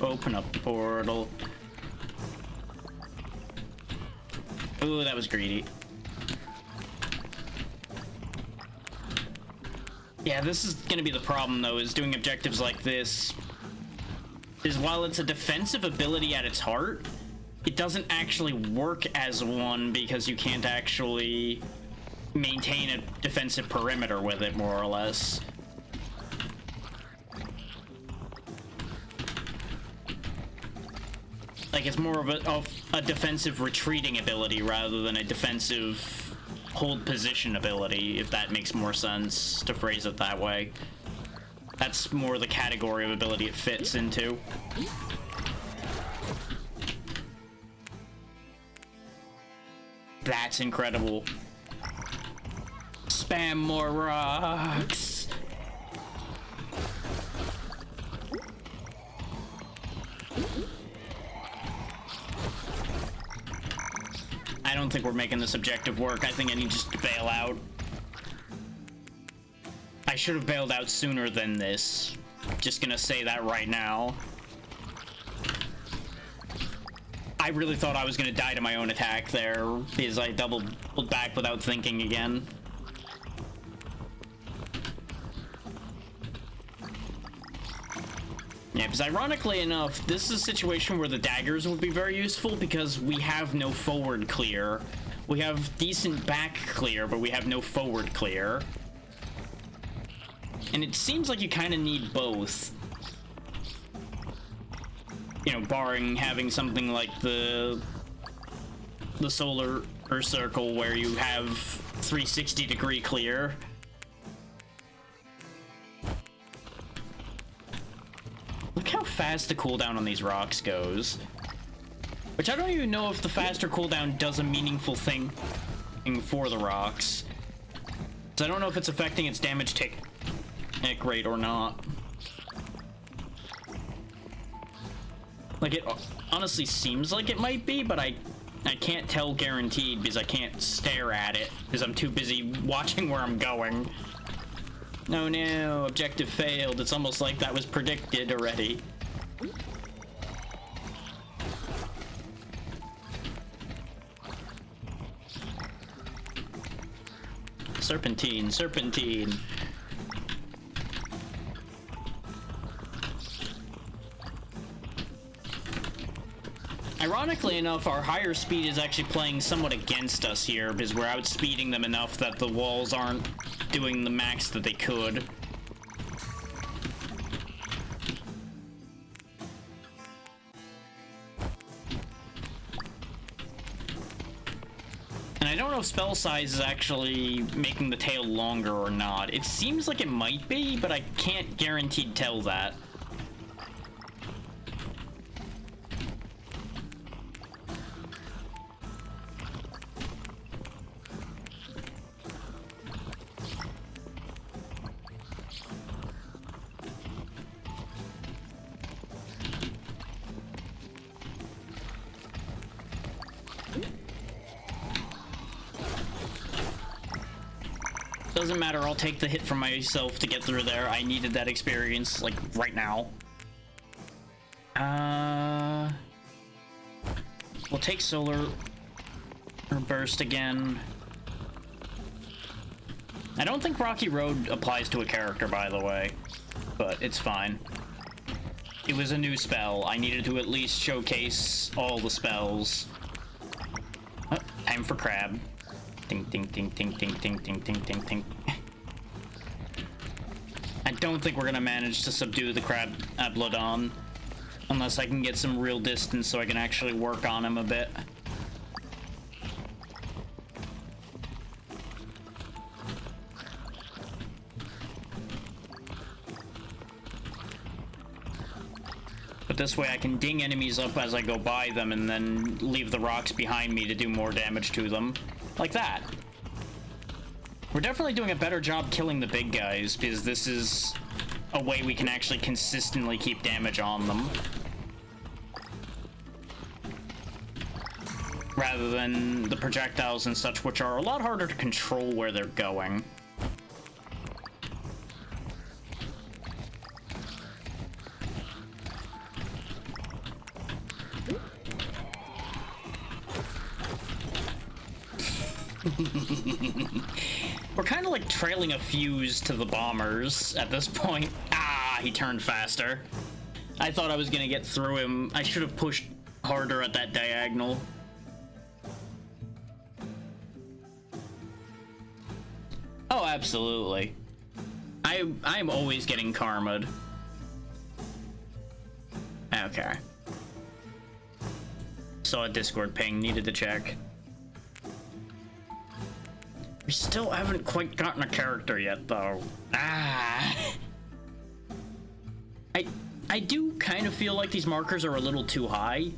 Open up the portal. Ooh, that was greedy. Yeah, this is gonna be the problem though, is doing objectives like this. Is while it's a defensive ability at its heart, it doesn't actually work as one because you can't actually maintain a defensive perimeter with it, more or less. Like, it's more of a defensive retreating ability rather than a defensive hold position ability, if that makes more sense to phrase it that way. That's more the category of ability it fits into. That's incredible. Spam more rocks. I don't think we're making this objective work. I think I need just to bail out. I should have bailed out sooner than this. Just gonna say that right now. I really thought I was gonna die to my own attack there because I doubled back without thinking again. Yeah, because ironically enough, this is a situation where the daggers would be very useful because we have no forward clear. We have decent back clear, but we have no forward clear. And it seems like you kind of need both. You know, barring having something like the solar or circle where you have 360-degree clear. Look how fast the cooldown on these rocks goes. Which I don't even know if the faster cooldown does a meaningful thing for the rocks. So I don't know if it's affecting its damage tick rate or not. Like, it honestly seems like it might be, but I can't tell guaranteed because I can't stare at it because I'm too busy watching where I'm going. No, objective failed. It's almost like that was predicted already. Serpentine. Ironically enough, our higher speed is actually playing somewhat against us here, because we're outspeeding them enough that the walls aren't doing the max that they could. And I don't know if spell size is actually making the tail longer or not. It seems like it might be, but I can't guaranteed tell that. Doesn't matter, I'll take the hit from myself to get through there. I needed that experience, like, right now. We'll take Solar Burst again. I don't think Rocky Road applies to a character, by the way, but it's fine. It was a new spell. I needed to at least showcase all the spells. Oh, time for Crab. Ding, ding, ding, ding, ding, ding, ding, ding, ding, ding. I don't think we're gonna manage to subdue the Crab Ablodon unless I can get some real distance so I can actually work on him a bit. But this way I can ding enemies up as I go by them and then leave the rocks behind me to do more damage to them. Like that. We're definitely doing a better job killing the big guys, because this is a way we can actually consistently keep damage on them. Rather than the projectiles and such, which are a lot harder to control where they're going. We're kind of like trailing a fuse to the bombers at this point. Ah, he turned faster. I thought I was gonna get through him. I should have pushed harder at that diagonal. Oh, absolutely. I'm always getting karma'd. Okay. Saw a Discord ping, needed to check. We still haven't quite gotten a character yet, though. Ah. I do kind of feel like these markers are a little too high.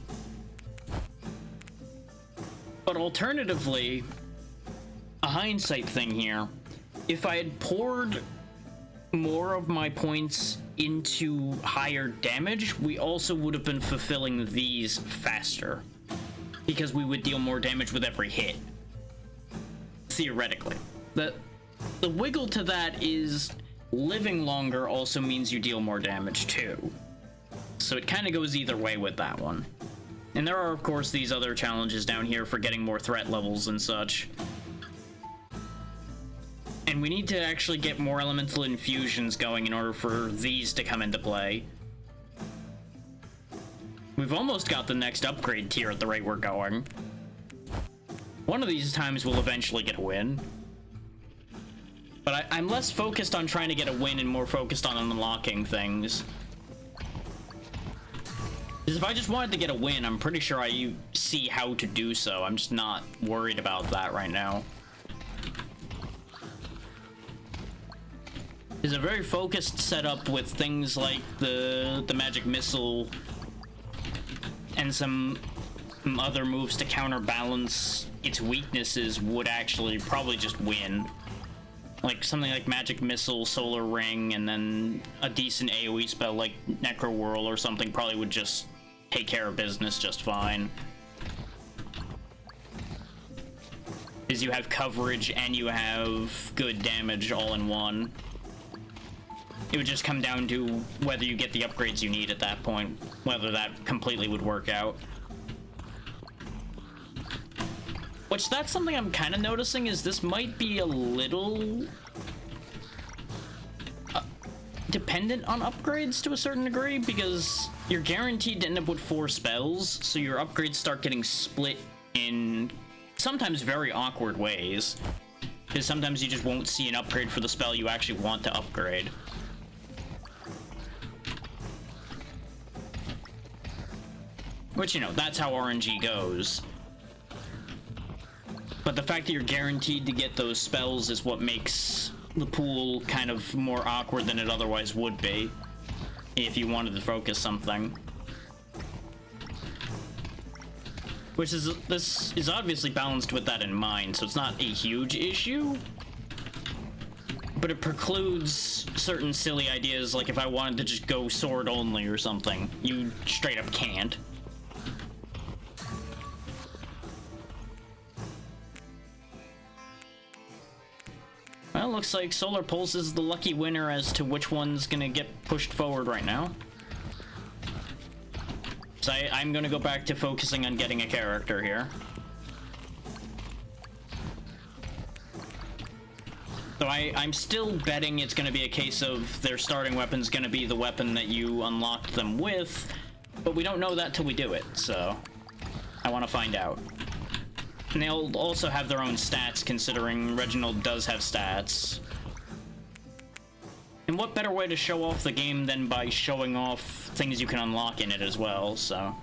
But alternatively, a hindsight thing here. If I had poured more of my points into higher damage, we also would have been fulfilling these faster. Because we would deal more damage with every hit. Theoretically. The wiggle to that is living longer also means you deal more damage too. So it kind of goes either way with that one. And there are, of course, these other challenges down here for getting more threat levels and such. And we need to actually get more elemental infusions going in order for these to come into play. We've almost got the next upgrade tier at the rate we're going. One of these times we'll eventually get a win. But I'm less focused on trying to get a win and more focused on unlocking things. Because if I just wanted to get a win, I'm pretty sure I see how to do so. I'm just not worried about that right now. It's a very focused setup with things like the magic missile and some other moves to counterbalance its weaknesses would actually probably just win. Like something like magic missile, solar ring, and then a decent AoE spell like Necro Whirl or something probably would just take care of business just fine. Because you have coverage and you have good damage all in one. It would just come down to whether you get the upgrades you need at that point, whether that completely would work out. Which, that's something I'm kind of noticing, is this might be a little... dependent on upgrades to a certain degree, because you're guaranteed to end up with 4 spells, so your upgrades start getting split in sometimes very awkward ways. Because sometimes you just won't see an upgrade for the spell you actually want to upgrade. Which, you know, that's how RNG goes. But the fact that you're guaranteed to get those spells is what makes the pool kind of more awkward than it otherwise would be if you wanted to focus something. Which is, this is obviously balanced with that in mind, so it's not a huge issue. But it precludes certain silly ideas, like if I wanted to just go sword only or something, you straight up can't. Well, looks like Solar Pulse is the lucky winner as to which one's gonna get pushed forward right now. So I'm gonna go back to focusing on getting a character here. So I'm still betting it's gonna be a case of their starting weapon's gonna be the weapon that you unlocked them with, but we don't know that till we do it, so I want to find out. And they'll also have their own stats, considering Reginald does have stats. And what better way to show off the game than by showing off things you can unlock in it as well, so...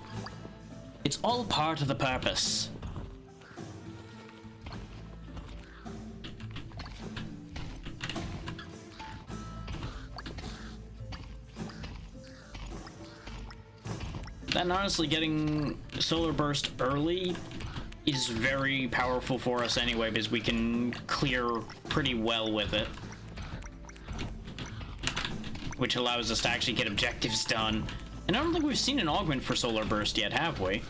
It's all part of the purpose. And honestly, getting Solar Burst early is very powerful for us anyway, because we can clear pretty well with it. Which allows us to actually get objectives done. And I don't think we've seen an augment for Solar Burst yet, have we?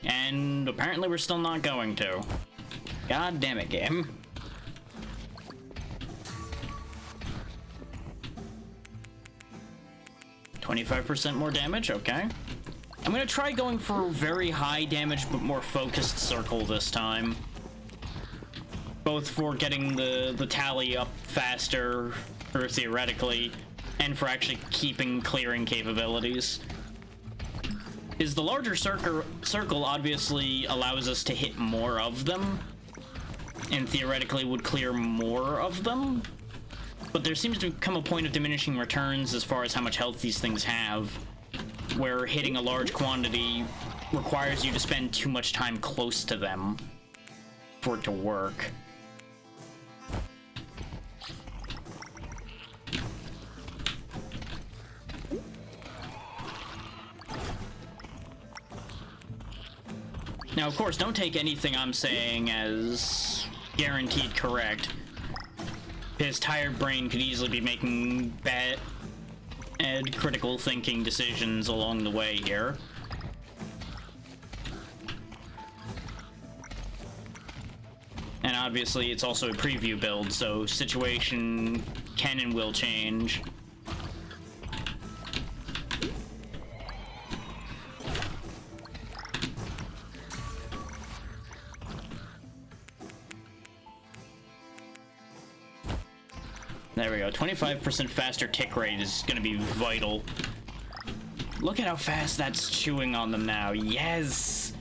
And apparently we're still not going to. God damn it, game. %25 more damage, okay. I'm gonna try going for very high damage but more focused circle this time. Both for getting the tally up faster, or theoretically, and for actually keeping clearing capabilities. Is the larger circle obviously allows us to hit more of them, and theoretically would clear more of them, but there seems to come a point of diminishing returns as far as how much health these things have, where hitting a large quantity requires you to spend too much time close to them for it to work. Now, of course, don't take anything I'm saying as guaranteed correct. His tired brain could easily be making bad and critical thinking decisions along the way here. And obviously, it's also a preview build, so situation can and will change. There we go. 25% faster tick rate is going to be vital. Look at how fast that's chewing on them now. Yes!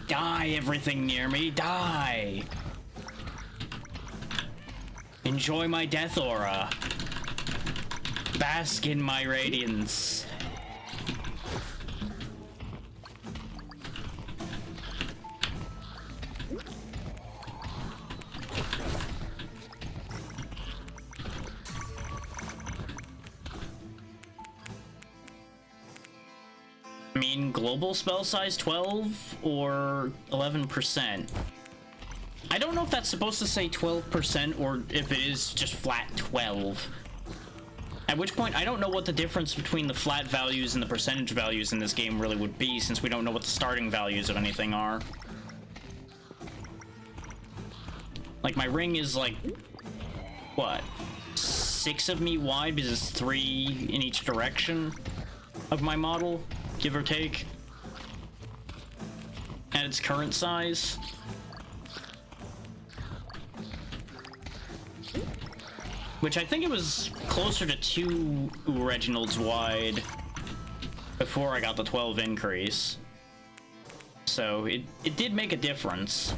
Die, everything near me. Die! Enjoy my death aura. Bask in my radiance. I mean, global spell size 12 or 11%. I don't know if that's supposed to say 12% or if it is just flat 12. At which point, I don't know what the difference between the flat values and the percentage values in this game really would be, since we don't know what the starting values of anything are. Like, my ring is like, what, 6 of me wide because it's 3 in each direction of my model, give or take, at its current size. Which I think it was closer to 2 Reginalds wide before I got the 12 increase. So it did make a difference.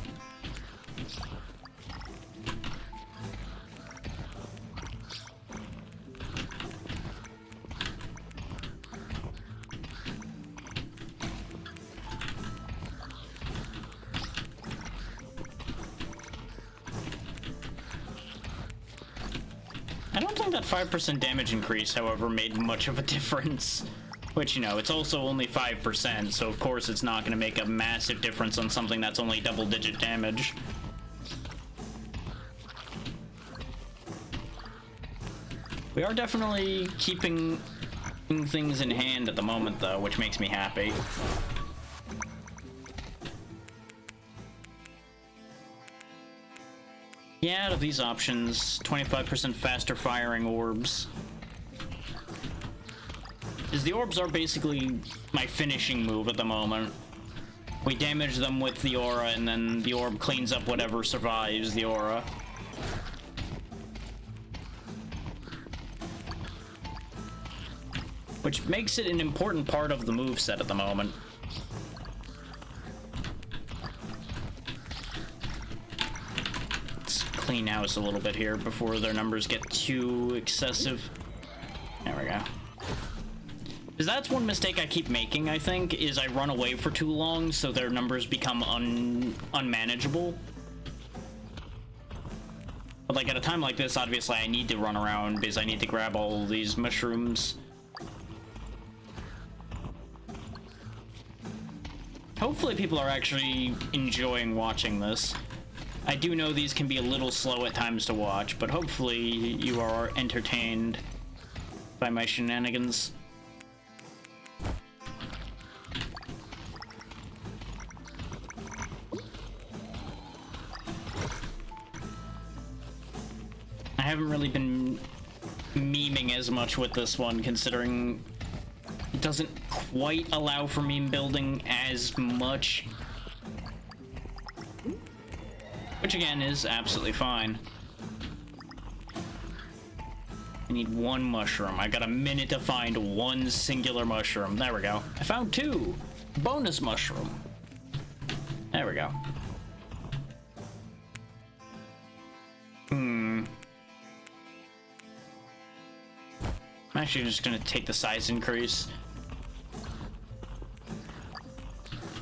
I don't think that 5% damage increase, however, made much of a difference. Which, you know, it's also only 5%, so of course it's not going to make a massive difference on something that's only double-digit damage. We are definitely keeping things in hand at the moment, though, which makes me happy. Yeah, out of these options, 25% faster firing orbs. The orbs are basically my finishing move at the moment. We damage them with the aura, and then the orb cleans up whatever survives the aura. Which makes it an important part of the moveset at the moment. Clean house a little bit here before their numbers get too excessive. There we go. Because that's one mistake I keep making, I think, is I run away for too long, so their numbers become unmanageable. But like at a time like this, obviously I need to run around because I need to grab all these mushrooms. Hopefully people are actually enjoying watching this. I do know these can be a little slow at times to watch, but hopefully you are entertained by my shenanigans. I haven't really been memeing as much with this one, considering it doesn't quite allow for meme building as much. Which again is absolutely fine. I need one mushroom. I got a minute to find one singular mushroom. There we go. I found 2. Bonus mushroom. There we go. I'm actually just gonna take the size increase,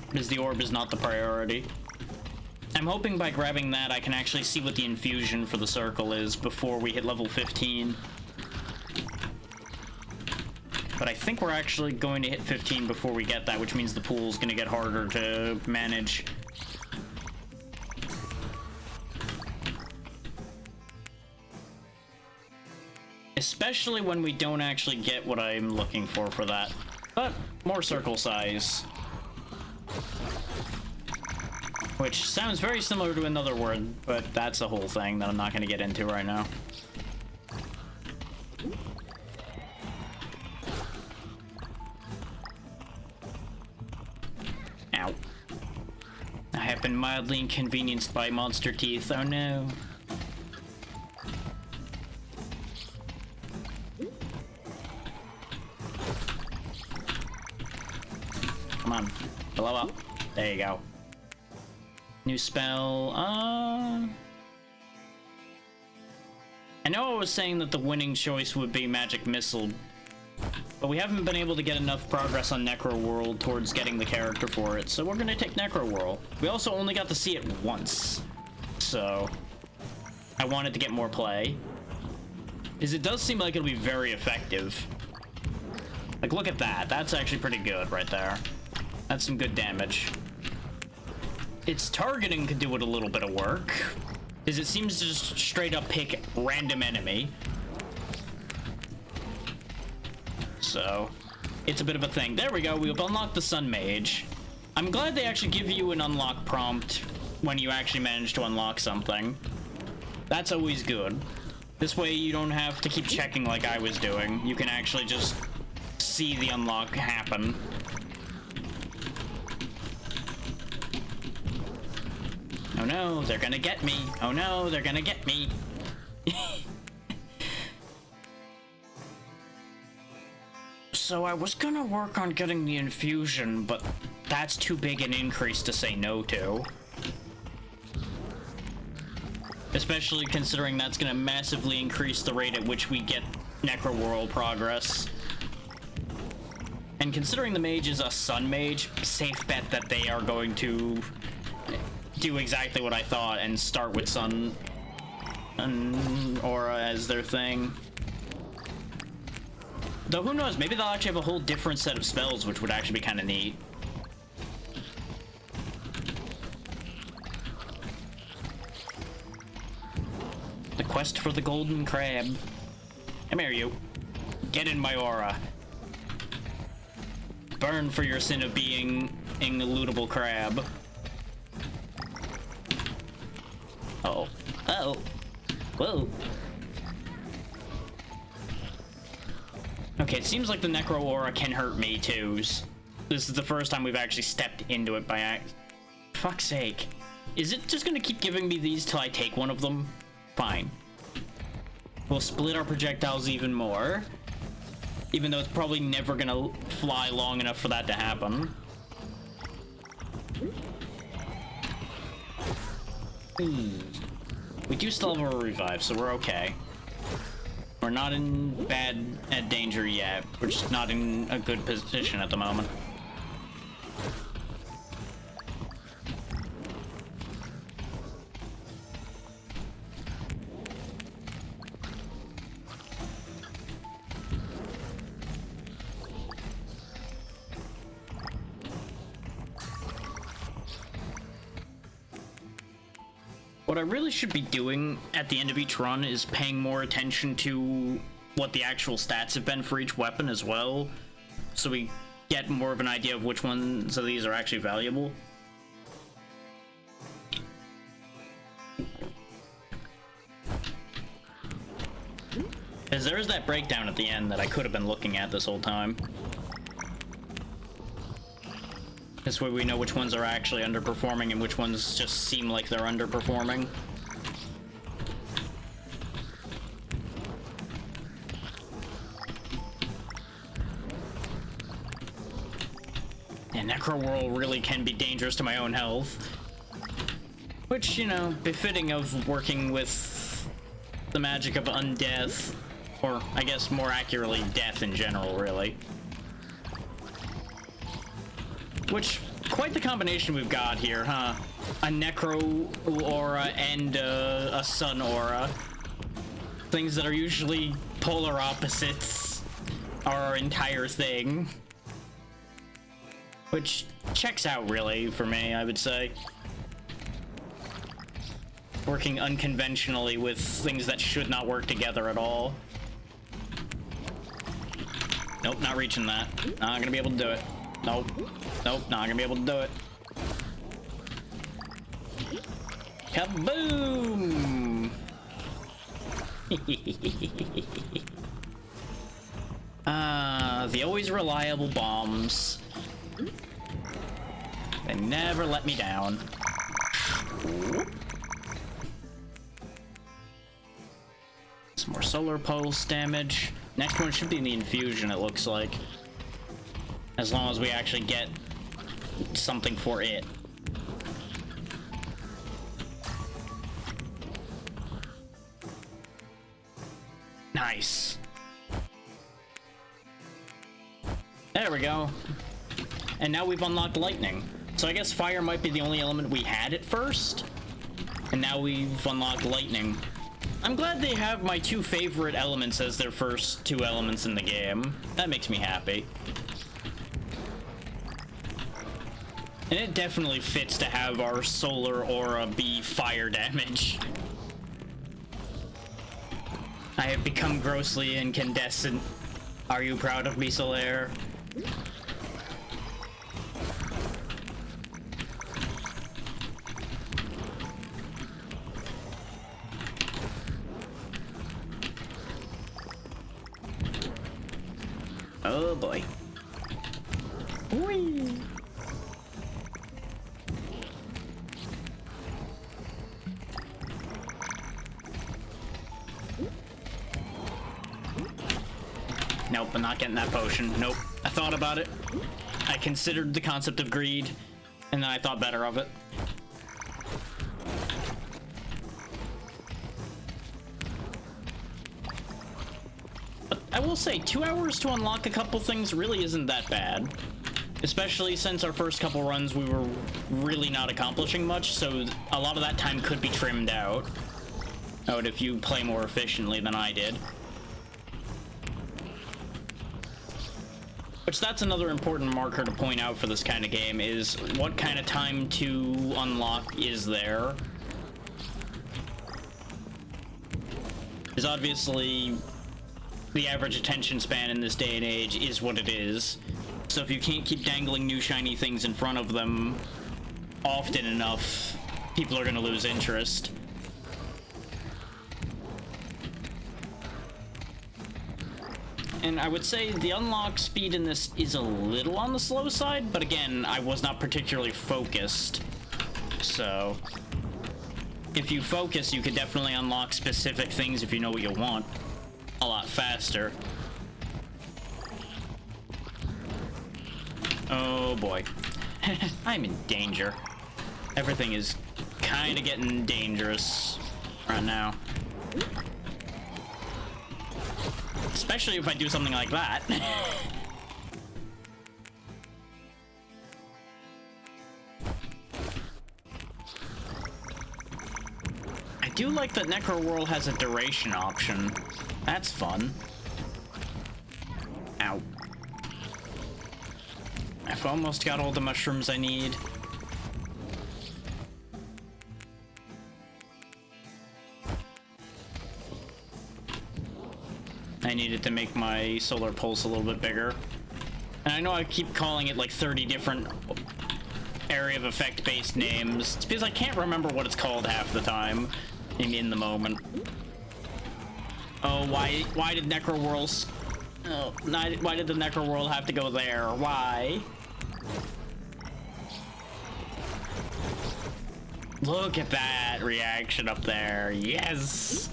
because the orb is not the priority. I'm hoping by grabbing that I can actually see what the infusion for the circle is before we hit level 15. But I think we're actually going to hit 15 before we get that, which means the pool's gonna get harder to manage. Especially when we don't actually get what I'm looking for that. But more circle size. Which sounds very similar to another word, but that's a whole thing that I'm not going to get into right now. Ow. I have been mildly inconvenienced by monster teeth. Oh no. Come on. Blow up. There you go. New spell. I know I was saying that the winning choice would be Magic Missile, but we haven't been able to get enough progress on Necro Whirl towards getting the character for it, so we're gonna take Necro Whirl. We also only got to see it once, so I wanted to get more play, because it does seem like it'll be very effective. Like, look at that. That's actually pretty good right there. That's some good damage. Its targeting could do it a little bit of work, because it seems to just straight up pick random enemy. So, it's a bit of a thing. There we go, we've unlocked the Sun Mage. I'm glad they actually give you an unlock prompt when you actually manage to unlock something. That's always good. This way you don't have to keep checking like I was doing. You can actually just see the unlock happen. Oh no, they're gonna get me. Oh no, they're gonna get me. So I was gonna work on getting the infusion, but that's too big an increase to say no to. Especially considering that's gonna massively increase the rate at which we get Necroworld progress. And considering the mage is a sun mage, safe bet that they are going to do exactly what I thought and start with sun aura as their thing. Though who knows, maybe they'll actually have a whole different set of spells, which would actually be kind of neat. The quest for the golden crab. Come here, you. Get in my aura. Burn for your sin of being an lootable crab. Uh-oh. Uh-oh. Whoa. Okay, it seems like the Necro Aura can hurt me, too. This is the first time we've actually stepped into it by act. Fuck's sake. Is it just gonna keep giving me these till I take one of them? Fine. We'll split our projectiles even more. Even though it's probably never gonna fly long enough for that to happen. We do still have a revive, so we're okay. We're not in bad danger yet. We're just not in a good position at the moment. What I really should be doing at the end of each run is paying more attention to what the actual stats have been for each weapon as well, so we get more of an idea of which ones of these are actually valuable. Because there is that breakdown at the end that I could have been looking at this whole time. This way we know which ones are actually underperforming and which ones just seem like they're underperforming. And Necroworld really can be dangerous to my own health. Which, you know, befitting of working with the magic of undeath. Or, I guess more accurately, death in general, really. Which, quite the combination we've got here, huh? A Necro Aura and a Sun Aura. Things that are usually polar opposites are our entire thing. Which checks out, really, for me, I would say. Working unconventionally with things that should not work together at all. Nope, not reaching that. Not gonna be able to do it. Nope. Nope, not gonna be able to do it. Kaboom! The always reliable bombs. They never let me down. Some more solar pulse damage. Next one should be in the infusion, it looks like. As long as we actually get something for it. Nice. There we go. And now we've unlocked lightning. So I guess fire might be the only element we had at first. And now we've unlocked lightning. I'm glad they have my two favorite elements as their first two elements in the game. That makes me happy. And it definitely fits to have our solar aura be fire damage. I have become grossly incandescent. Are you proud of me, Solaire? Oh boy. Whee! Nope, I'm not getting that potion. Nope. I thought about it. I considered the concept of greed, and then I thought better of it. But I will say, 2 hours to unlock a couple things really isn't that bad. Especially since our first couple runs we were really not accomplishing much, so a lot of that time could be trimmed out. Oh, and if you play more efficiently than I did. Which that's another important marker to point out for this kind of game, is what kind of time to unlock is there. Because obviously the average attention span in this day and age is what it is. So if you can't keep dangling new shiny things in front of them often enough, people are going to lose interest. And I would say the unlock speed in this is a little on the slow side, but again, I was not particularly focused. So if you focus, you could definitely unlock specific things if you know what you want a lot faster. Oh boy. I'm in danger. Everything is kind of getting dangerous right now. Especially if I do something like that. I do like that Necro World has a duration option. That's fun. Ow. I've almost got all the mushrooms I need. I needed to make my solar pulse a little bit bigger. And I know I keep calling it like 30 different area of effect based names. It's because I can't remember what it's called half the time in the moment. Oh, why did Necro World... Oh, why did the Necro World have to go there? Why? Look at that reaction up there. Yes!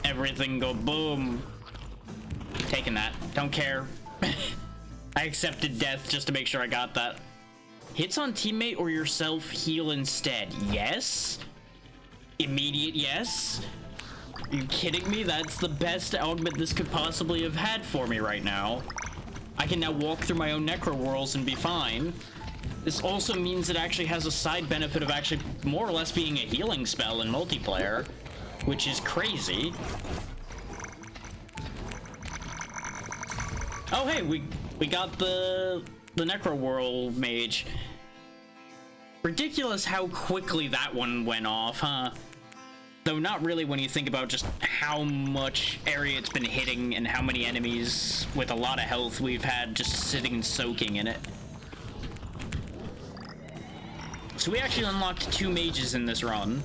Everything go boom. Taking that. Don't care. I accepted death just to make sure I got that. Hits on teammate or yourself heal instead. Yes? Immediate yes? Are you kidding me? That's the best augment this could possibly have had for me right now. I can now walk through my own Necro Worlds and be fine. This also means it actually has a side benefit of actually more or less being a healing spell in multiplayer, which is crazy. Oh hey, we got the Necro World mage. Ridiculous how quickly that one went off, huh? Though not really when you think about just how much area it's been hitting and how many enemies with a lot of health we've had just sitting and soaking in it. So we actually unlocked 2 mages in this run.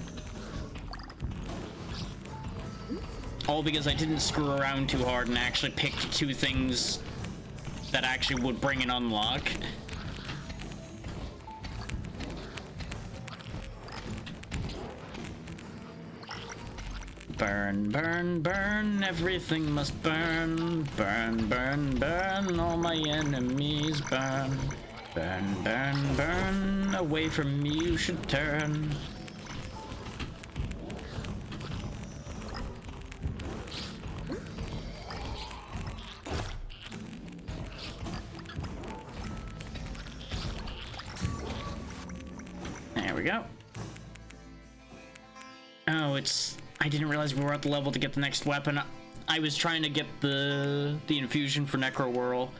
All because I didn't screw around too hard and actually picked 2 things that actually would bring an unlock. Burn, burn, burn, everything must burn. Burn, burn, burn, all my enemies burn. Burn, burn, burn, away from me you should turn. There we go. Oh, I didn't realize we were at the level to get the next weapon. I was trying to get the infusion for Necro Whirl.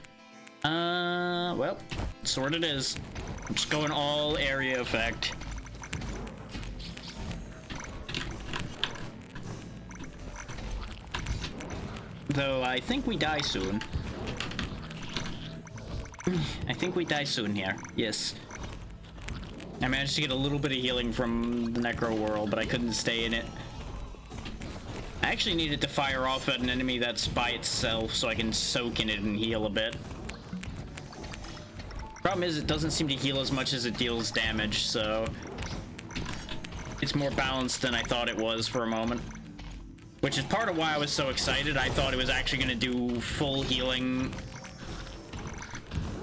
Well, sort it is. I'm just going all area effect. Though I think we die soon. I think we die soon here. Yes. I managed to get a little bit of healing from the Necro Whirl, but I couldn't stay in it. I actually needed to fire off at an enemy that's by itself so I can soak in it and heal a bit. Problem is, it doesn't seem to heal as much as it deals damage, so it's more balanced than I thought it was for a moment. which is part of why I was so excited. I thought it was actually going to do full healing.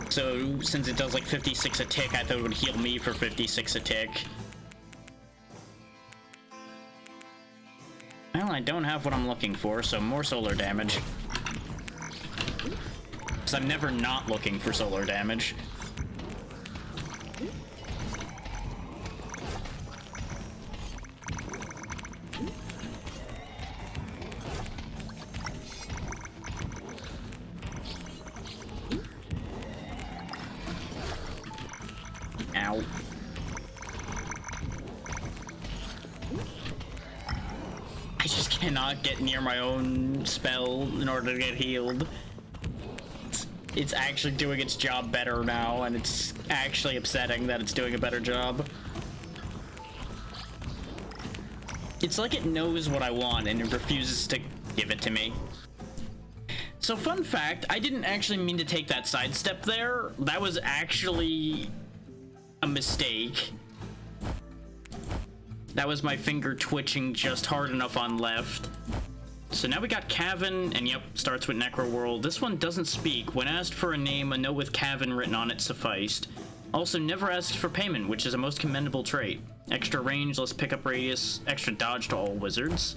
So since it does like 56 a tick, I thought it would heal me for 56 a tick. Well, I don't have what I'm looking for, so more solar damage. Because I'm never not looking for solar damage. Ow. I just cannot get near my own spell in order to get healed. It's actually doing its job better now, and it's actually upsetting that it's doing a better job. It's like it knows what I want and it refuses to give it to me. So fun fact, I didn't actually mean to take that sidestep there. That was actually a mistake. That was my finger twitching just hard enough on left. So now we got Cavan, and yep, starts with Necroworld. This one doesn't speak. When asked for a name, a note with Cavan written on it sufficed. Also never asked for payment, which is a most commendable trait. Extra range, less pickup radius, extra dodge to all wizards.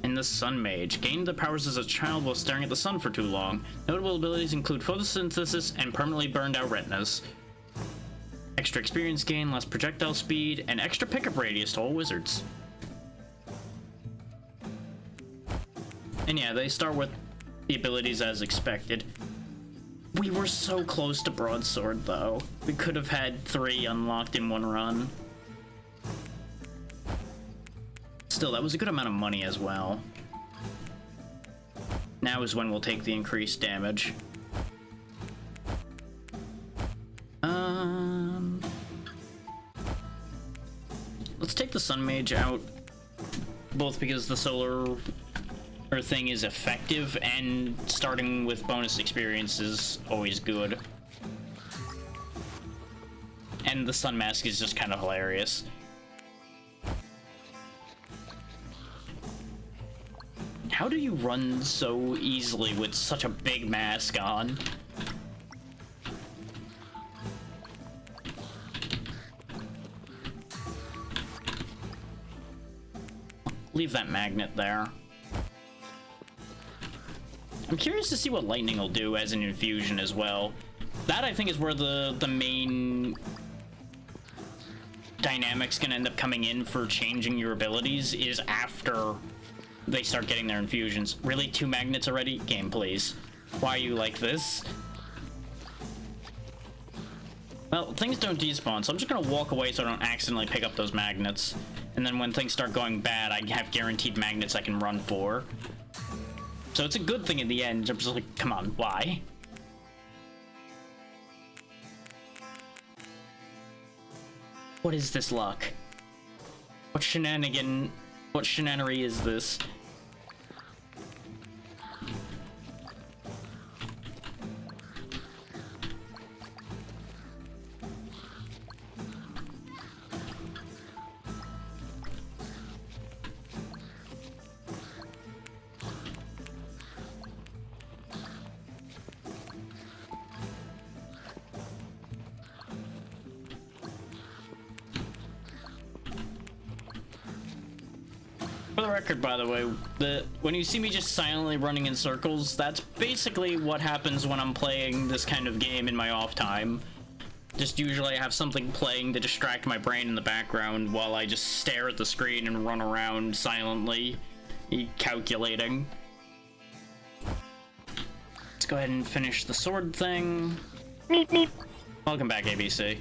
And the Sun Mage. Gained the powers as a child while staring at the sun for too long. Notable abilities include photosynthesis and permanently burned out retinas. Extra experience gain, less projectile speed, and extra pickup radius to all wizards. And yeah, they start with the abilities as expected. We were so close to Broadsword, though. We could have had 3 unlocked in one run. Still, that was a good amount of money as well. Now is when we'll take the increased damage. Let's take the Sun Mage out, both because the solar thing is effective, and starting with bonus experience is always good. And the Sun Mask is just kind of hilarious. How do you run so easily with such a big mask on? Leave that magnet there. I'm curious to see what lightning will do as an infusion as well. That, I think, is where the main dynamic's gonna end up coming in for changing your abilities, is after they start getting their infusions. Really? 2 magnets already? Game, please. Why are you like this? Well, things don't despawn, so I'm just gonna walk away so I don't accidentally pick up those magnets. And then when things start going bad, I have guaranteed magnets I can run for. So it's a good thing in the end. I'm just like, come on, why? What is this luck? What shenanery is this? For the record, by the way, when you see me just silently running in circles, that's basically what happens when I'm playing this kind of game in my off time. Just usually I have something playing to distract my brain in the background while I just stare at the screen and run around silently, calculating. Let's go ahead and finish the sword thing. Meep, meep. Welcome back, ABC.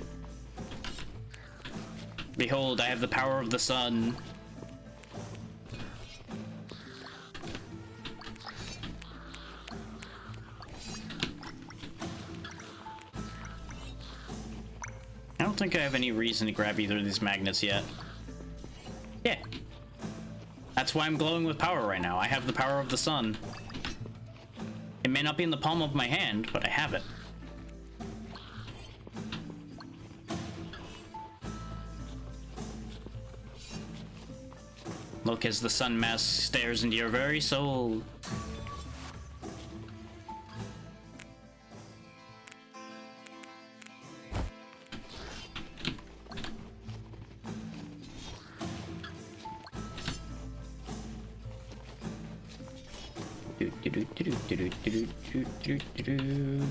Behold, I have the power of the sun. I don't think I have any reason to grab either of these magnets yet. Yeah. That's why I'm glowing with power right now. I have the power of the sun. It may not be in the palm of my hand, but I have it. Look as the sun mask stares into your very soul.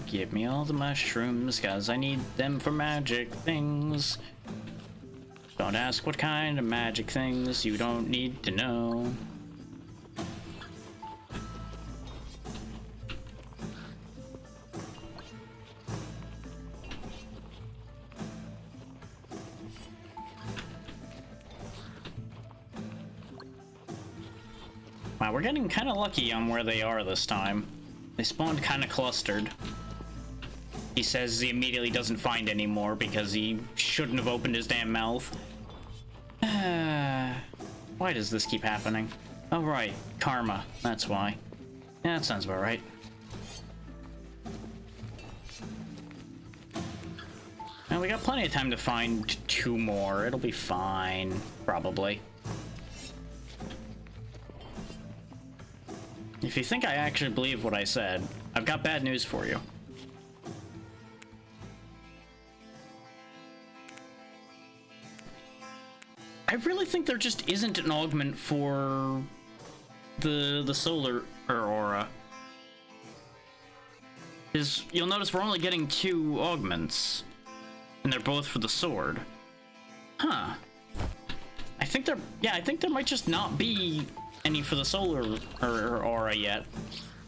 Give me all the mushrooms, cause I need them for magic things. Don't ask what kind of magic things, you don't need to know. Wow, we're getting kind of lucky on where they are this time. They spawned kind of clustered. He says he immediately doesn't find any more because he shouldn't have opened his damn mouth. Why does this keep happening? Oh right, karma, that's why. Yeah, that sounds about right. And we got plenty of time to find 2 more. It'll be fine, probably. If you think I actually believe what I said, I've got bad news for you. I really think there just isn't an augment for the solar aura. You'll notice we're only getting 2 augments, and they're both for the sword. Huh. I think there might just not be any for the solar aura yet.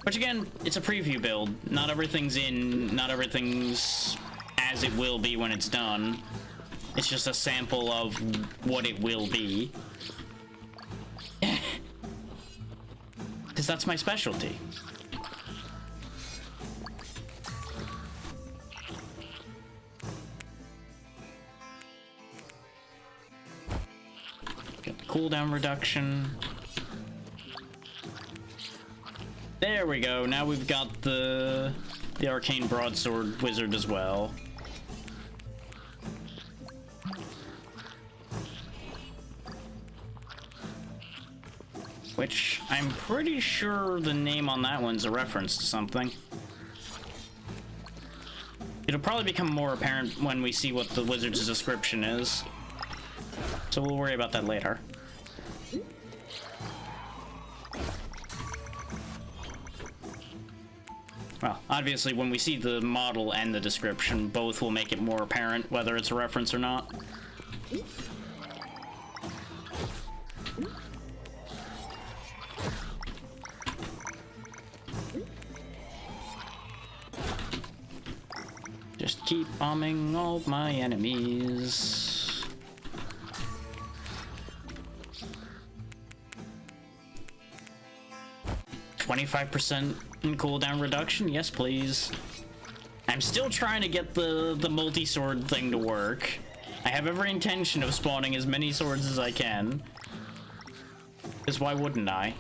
Which again, it's a preview build. Not everything's in, not everything's as it will be when it's done. It's just a sample of what it will be. Because that's my specialty. Get the cooldown reduction. There we go. Now we've got the arcane broadsword wizard as well. Which I'm pretty sure the name on that one's a reference to something. It'll probably become more apparent when we see what the wizard's description is. So we'll worry about that later. Well, obviously when we see the model and the description, both will make it more apparent whether it's a reference or not. Just keep bombing all my enemies. %25% in cooldown reduction? Yes, please. I'm still trying to get the multi-sword thing to work. I have every intention of spawning as many swords as I can. Because why wouldn't I?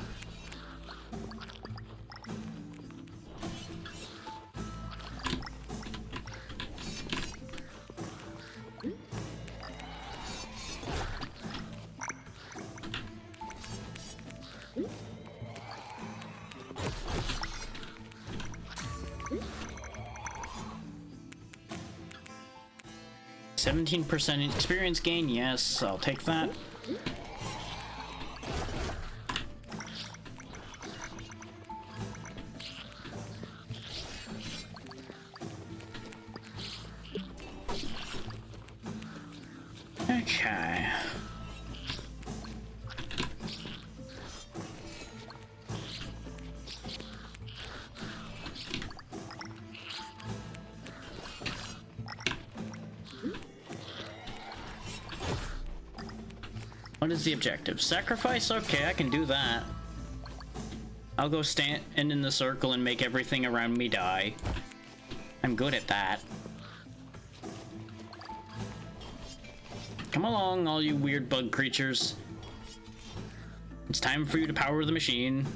%17% experience gain, yes, I'll take that. Okay. What is the objective? Sacrifice? Okay, I can do that. I'll go stand in the circle and make everything around me die. I'm good at that. Come along, all you weird bug creatures. It's time for you to power the machine.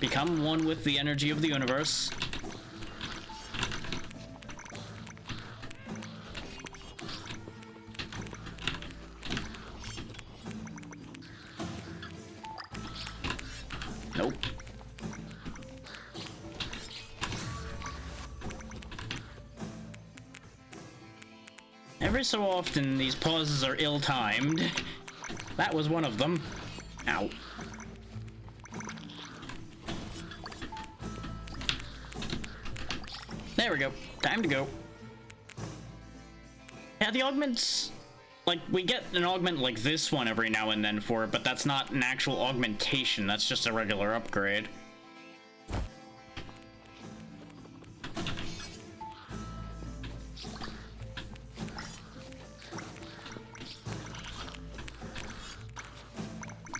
Become one with the energy of the universe. Nope. Every so often, these pauses are ill-timed. That was one of them. Ow. There we go. Time to go. Yeah, the augments... Like, we get an augment like this one every now and then for it, but that's not an actual augmentation. That's just a regular upgrade.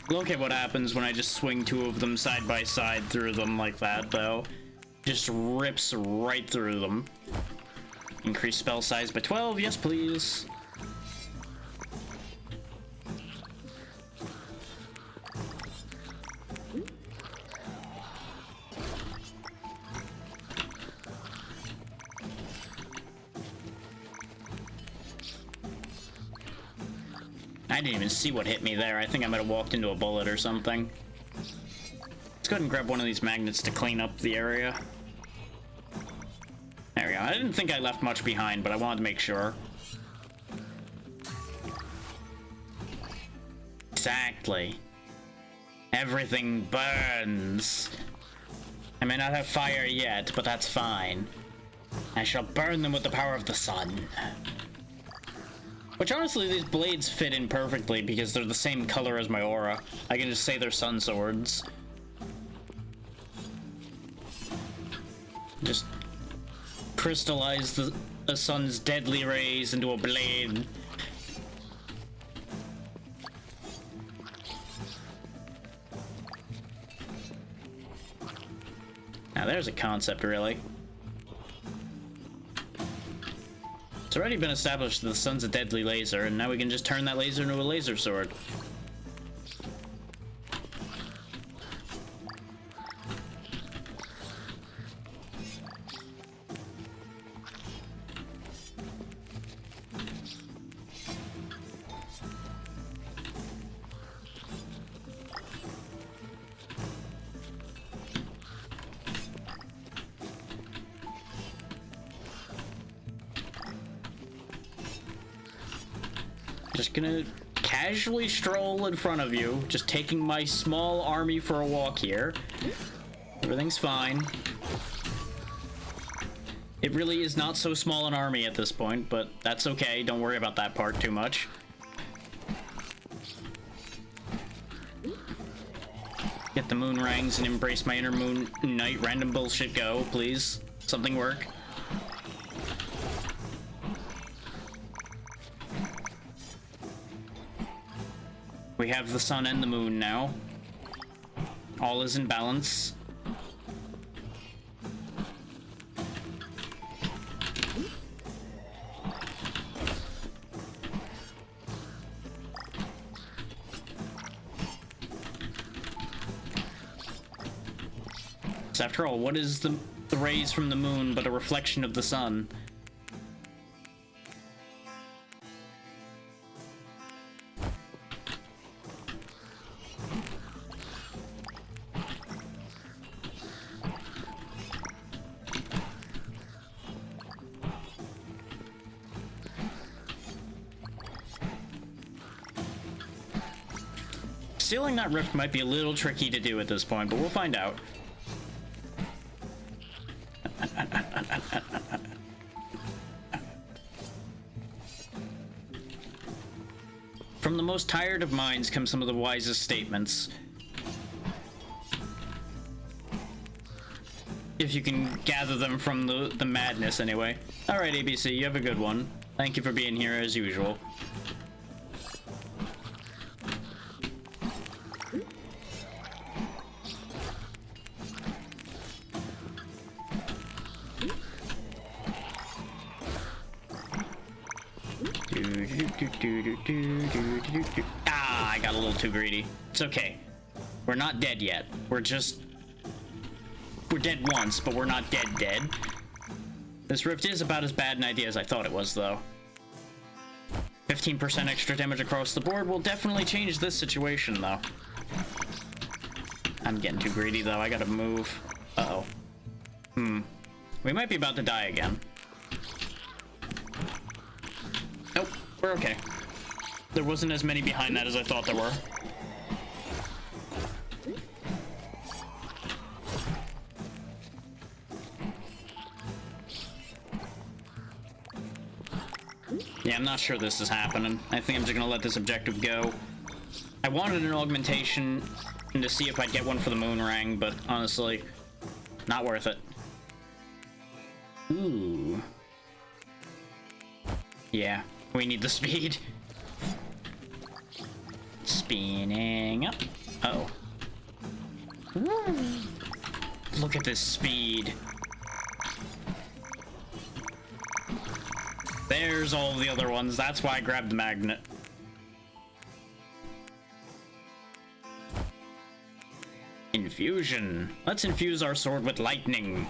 Look at what happens when I just swing two of them side by side through them like that, though. Just rips right through them. Increase spell size by 12, yes please. I didn't even see what hit me there. I think I might have walked into a bullet or something. Let's go ahead and grab one of these magnets to clean up the area. There we go. I didn't think I left much behind, but I wanted to make sure. Exactly. Everything burns. I may not have fire yet, but that's fine. I shall burn them with the power of the sun. Which, honestly, these blades fit in perfectly because they're the same color as my aura. I can just say they're sun swords. Just crystallize the sun's deadly rays into a blade. Now, there's a concept, really. It's already been established that the sun's a deadly laser, and now we can just turn that laser into a laser sword. Just gonna casually stroll in front of you, just taking my small army for a walk here. Everything's fine. It really is not so small an army at this point, but that's okay. Don't worry about that part too much. Get the moon rings and embrace my inner moon knight. Random bullshit go, please. Something work. We have the sun and the moon now. All is in balance. So after all, what is the rays from the moon but a reflection of the sun? Sealing that rift might be a little tricky to do at this point, but we'll find out. From the most tired of minds come some of the wisest statements. If you can gather them from the madness, anyway. Alright, ABC, you have a good one. Thank you for being here as usual. Ah, I got a little too greedy. It's okay. We're not dead yet. We're dead once, but we're not dead. This rift is about as bad an idea as I thought it was, though. 15% extra damage across the board will definitely change this situation, though. I'm getting too greedy, though. I gotta move. Uh-oh. We might be about to die again. Nope, we're okay. There wasn't as many behind that as I thought there were. Yeah, I'm not sure this is happening. I think I'm just gonna let this objective go. I wanted an augmentation to see if I'd get one for the Moonrang, but honestly, not worth it. Ooh. Yeah, we need the speed. Spinning up. Uh-oh. Look at this speed. There's all the other ones. That's why I grabbed the magnet. Infusion. Let's infuse our sword with lightning.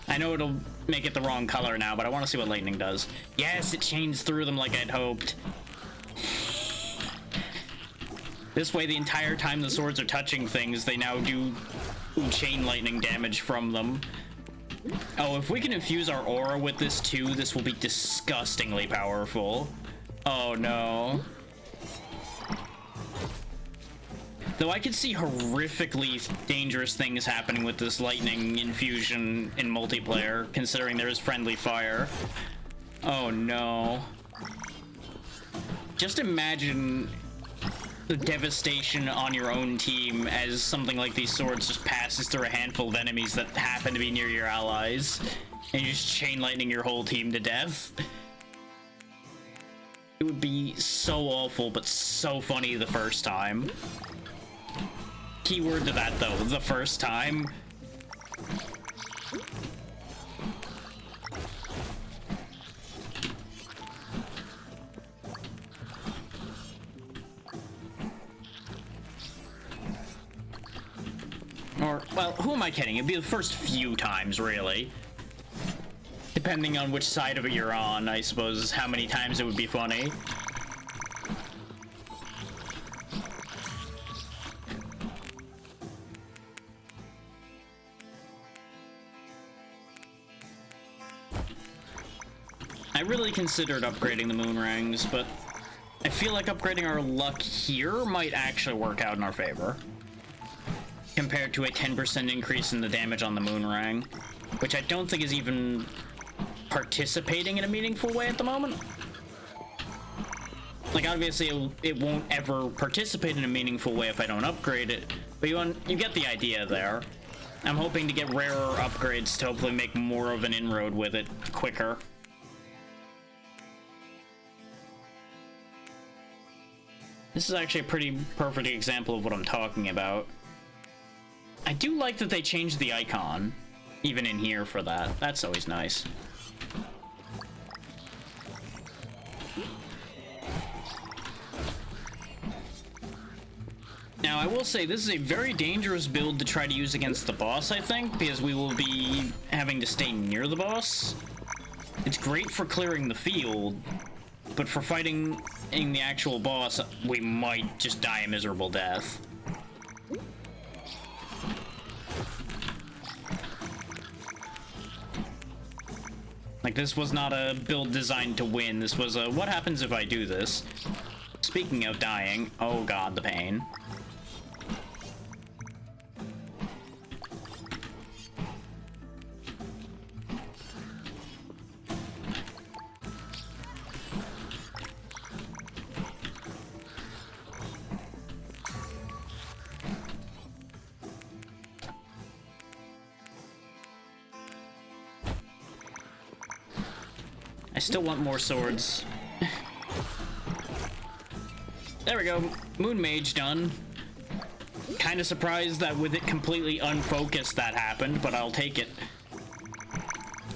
I know it'll make it the wrong color now, but I want to see what lightning does. Yes, it chains through them like I'd hoped. This way, the entire time the swords are touching things, they now do chain lightning damage from them. Oh, if we can infuse our aura with this too, this will be disgustingly powerful. Oh no. Though I could see horrifically dangerous things happening with this lightning infusion in multiplayer, considering there is friendly fire. Oh no. Just imagine the devastation on your own team as something like these swords just passes through a handful of enemies that happen to be near your allies, and you just chain lightning your whole team to death. It would be so awful, but so funny the first time. Keyword to that though, the first time. Or, well, who am I kidding? It'd be the first few times, really. Depending on which side of it you're on, I suppose, how many times it would be funny. I really considered upgrading the Moonrangs, but I feel like upgrading our luck here might actually work out in our favor, compared to a 10% increase in the damage on the Moonrang, which I don't think is even participating in a meaningful way at the moment. Like, obviously, it won't ever participate in a meaningful way if I don't upgrade it, but you get the idea there. I'm hoping to get rarer upgrades to hopefully make more of an inroad with it quicker. This is actually a pretty perfect example of what I'm talking about. I do like that they changed the icon, even in here for that. That's always nice. Now, I will say, this is a very dangerous build to try to use against the boss, I think, because we will be having to stay near the boss. It's great for clearing the field, but for fighting in the actual boss, we might just die a miserable death. Like, this was not a build designed to win. This was a, what happens if I do this? Speaking of dying, oh god, the pain. I still want more swords. There we go. Moon Mage done. Kind of surprised that with it completely unfocused that happened, but I'll take it.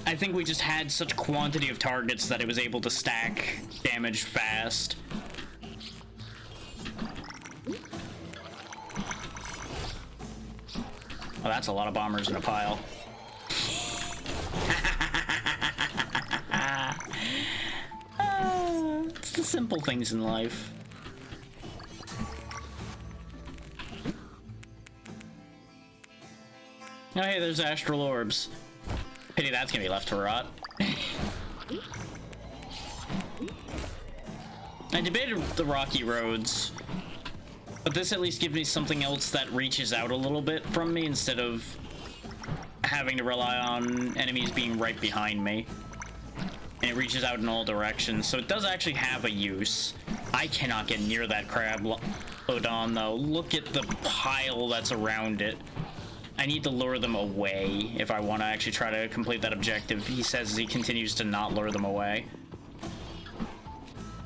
I think we just had such quantity of targets that it was able to stack damage fast. Oh, that's a lot of bombers in a pile. It's the simple things in life. Oh, hey, there's astral orbs. Pity that's gonna be left to rot. I debated the rocky roads, but this at least gives me something else that reaches out a little bit from me instead of having to rely on enemies being right behind me. And it reaches out in all directions, so it does actually have a use. I cannot get near that crab Lodon, though. Look at the pile that's around it. I need to lure them away if I want to actually try to complete that objective. He says he continues to not lure them away.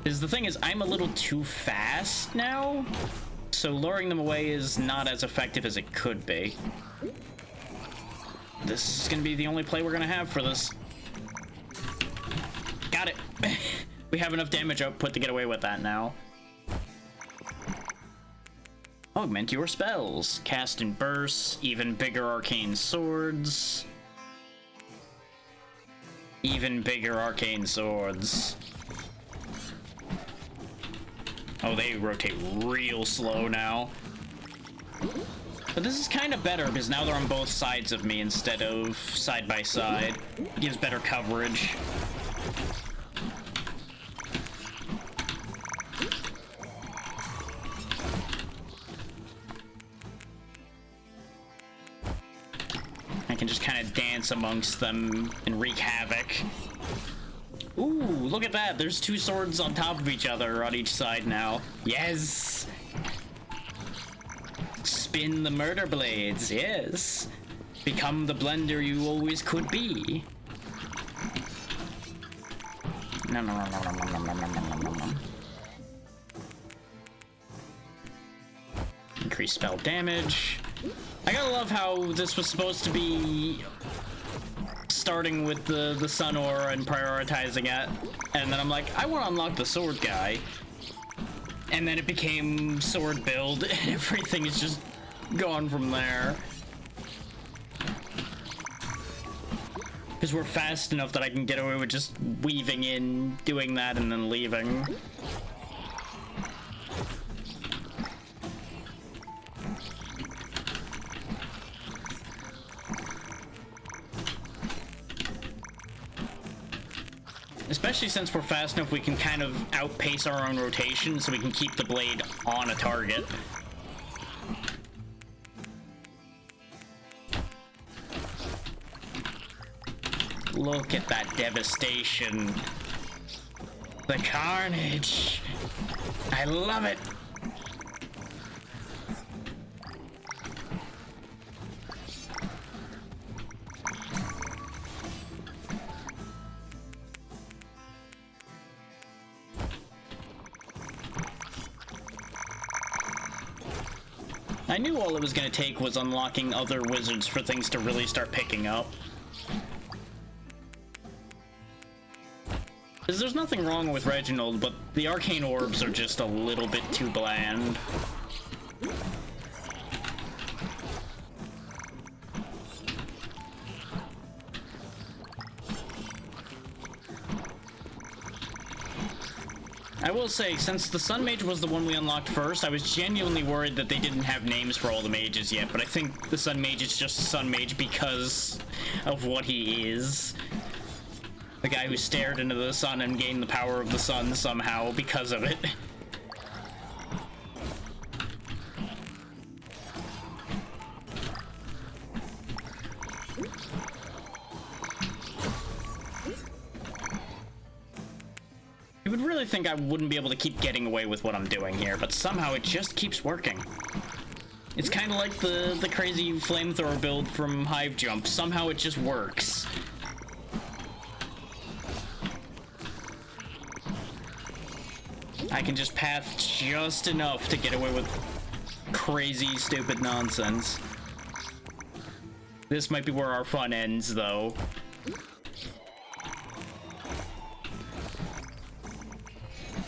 Because the thing is, I'm a little too fast now, so luring them away is not as effective as it could be. This is going to be the only play we're going to have for this. Got it. We have enough damage output to get away with that now. Augment your spells. Cast in bursts. Even bigger arcane swords. Even bigger arcane swords. Oh, they rotate real slow now. But this is kind of better because now they're on both sides of me instead of side by side. It gives better coverage. I can just kind of dance amongst them and wreak havoc. Ooh, look at that. There's two swords on top of each other on each side now. Yes! Spin the murder blades, yes. Become the blender you always could be. Nom, nom, nom, nom, nom, nom, nom, nom, nom, nom. Increase spell damage. I gotta love how this was supposed to be starting with the sun aura and prioritizing it, and then I'm like, I want to unlock the sword guy, and then it became sword build, and everything is just gone from there. Because we're fast enough that I can get away with just weaving in, doing that, and then leaving. Especially since we're fast enough, we can kind of outpace our own rotation, so we can keep the blade on a target. Look at that devastation. The carnage. I love it. I knew all it was going to take was unlocking other wizards for things to really start picking up. Because there's nothing wrong with Reginald, but the arcane orbs are just a little bit too bland. I will say, since the Sun Mage was the one we unlocked first, I was genuinely worried that they didn't have names for all the mages yet, but I think the Sun Mage is just Sun Mage because of what he is. The guy who stared into the sun and gained the power of the sun somehow because of it. You would really think I wouldn't be able to keep getting away with what I'm doing here, but somehow it just keeps working. It's kind of like the crazy flamethrower build from Hive Jump. Somehow it just works. I can just path just enough to get away with crazy, stupid nonsense. This might be where our fun ends, though.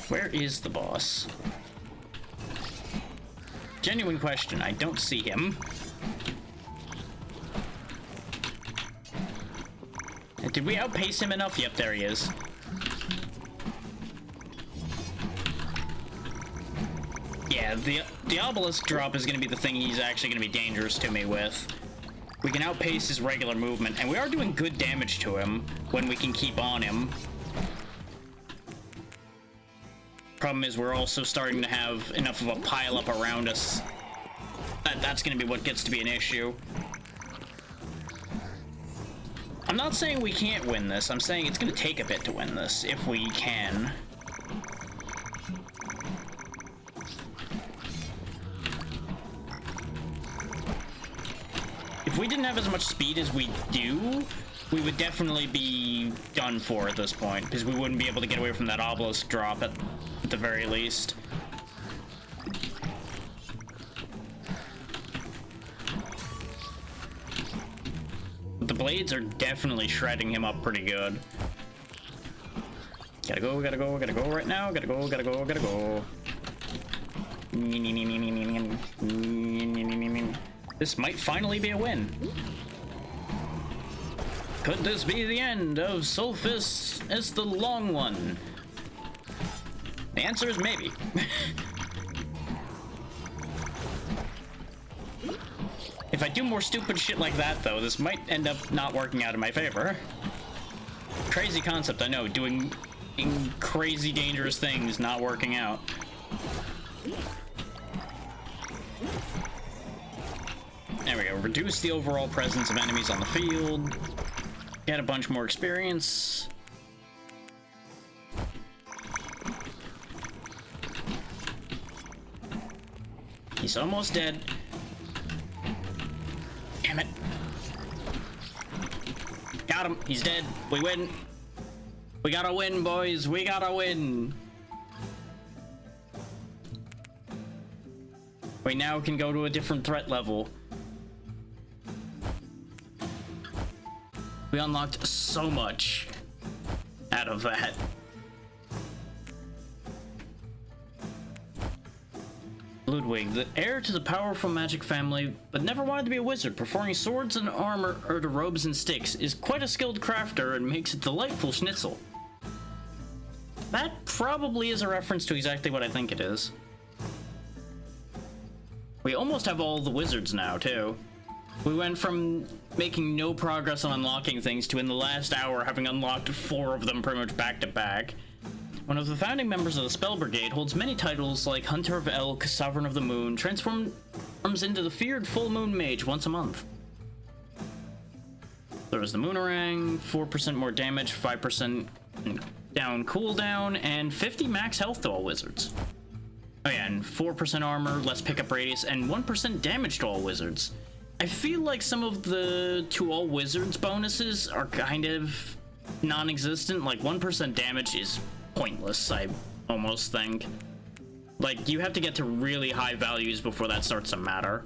Where is the boss? Genuine question. I don't see him. Did we outpace him enough? Yep, there he is. Yeah, the obelisk drop is going to be the thing he's actually going to be dangerous to me with. We can outpace his regular movement, and we are doing good damage to him when we can keep on him. Problem is, we're also starting to have enough of a pile up around us. That's gonna be what gets to be an issue. I'm not saying we can't win this. I'm saying it's gonna take a bit to win this, if we can. If we didn't have as much speed as we do, we would definitely be done for at this point, because we wouldn't be able to get away from that obelisk drop at the very least. But the blades are definitely shredding him up pretty good. Gotta go right now. Gotta go. This might finally be a win. Could this be the end of Sulfus as the Long One? The answer is maybe. If I do more stupid shit like that, though, this might end up not working out in my favor. Crazy concept, I know, doing crazy dangerous things not working out. There we go. Reduce the overall presence of enemies on the field. Get a bunch more experience. He's almost dead. Damn it. Got him. He's dead. We win. We gotta win, boys. We gotta win. We now can go to a different threat level. We unlocked so much out of that. Ludwig, the heir to the powerful magic family, but never wanted to be a wizard, performing swords and armor or to robes and sticks, is quite a skilled crafter and makes a delightful schnitzel. That probably is a reference to exactly what I think it is. We almost have all the wizards now, too. We went from making no progress on unlocking things to in the last hour having unlocked 4 of them pretty much back to back. One of the founding members of the Spell Brigade holds many titles like Hunter of Elk, Sovereign of the Moon, transforms into the feared Full Moon Mage once a month. There was the Moonerang, 4% more damage, 5% down cooldown, and 50 max health to all wizards. Oh yeah, and 4% armor, less pickup radius, and 1% damage to all wizards. I feel like some of the to all wizards bonuses are kind of non-existent. Like 1% damage is pointless, I almost think. Like, you have to get to really high values before that starts to matter.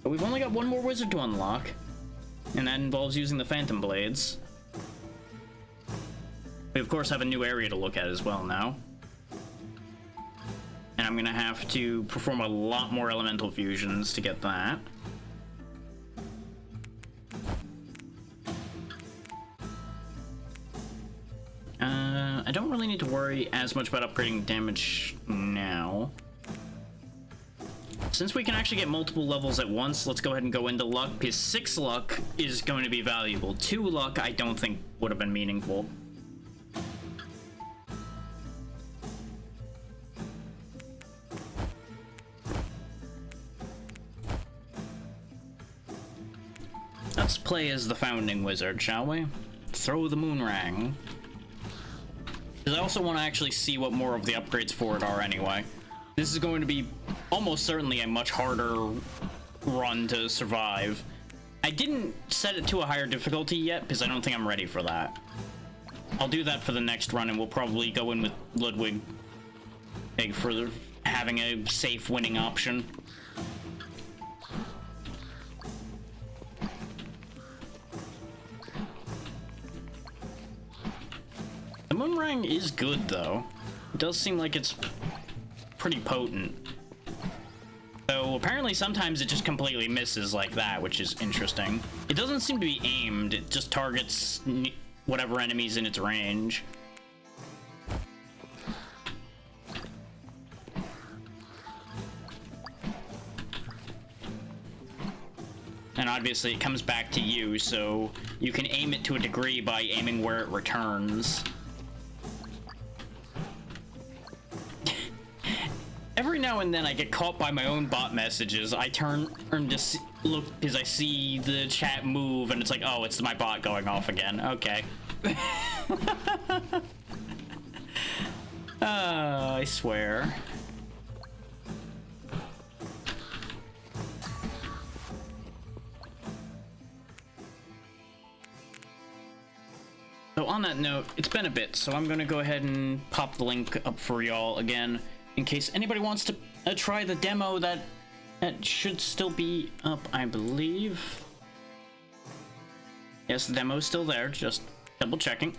But we've only got one more wizard to unlock, and that involves using the Phantom Blades. We of course have a new area to look at as well now. And I'm gonna have to perform a lot more elemental fusions to get that. I don't really need to worry as much about upgrading damage now. Since we can actually get multiple levels at once, let's go ahead and go into luck, because 6 luck is going to be valuable. 2 luck I don't think would have been meaningful. Let's play as the Founding Wizard, shall we? Throw the Moonerang. Because I also want to actually see what more of the upgrades for it are anyway. This is going to be almost certainly a much harder run to survive. I didn't set it to a higher difficulty yet, because I don't think I'm ready for that. I'll do that for the next run, and we'll probably go in with Ludwig for having a safe winning option. The Moonerang is good, though. It does seem like it's pretty potent. Though, apparently sometimes it just completely misses like that, which is interesting. It doesn't seem to be aimed, it just targets whatever enemy's in its range. And obviously it comes back to you, so you can aim it to a degree by aiming where it returns. Every now and then I get caught by my own bot messages. I turn to look because I see the chat move and it's like, oh, it's my bot going off again. Okay. I swear. So on that note, it's been a bit, so I'm gonna go ahead and pop the link up for y'all again, in case anybody wants to try the demo that should still be up, I believe. Yes, the demo's still there, just double checking.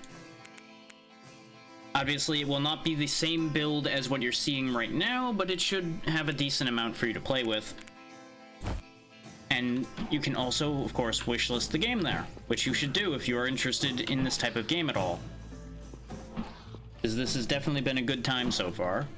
Obviously, it will not be the same build as what you're seeing right now, but it should have a decent amount for you to play with. And you can also, of course, wishlist the game there, which you should do if you are interested in this type of game at all. Because this has definitely been a good time so far.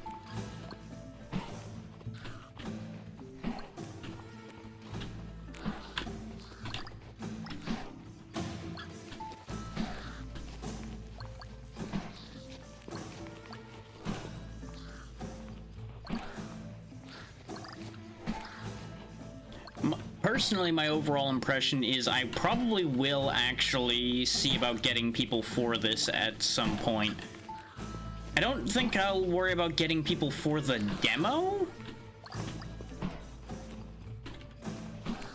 Personally, my overall impression is I probably will actually see about getting people for this at some point. I don't think I'll worry about getting people for the demo,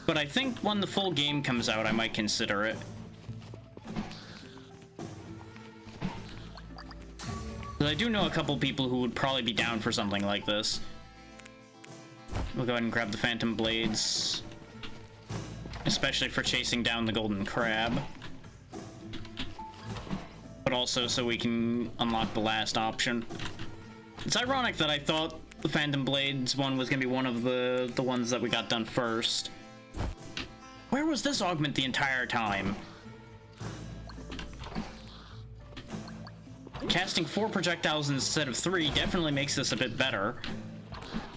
but I think when the full game comes out, I might consider it. But I do know a couple people who would probably be down for something like this. We'll go ahead and grab the Phantom Blades. Especially for chasing down the golden crab. But also so we can unlock the last option. It's ironic that I thought the Phantom Blades one was going to be one of the ones that we got done first. Where was this augment the entire time? Casting 4 projectiles instead of 3 definitely makes this a bit better.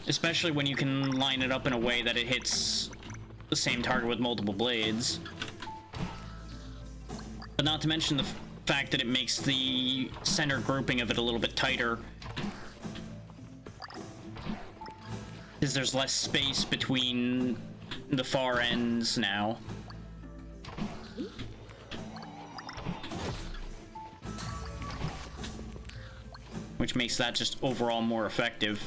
Especially when you can line it up in a way that it hits the same target with multiple blades. But not to mention the fact that it makes the center grouping of it a little bit tighter, because there's less space between the far ends now. Which makes that just overall more effective.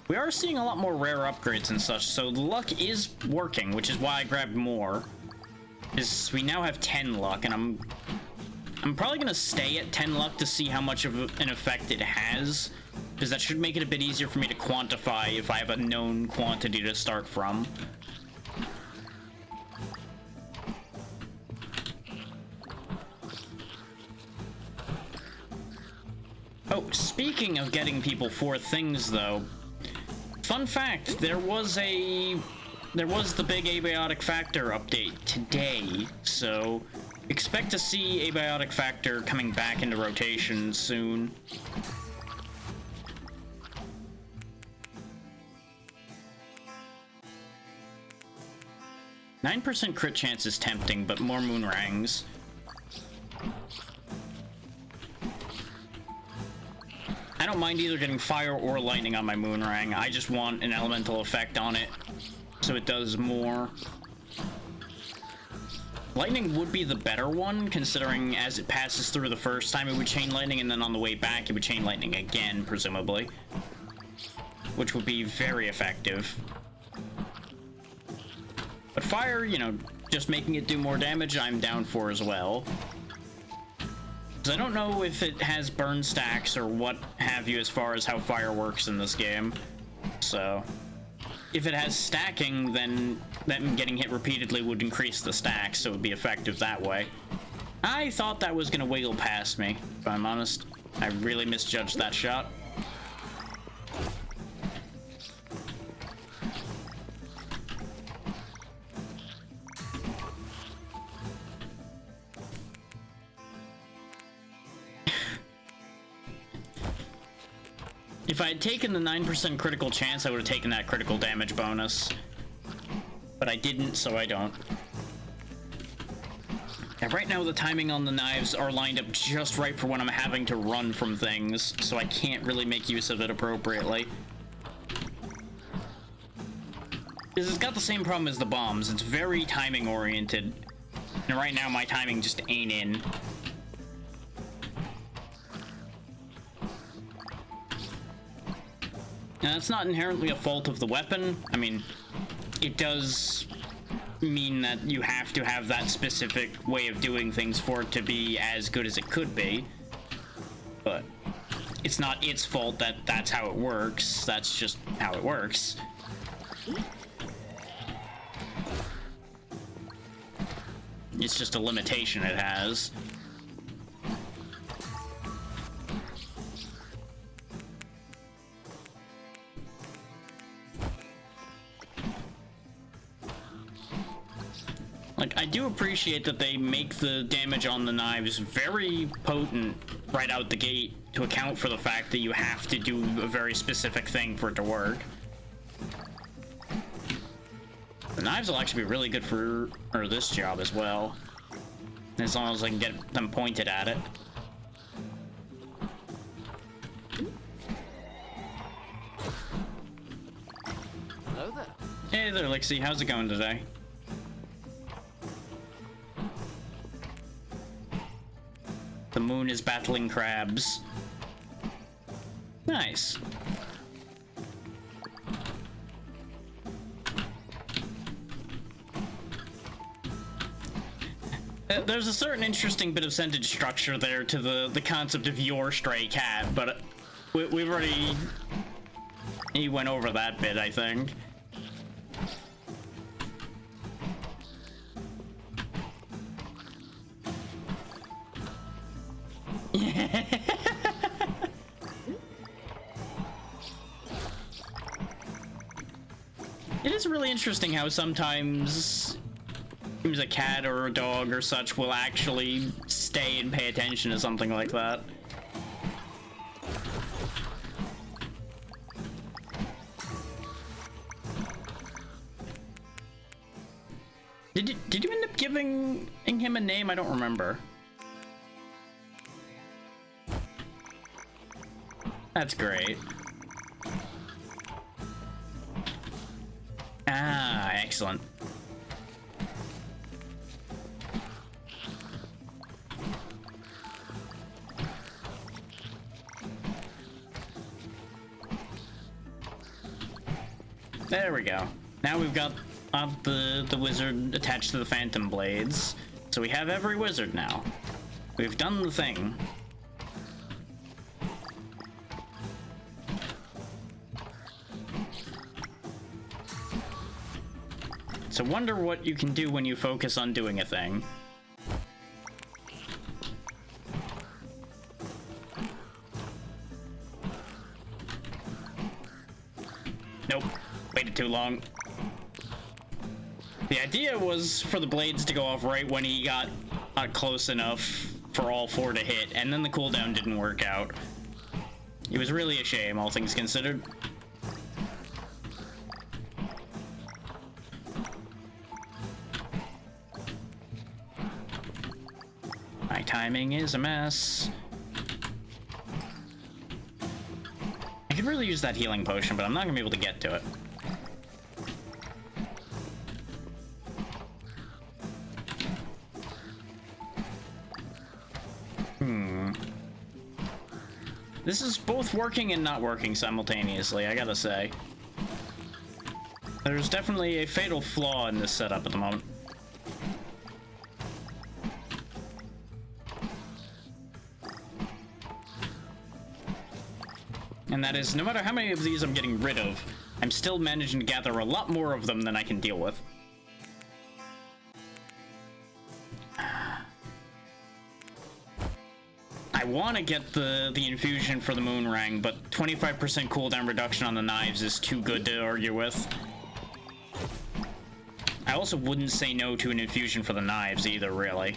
We are seeing a lot more rare upgrades and such, so the luck is working, which is why I grabbed more. Is we now have 10 luck, and I'm probably gonna stay at 10 luck to see how much of an effect it has, because that should make it a bit easier for me to quantify if I have a known quantity to start from. Oh, speaking of getting people for things, though, fun fact, there was the big abiotic factor update today, so expect to see abiotic factor coming back into rotation soon. %9 crit chance is tempting, but more moonrangs. I don't mind either getting fire or lightning on my moonrang. I just want an elemental effect on it, so it does more. Lightning would be the better one, considering as it passes through the first time it would chain lightning, and then on the way back it would chain lightning again, presumably. Which would be very effective. But fire, you know, just making it do more damage, I'm down for as well. I don't know if it has burn stacks or what have you as far as how fire works in this game. So, if it has stacking, then getting hit repeatedly would increase the stacks, so it would be effective that way. I thought that was going to wiggle past me, if I'm honest. I really misjudged that shot. If I had taken the 9% critical chance, I would have taken that critical damage bonus. but I didn't, so I don't. Yeah, right now the timing on the knives are lined up just right for when I'm having to run from things, so I can't really make use of it appropriately. Because it's got the same problem as the bombs. It's very timing oriented. And right now my timing just ain't in. And that's not inherently a fault of the weapon. I mean, it does mean that you have to have that specific way of doing things for it to be as good as it could be. But it's not its fault that that's how it works. That's just how it works. It's just a limitation it has. Like, I do appreciate that they make the damage on the knives very potent right out the gate to account for the fact that you have to do a very specific thing for it to work. The knives will actually be really good for this job as well, as long as I can get them pointed at it. Hello there. Hey there, Lixie. How's it going today? The moon is battling crabs. Nice. There's a certain interesting bit of sentence structure there to the concept of your stray cat, but we've already... He went over that bit, I think. It is really interesting how sometimes a cat or a dog or such will actually stay and pay attention to something like that. Did you end up giving him a name? I don't remember. That's great. Ah, excellent. There we go. Now we've got the wizard attached to the phantom blades. So we have every wizard now. We've done the thing. So wonder what you can do when you focus on doing a thing. Nope. Waited too long. The idea was for the blades to go off right when he got close enough for all four to hit, and then the cooldown didn't work out. It was really a shame, all things considered. My timing is a mess. I could really use that healing potion, but I'm not gonna be able to get to it. This is both working and not working simultaneously, I gotta say. There's definitely a fatal flaw in this setup at the moment. And that is, no matter how many of these I'm getting rid of, I'm still managing to gather a lot more of them than I can deal with. I want to get the infusion for the moon ring, but 25% cooldown reduction on the knives is too good to argue with. I also wouldn't say no to an infusion for the knives either, really.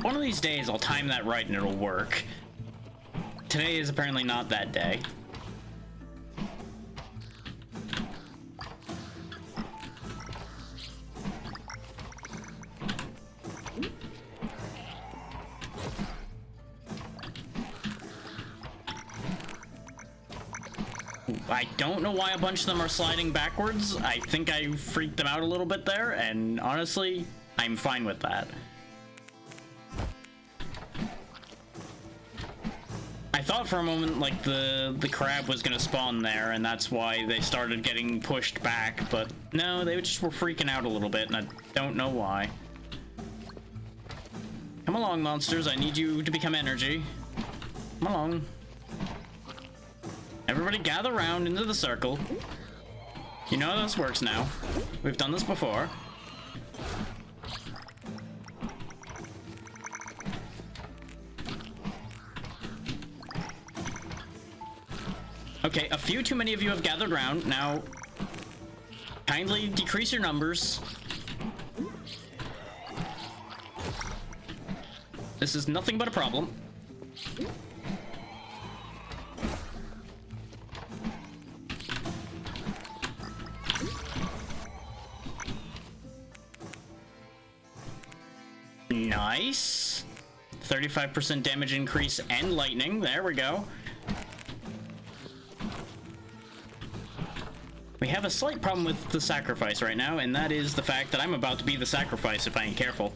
One of these days, I'll time that right and it'll work. Today is apparently not that day. I don't know why a bunch of them are sliding backwards. I think I freaked them out a little bit there, and honestly, I'm fine with that. I thought for a moment like the crab was gonna spawn there, and that's why they started getting pushed back, but no, they just were freaking out a little bit, and I don't know why. Come along, monsters, I need you to become energy. Come along. Everybody gather around into the circle. You know how this works now. We've done this before. Okay, a few too many of you have gathered around. Now, kindly decrease your numbers. This is nothing but a problem. Nice. 35% damage increase and lightning. There we go. We have a slight problem with the sacrifice right now, and that is the fact that I'm about to be the sacrifice if I ain't careful.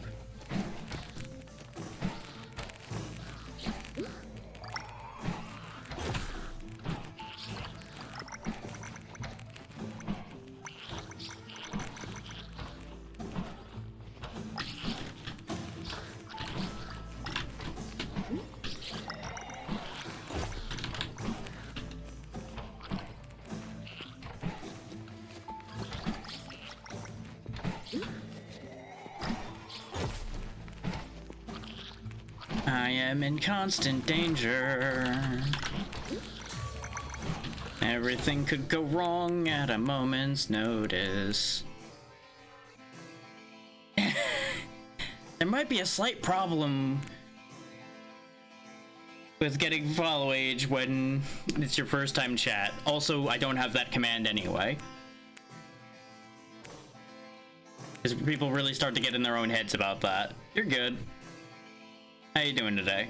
I am in constant danger. Everything could go wrong at a moment's notice. There might be a slight problem with getting follow age when it's your first time chat. Also, I don't have that command anyway. Because people really start to get in their own heads about that. You're good. How you doing today?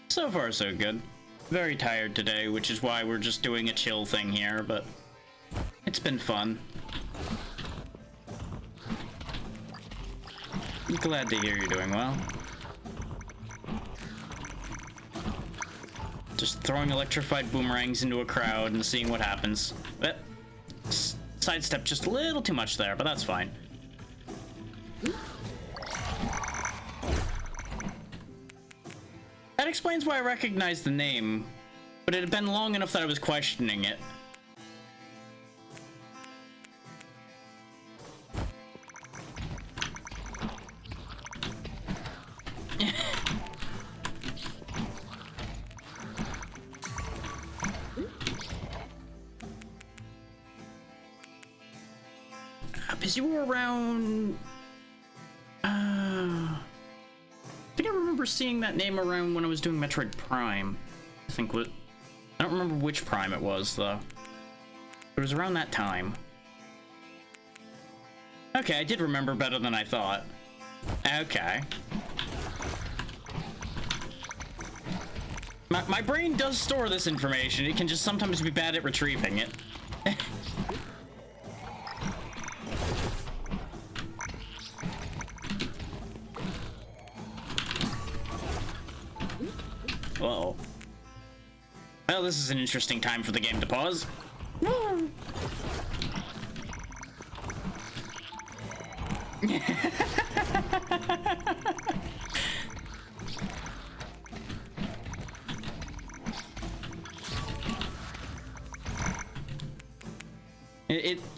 So far, so good. Very tired today, which is why we're just doing a chill thing here, but it's been fun. Glad to hear you're doing well. Just throwing electrified boomerangs into a crowd and seeing what happens. But sidestep just a little too much there, but that's fine. That explains why I recognized the name, but it had been long enough that I was questioning it. Because you were around... I think I remember seeing that name around when I was doing Metroid Prime. I think what... I don't remember which Prime it was, though. It was around that time. Okay, I did remember better than I thought. Okay. My brain does store this information. It can just sometimes be bad at retrieving it. Whoa. Well, this is an interesting time for the game to pause.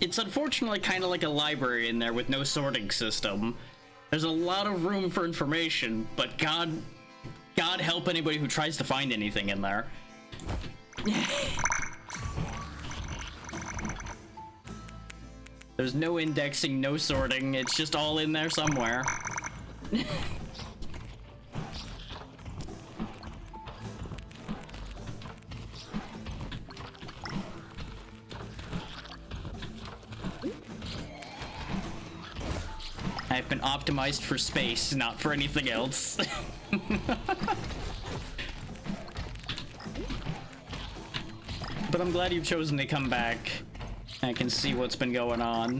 It's unfortunately kind of like a library in there with no sorting system. There's a lot of room for information, but God help anybody who tries to find anything in there. There's no indexing, no sorting. It's just all in there somewhere. I've been optimized for space, not for anything else. But I'm glad you've chosen to come back. I can see what's been going on.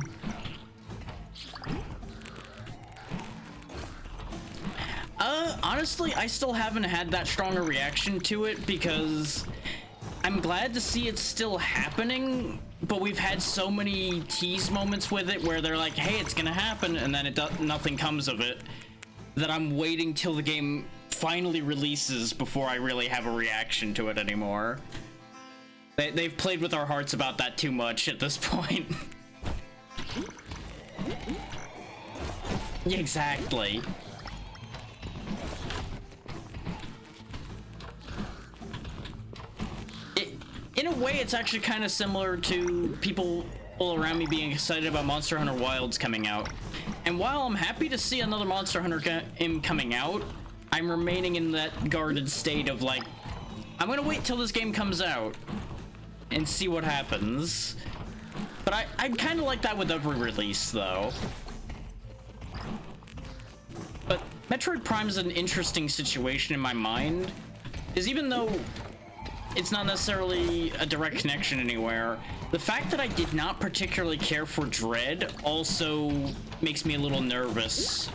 Honestly, I still haven't had that strong a reaction to it because I'm glad to see it's still happening, but we've had so many tease moments with it where they're like, hey, it's gonna happen, and then nothing comes of it, that I'm waiting till the game finally releases before I really have a reaction to it anymore. They've played with our hearts about that too much at this point. Exactly. In a way, it's actually kind of similar to people all around me being excited about Monster Hunter Wilds coming out. And while I'm happy to see another Monster Hunter game coming out, I'm remaining in that guarded state of like, I'm gonna wait till this game comes out and see what happens. But I'd kind of like that with every release, though. But Metroid Prime is an interesting situation in my mind, is even though it's not necessarily a direct connection anywhere, the fact that I did not particularly care for Dread also makes me a little nervous.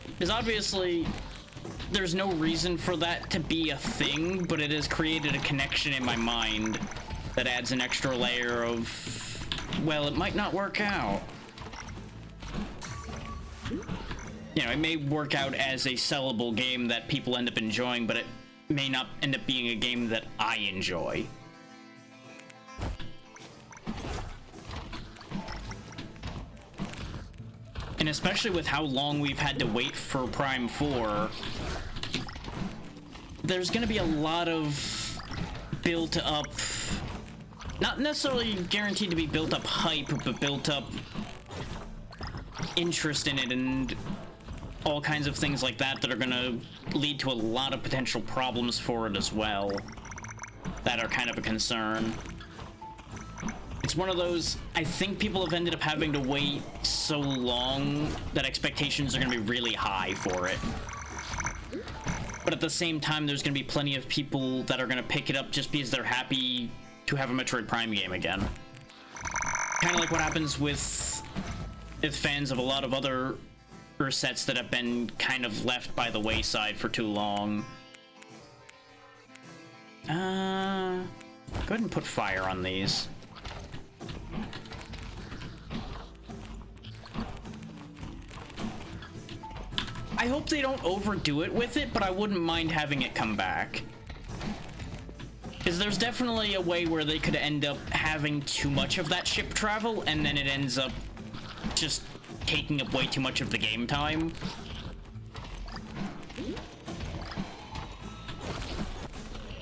Because obviously, there's no reason for that to be a thing, but it has created a connection in my mind that adds an extra layer of, well, it might not work out. You know, it may work out as a sellable game that people end up enjoying, but it may not end up being a game that I enjoy. And especially with how long we've had to wait for Prime 4, there's gonna be a lot of built up, not necessarily guaranteed to be built up hype, but built up interest in it and all kinds of things like that that are gonna lead to a lot of potential problems for it as well that are kind of a concern. It's one of those, I think people have ended up having to wait so long that expectations are gonna be really high for it. But at the same time, there's gonna be plenty of people that are gonna pick it up just because they're happy to have a Metroid Prime game again. Kind of like what happens with fans of a lot of other sets that have been kind of left by the wayside for too long. Go ahead and put fire on these. I hope they don't overdo it with it, but I wouldn't mind having it come back. Because there's definitely a way where they could end up having too much of that ship travel, and then it ends up just taking up way too much of the game time.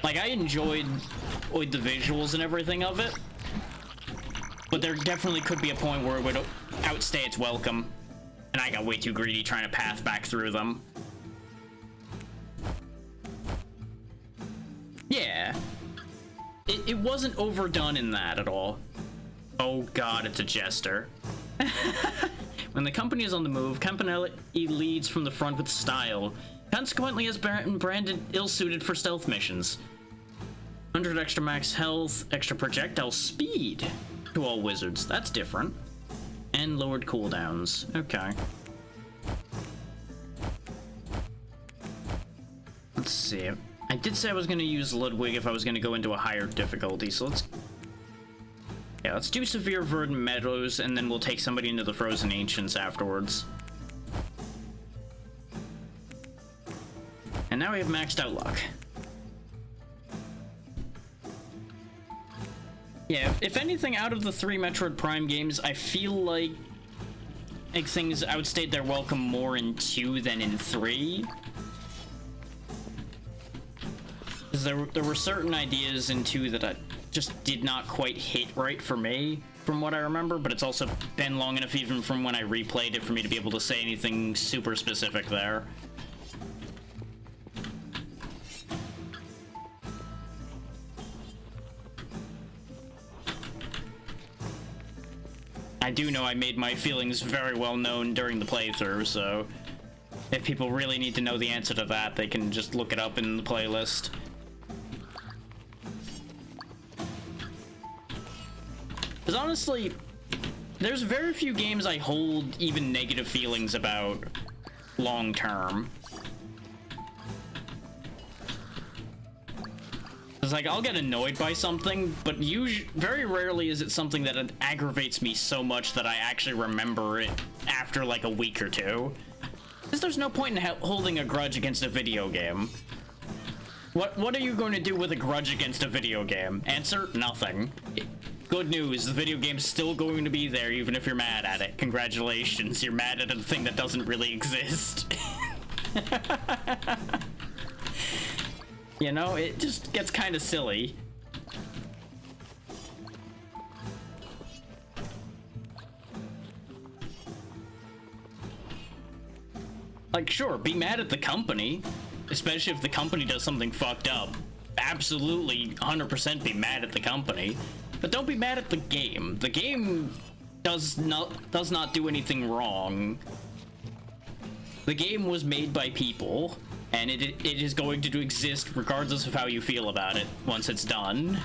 Like, I enjoyed the visuals and everything of it, but there definitely could be a point where it would outstay its welcome, and I got way too greedy trying to path back through them. Yeah. It wasn't overdone in that at all. Oh god, it's a jester. When the company is on the move, Campanelli leads from the front with style. Consequently, has been branded ill-suited for stealth missions. 100 extra max health, extra projectile speed to all wizards. That's different. And lowered cooldowns. Okay. Let's see. I did say I was going to use Ludwig if I was going to go into a higher difficulty, so let's do Severe Verdant Meadows, and then we'll take somebody into the Frozen Ancients afterwards. And now we have maxed out luck. Yeah, if anything, out of the 3 Metroid Prime games, I feel like things outstayed their welcome more in 2 than in 3. Because there were certain ideas in 2 that I just did not quite hit right for me. from what I remember, but it's also been long enough even from when I replayed it for me to be able to say anything super specific there. I do know I made my feelings very well known during the playthrough, so if people really need to know the answer to that, they can just look it up in the playlist. Because honestly, there's very few games I hold even negative feelings about long term. It's like, I'll get annoyed by something, but very rarely is it something that aggravates me so much that I actually remember it after like a week or two. Because there's no point in holding a grudge against a video game. What are you going to do with a grudge against a video game? Answer, nothing. Good news, the video game's still going to be there even if you're mad at it. Congratulations, you're mad at a thing that doesn't really exist. You know, it just gets kind of silly. Like, sure, be mad at the company, especially if the company does something fucked up. Absolutely, 100% be mad at the company, but don't be mad at the game. The game does not do anything wrong. The game was made by people, and it is going to exist regardless of how you feel about it once it's done.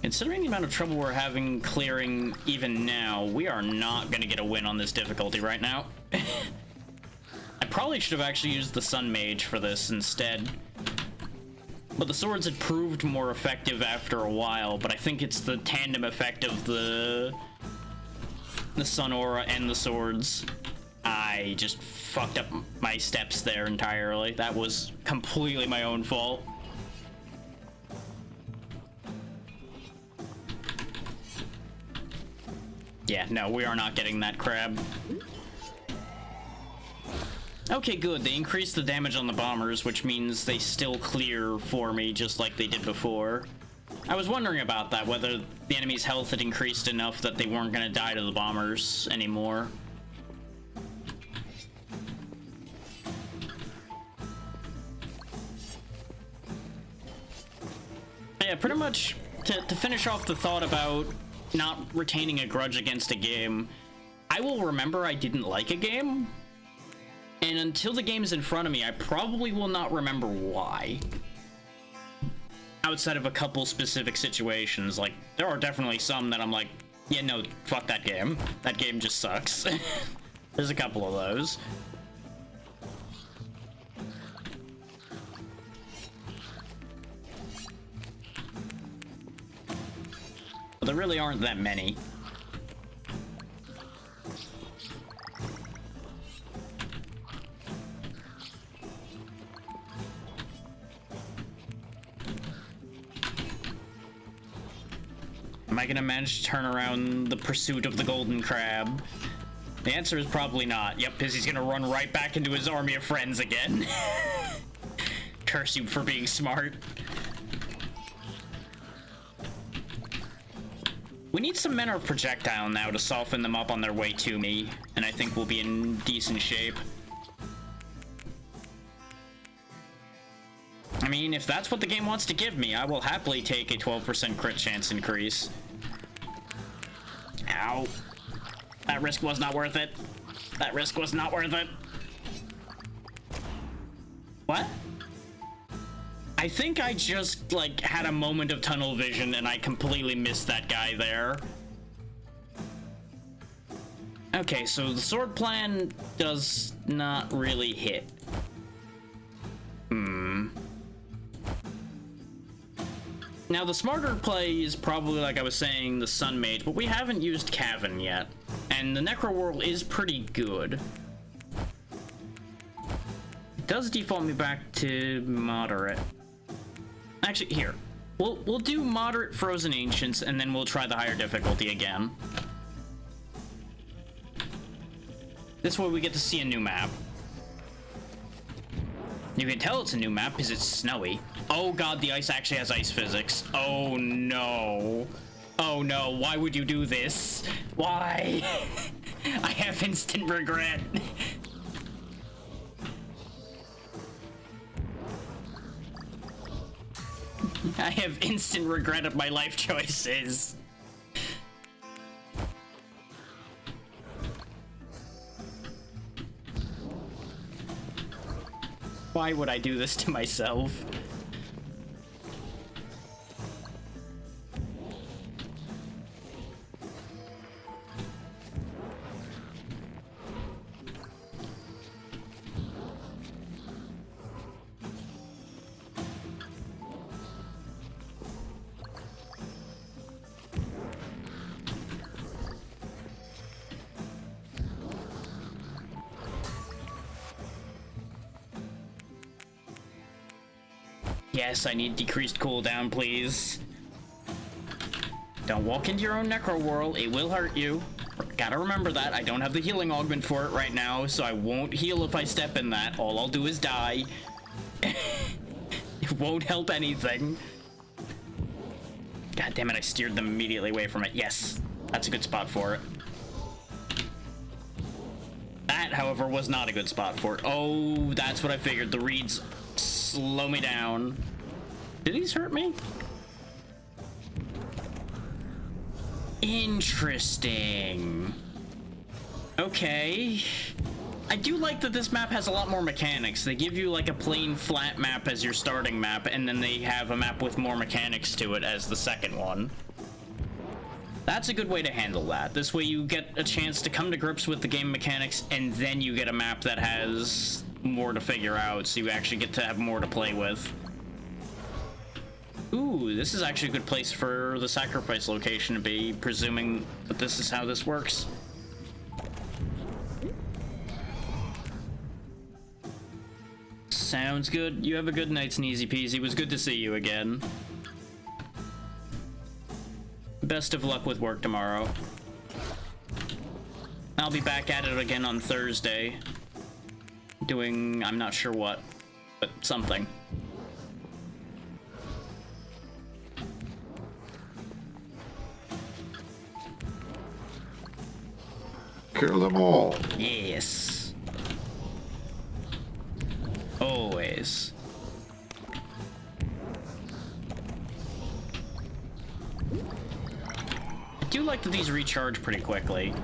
Considering the amount of trouble we're having clearing even now, we are not going to get a win on this difficulty right now. I probably should have actually used the Sun Mage for this instead. But the swords had proved more effective after a while, but I think it's the tandem effect of the Sun Aura and the swords. I just fucked up my steps there entirely. That was completely my own fault. Yeah, no, we are not getting that crab. Okay, good. They increased the damage on the bombers, which means they still clear for me, just like they did before. I was wondering about that, whether the enemy's health had increased enough that they weren't going to die to the bombers anymore. Yeah, pretty much, to finish off the thought about not retaining a grudge against a game, I will remember I didn't like a game, and until the game's in front of me, I probably will not remember why. Outside of a couple specific situations, like, there are definitely some that I'm like, yeah, no, fuck that game. That game just sucks. There's a couple of those. But there really aren't that many. Am I gonna manage to turn around the pursuit of the golden crab? The answer is probably not. Yep, because he's gonna run right back into his army of friends again. Curse you for being smart. We need some men of projectile now to soften them up on their way to me, and I think we'll be in decent shape. I mean, if that's what the game wants to give me, I will happily take a 12% crit chance increase. Ow. That risk was not worth it. That risk was not worth it. What? I think I just, like, had a moment of tunnel vision and I completely missed that guy there. Okay, so the sword plan does not really hit. Now, the smarter play is probably, like I was saying, the Sun Mage, but we haven't used Cavan yet. And the Necro Whirl is pretty good. It does default me back to moderate. Actually, here. We'll do moderate Frozen Ancients, and then we'll try the higher difficulty again. This way we get to see a new map. You can tell it's a new map because it's snowy. Oh god, the ice actually has ice physics. Oh no. Oh no, why would you do this? Why? I have instant regret. I have instant regret of my life choices. Why would I do this to myself? Yes, I need decreased cooldown, please. Don't walk into your own necro whirl, it will hurt you. Gotta remember that. I don't have the healing augment for it right now, so I won't heal if I step in that. All I'll do is die. It won't help anything. God damn it, I steered them immediately away from it. Yes, that's a good spot for it. That, however, was not a good spot for it. Oh, that's what I figured. The reeds slow me down. Did these hurt me? Interesting. Okay. I do like that this map has a lot more mechanics. They give you like a plain flat map as your starting map, and then they have a map with more mechanics to it as the second one. That's a good way to handle that. This way you get a chance to come to grips with the game mechanics, and then you get a map that has more to figure out, so you actually get to have more to play with. Ooh, this is actually a good place for the sacrifice location to be, presuming that this is how this works. Sounds good. You have a good night, Sneezy Peasy. It was good to see you again. Best of luck with work tomorrow. I'll be back at it again on Thursday. Doing, I'm not sure what, but something. Kill them all. Yes. Always. I do like that these recharge pretty quickly.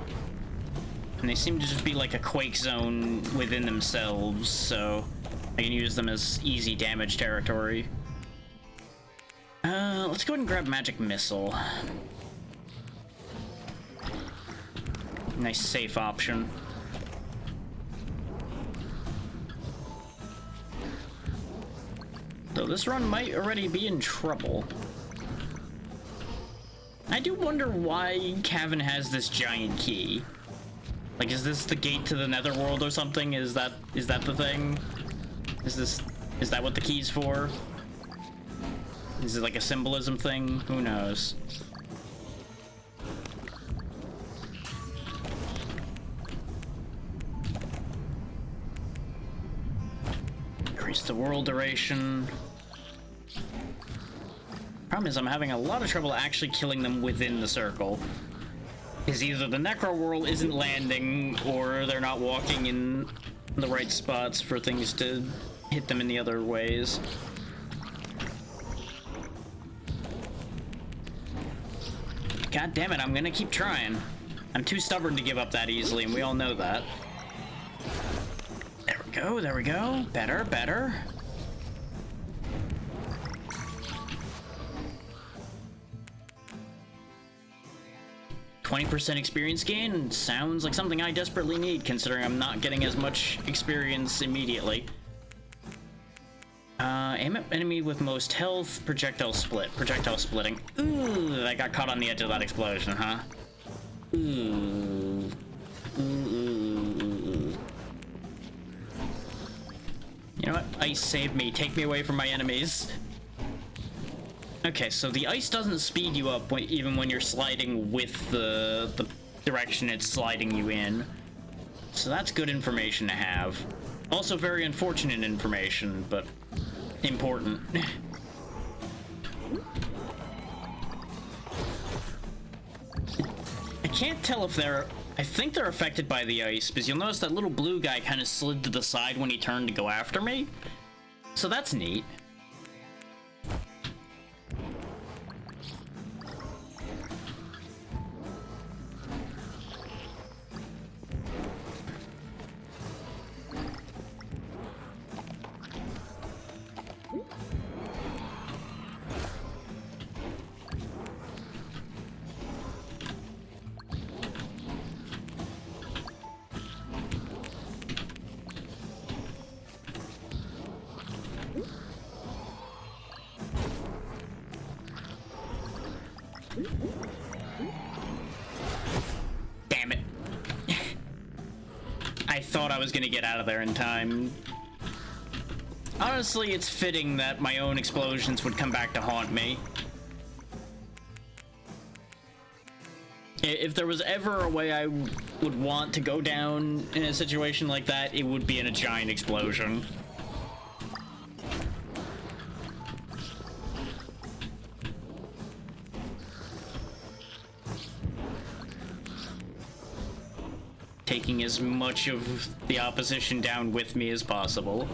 And they seem to just be like a quake zone within themselves, so I can use them as easy damage territory. Let's go ahead and grab Magic Missile. Nice safe option. Though this run might already be in trouble. I do wonder why Cavan has this giant key. Like, is this the gate to the Netherworld or something? Is that the thing? Is that what the key's for? Is it like a symbolism thing? Who knows? Increase the world duration. Problem is I'm having a lot of trouble actually killing them within the circle. Is either the Necro Whirl isn't landing, or they're not walking in the right spots for things to hit them in the other ways. God damn it, I'm gonna keep trying. I'm too stubborn to give up that easily, and we all know that. There we go, there we go. Better, better. %20 experience gain sounds like something I desperately need, considering I'm not getting as much experience immediately. Aim at enemy with most health, projectile split. Projectile splitting. Ooh, I got caught on the edge of that explosion, huh? Ooh. Ooh. You know what? Ice, save me. Take me away from my enemies. Okay, so the ice doesn't speed you up even when you're sliding with the direction it's sliding you in. So that's good information to have. Also very unfortunate information, but important. I can't tell if I think they're affected by the ice, because you'll notice that little blue guy kind of slid to the side when he turned to go after me. So that's neat. Damn it. I thought I was gonna get out of there in time. Honestly, it's fitting that my own explosions would come back to haunt me. If there was ever a way I would want to go down in a situation like that, it would be in a giant explosion. Taking as much of the opposition down with me as possible.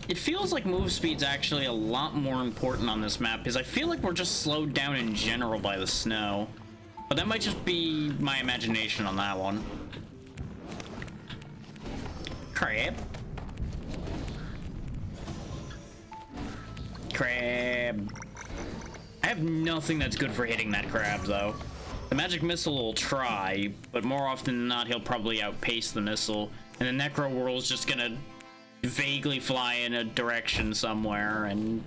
It feels like move speed's actually a lot more important on this map, because I feel like we're just slowed down in general by the snow. But that might just be my imagination on that one. Crab. Crab. I have nothing that's good for hitting that crab, though. The magic missile will try, but more often than not, he'll probably outpace the missile. And the Necro Whirl's just gonna vaguely fly in a direction somewhere and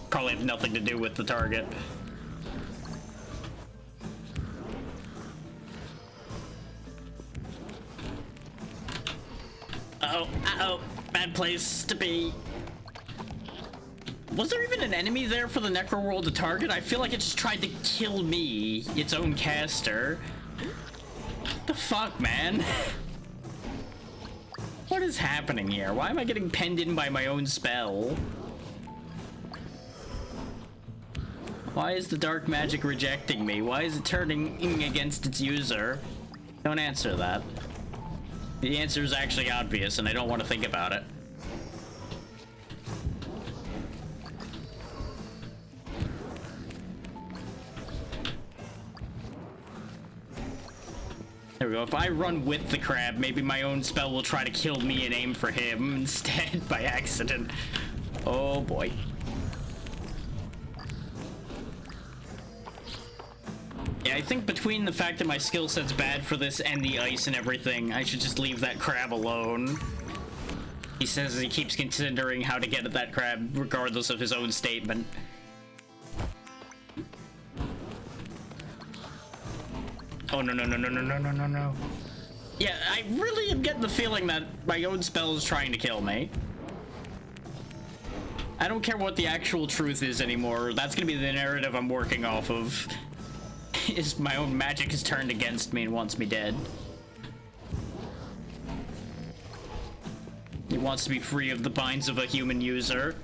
probably have nothing to do with the target. Uh-oh, bad place to be. Was there even an enemy there for the Necro World to target? I feel like it just tried to kill me, its own caster. What the fuck, man? What is happening here? Why am I getting penned in by my own spell? Why is the dark magic rejecting me? Why is it turning against its user? Don't answer that. The answer is actually obvious, and I don't want to think about it. There we go. If I run with the crab, maybe my own spell will try to kill me and aim for him instead by accident. Oh boy. Yeah, I think between the fact that my skill set's bad for this and the ice and everything, I should just leave that crab alone. He says he keeps considering how to get at that crab regardless of his own statement. Oh, no, no, no, no, no, no, no, no, no. Yeah, I really am getting the feeling that my own spell is trying to kill me. I don't care what the actual truth is anymore. That's gonna be the narrative I'm working off of. Is my own magic is turned against me and wants me dead. It wants to be free of the binds of a human user.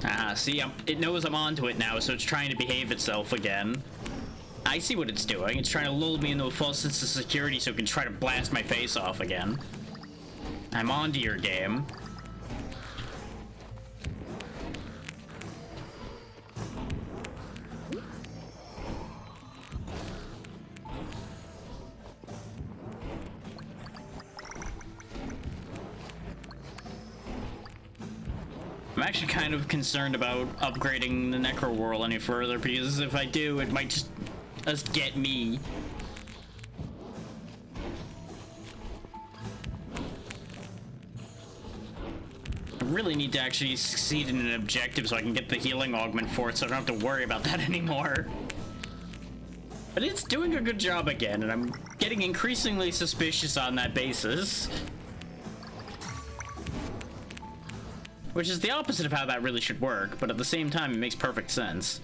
Ah, see, it knows I'm onto it now, so it's trying to behave itself again. I see what it's doing. It's trying to lull me into a false sense of security so it can try to blast my face off again. I'm onto your game. I'm actually kind of concerned about upgrading the Necro Whirl any further, because if I do, it might just get me. really need to actually succeed in an objective so I can get the healing augment for it, so I don't have to worry about that anymore. But it's doing a good job again, and I'm getting increasingly suspicious on that basis. Which is the opposite of how that really should work, but at the same time, it makes perfect sense.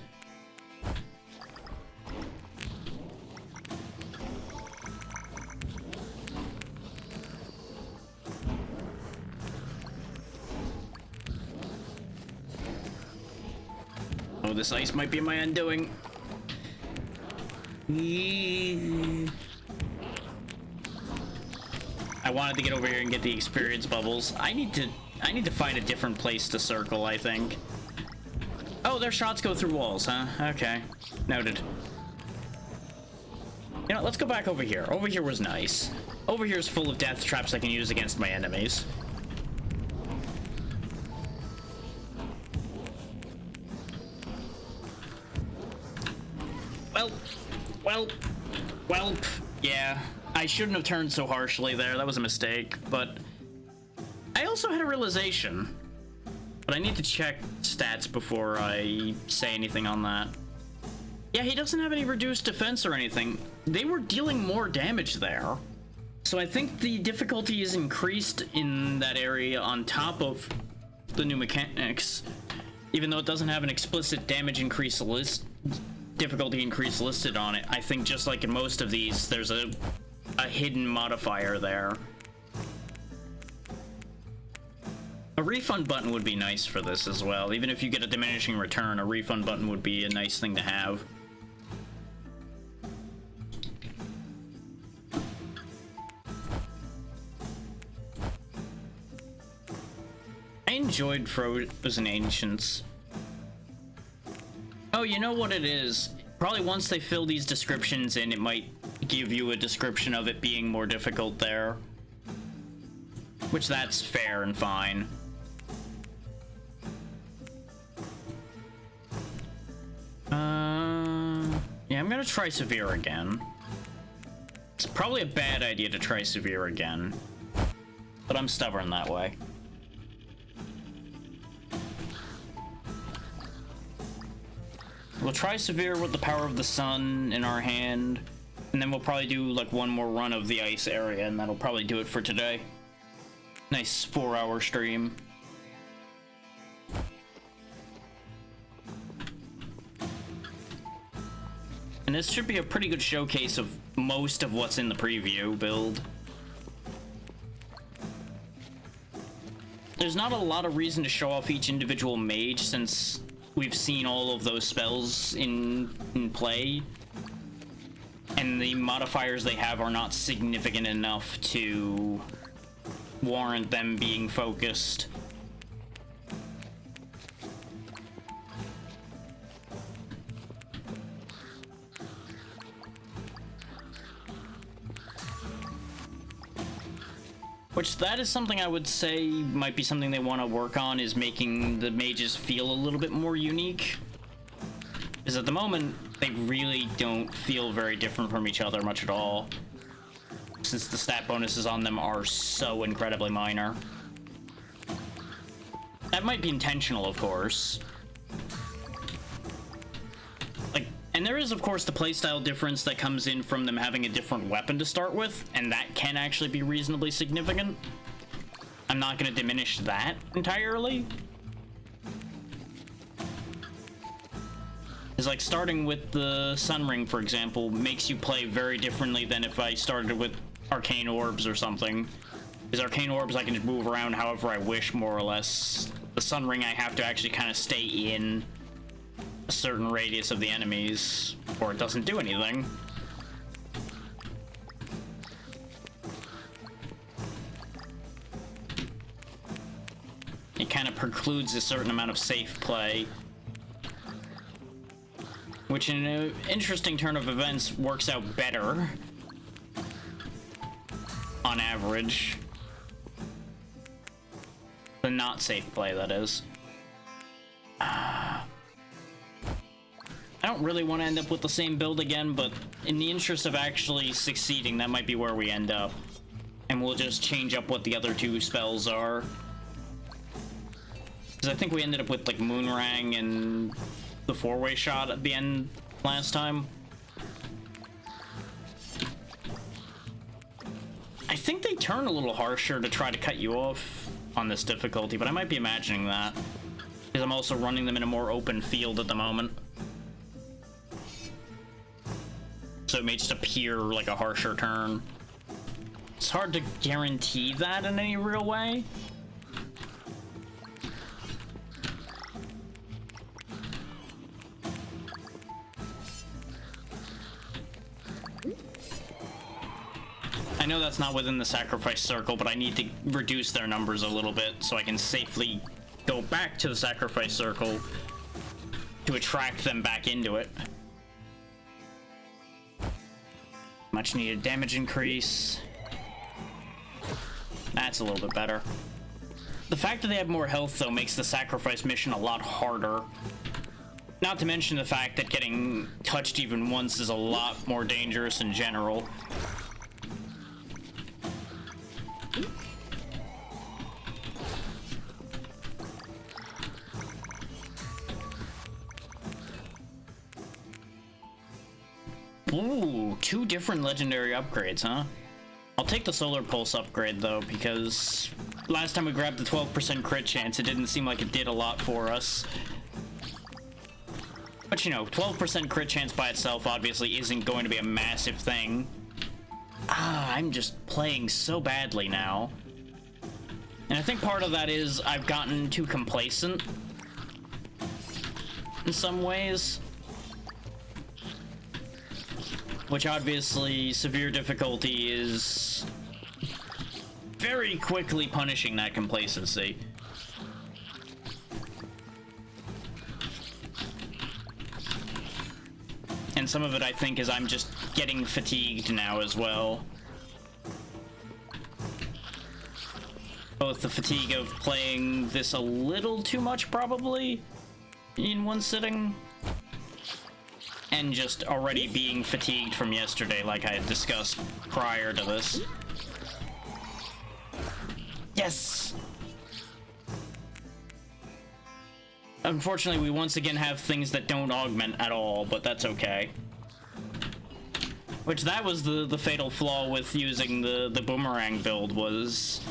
Oh, this ice might be my undoing. I wanted to get over here and get the experience bubbles. I need to find a different place to circle, I think. Oh, their shots go through walls, huh? Okay. Noted. You know, let's go back over here. Over here was nice. Over here is full of death traps I can use against my enemies. Well, yeah. I shouldn't have turned so harshly there. That was a mistake, but I also had a realization. But I need to check stats before I say anything on that. Yeah, he doesn't have any reduced defense or anything. They were dealing more damage there. So I think the difficulty is increased in that area on top of the new mechanics. Even though it doesn't have an explicit damage increase list, difficulty increase listed on it. I think just like in most of these, there's a hidden modifier there. A refund button would be nice for this as well. Even if you get a diminishing return, a refund button would be a nice thing to have. I enjoyed Frozen Ancients. Oh, you know what it is? Probably once they fill these descriptions in, it might give you a description of it being more difficult there. Which that's fair and fine. Yeah, I'm gonna try Severe again. It's probably a bad idea to try Severe again. But I'm stubborn that way. We'll try Severe with the Power of the Sun in our hand, and then we'll probably do like one more run of the ice area, and that'll probably do it for today. Nice 4-hour stream. And this should be a pretty good showcase of most of what's in the preview build. There's not a lot of reason to show off each individual mage since we've seen all of those spells in play, and the modifiers they have are not significant enough to warrant them being focused. Which, that is something I would say might be something they want to work on, is making the mages feel a little bit more unique. Because at the moment, they really don't feel very different from each other much at all, since the stat bonuses on them are so incredibly minor. That might be intentional, of course. And there is, of course, the playstyle difference that comes in from them having a different weapon to start with, and that can actually be reasonably significant. I'm not going to diminish that entirely. It's like starting with the Sun Ring, for example, makes you play very differently than if I started with Arcane Orbs or something. Because Arcane Orbs, I can just move around however I wish, more or less. The Sun Ring, I have to actually kind of stay in a certain radius of the enemies, or it doesn't do anything. It kind of precludes a certain amount of safe play, which in an interesting turn of events works out better on average than not safe play, that is. I don't really want to end up with the same build again, but in the interest of actually succeeding, that might be where we end up. And we'll just change up what the other two spells are. Because I think we ended up with like Moonrang and the four-way shot at the end last time. I think they turn a little harsher to try to cut you off on this difficulty, but I might be imagining that. Because I'm also running them in a more open field at the moment. So it may just appear like a harsher turn. It's hard to guarantee that in any real way. I know that's not within the sacrifice circle, but I need to reduce their numbers a little bit so I can safely go back to the sacrifice circle to attract them back into it. Much needed damage increase. That's a little bit better. The fact that they have more health, though, makes the sacrifice mission a lot harder. Not to mention the fact that getting touched even once is a lot more dangerous in general. Ooh, 2 different legendary upgrades, huh? I'll take the Solar Pulse upgrade, though, because last time we grabbed the 12% crit chance, it didn't seem like it did a lot for us. But, you know, 12% crit chance by itself obviously isn't going to be a massive thing. Ah, I'm just playing so badly now. And I think part of that is I've gotten too complacent in some ways. Which obviously, severe difficulty is very quickly punishing that complacency. And some of it, I think, is I'm just getting fatigued now as well. Both the fatigue of playing this a little too much, probably, in one sitting, and just already being fatigued from yesterday, like I had discussed prior to this. Yes! Unfortunately, we once again have things that don't augment at all, but that's okay. Which, that was the fatal flaw with using the boomerang build, was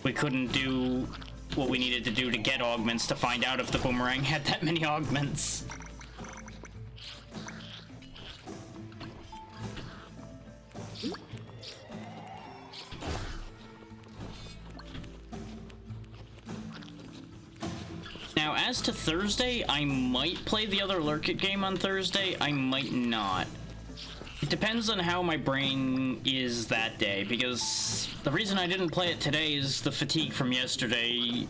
we couldn't do what we needed to do to get augments to find out if the boomerang had that many augments. Now, as to Thursday, I might play the other Lurkit game on Thursday, I might not. It depends on how my brain is that day, because the reason I didn't play it today is the fatigue from yesterday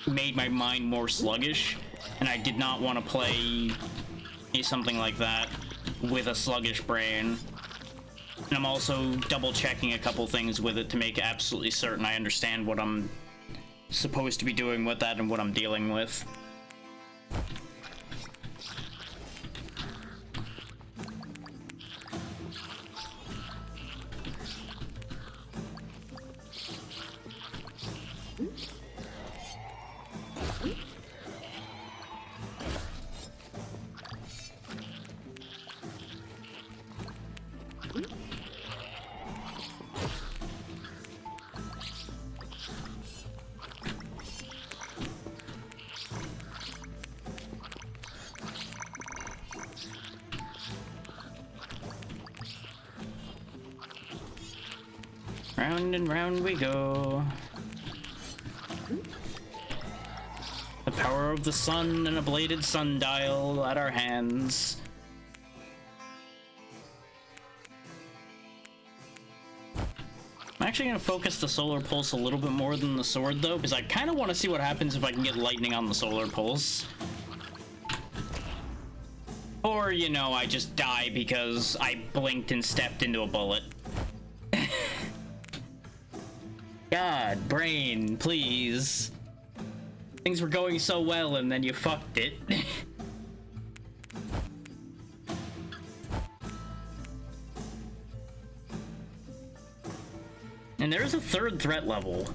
made my mind more sluggish, and I did not want to play something like that with a sluggish brain. And I'm also double-checking a couple things with it to make absolutely certain I understand what I'm supposed to be doing with that and what I'm dealing with. Round and round we go. The power of the sun and a bladed sundial at our hands. I'm actually going to focus the Solar Pulse a little bit more than the sword, though, because I kind of want to see what happens if I can get lightning on the Solar Pulse. Or, you know, I just die because I blinked and stepped into a bullet. God, brain, please. Things were going so well and then you fucked it. And there's a third threat level,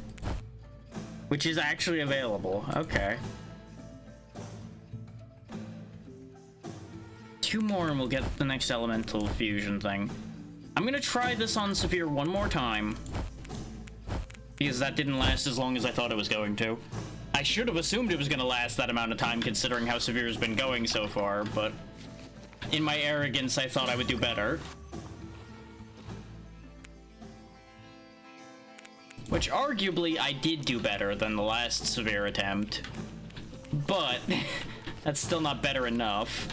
which is actually available. Okay. 2 more and we'll get the next elemental fusion thing. I'm gonna try this on Severe one more time, because that didn't last as long as I thought it was going to. I should have assumed it was gonna last that amount of time considering how Severe has been going so far, but in my arrogance, I thought I would do better. Which, arguably, I did do better than the last Severe attempt. But, that's still not better enough.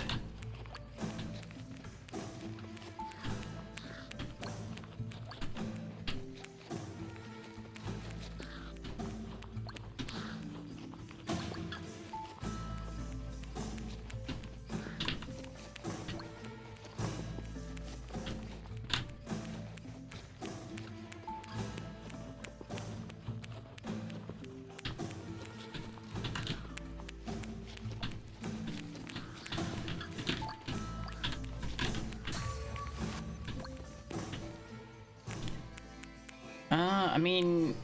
I mean,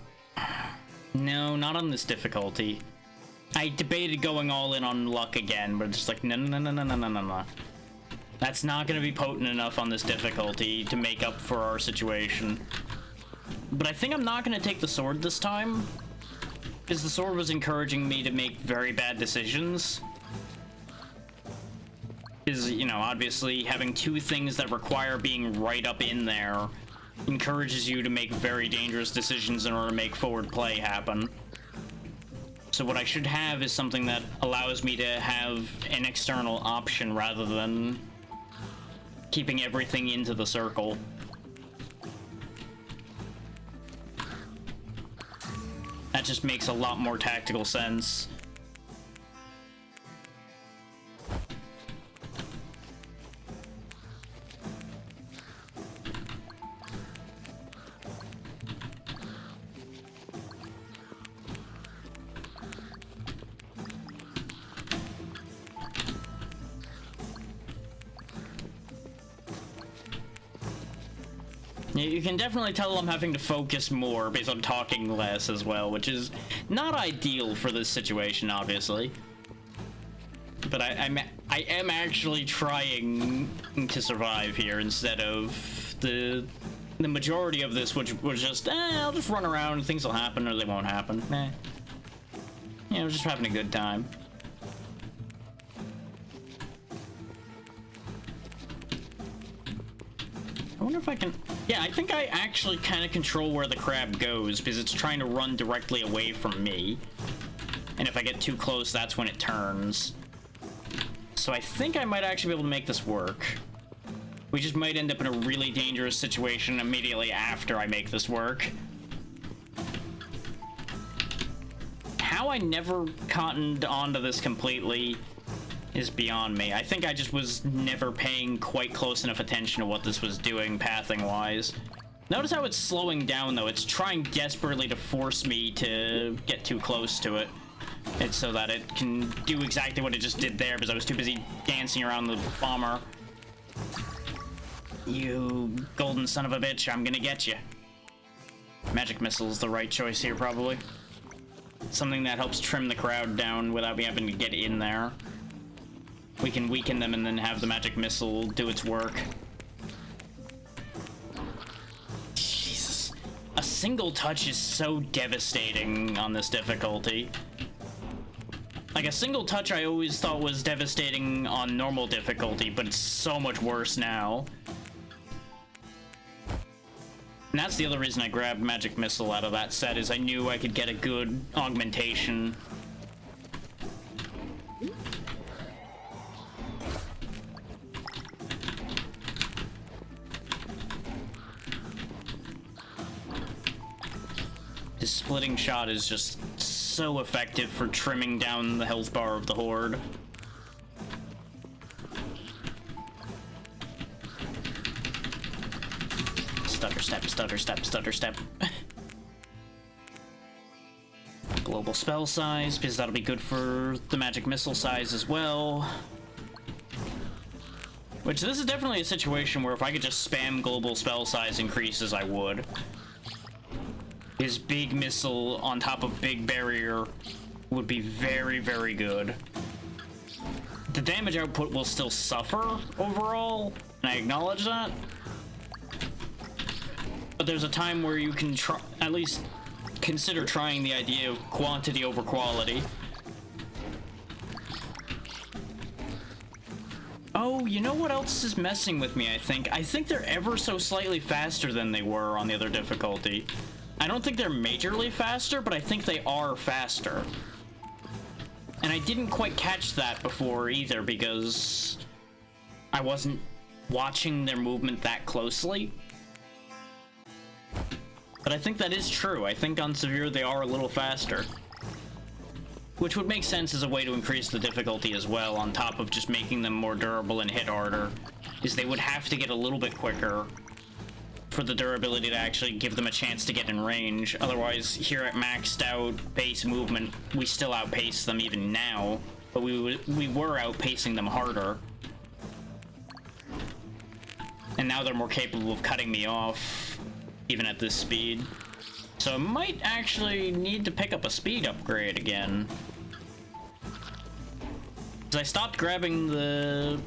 no, not on this difficulty. I debated going all in on luck again, but just like, no, no, no, no, no, no, no, no. That's not going to be potent enough on this difficulty to make up for our situation. But I think I'm not going to take the sword this time, because the sword was encouraging me to make very bad decisions. Because, you know, obviously having 2 things that require being right up in there encourages you to make very dangerous decisions in order to make forward play happen. So what I should have is something that allows me to have an external option rather than keeping everything into the circle. That just makes a lot more tactical sense. You can definitely tell I'm having to focus more based on talking less as well, which is not ideal for this situation, obviously. But I am actually trying to survive here instead of the majority of this, which was just, I'll just run around and things will happen or they won't happen. You know, just having a good time. I wonder if I can... Yeah, I think I actually kind of control where the crab goes, because it's trying to run directly away from me. And if I get too close, that's when it turns. So I think I might actually be able to make this work. We just might end up in a really dangerous situation immediately after I make this work. How I never cottoned onto this completely is beyond me. I think I just was never paying quite close enough attention to what this was doing pathing-wise. Notice how it's slowing down, though. It's trying desperately to force me to get too close to it. It's so that it can do exactly what it just did there, because I was too busy dancing around the bomber. You golden son of a bitch, I'm gonna get you. Magic missile's the right choice here, probably. Something that helps trim the crowd down without me having to get in there. We can weaken them and then have the magic missile do its work. Jesus. A single touch is so devastating on this difficulty. Like, a single touch I always thought was devastating on normal difficulty, but it's so much worse now. And that's the other reason I grabbed Magic Missile out of that set, is I knew I could get a good augmentation. His splitting shot is just so effective for trimming down the health bar of the horde. Stutter step, stutter step, stutter step. Global spell size, because that'll be good for the magic missile size as well. Which, this is definitely a situation where if I could just spam global spell size increases, I would. His big missile on top of big barrier would be very, very good. the damage output will still suffer overall, and I acknowledge that. But there's a time where you can try, at least consider trying the idea of quantity over quality. Oh, you know what else is messing with me, I think? I think they're ever so slightly faster than they were on the other difficulty. I don't think they're majorly faster, but I think they are faster. And I didn't quite catch that before either, because I wasn't watching their movement that closely. But I think that is true. I think on Severe they are a little faster. Which would make sense as a way to increase the difficulty as well, on top of just making them more durable and hit harder, is they would have to get a little bit quicker for the durability to actually give them a chance to get in range. Otherwise, here at maxed out base movement, we still outpace them even now, but we were outpacing them harder. And now they're more capable of cutting me off, even at this speed. So I might actually need to pick up a speed upgrade again. Because I stopped grabbing the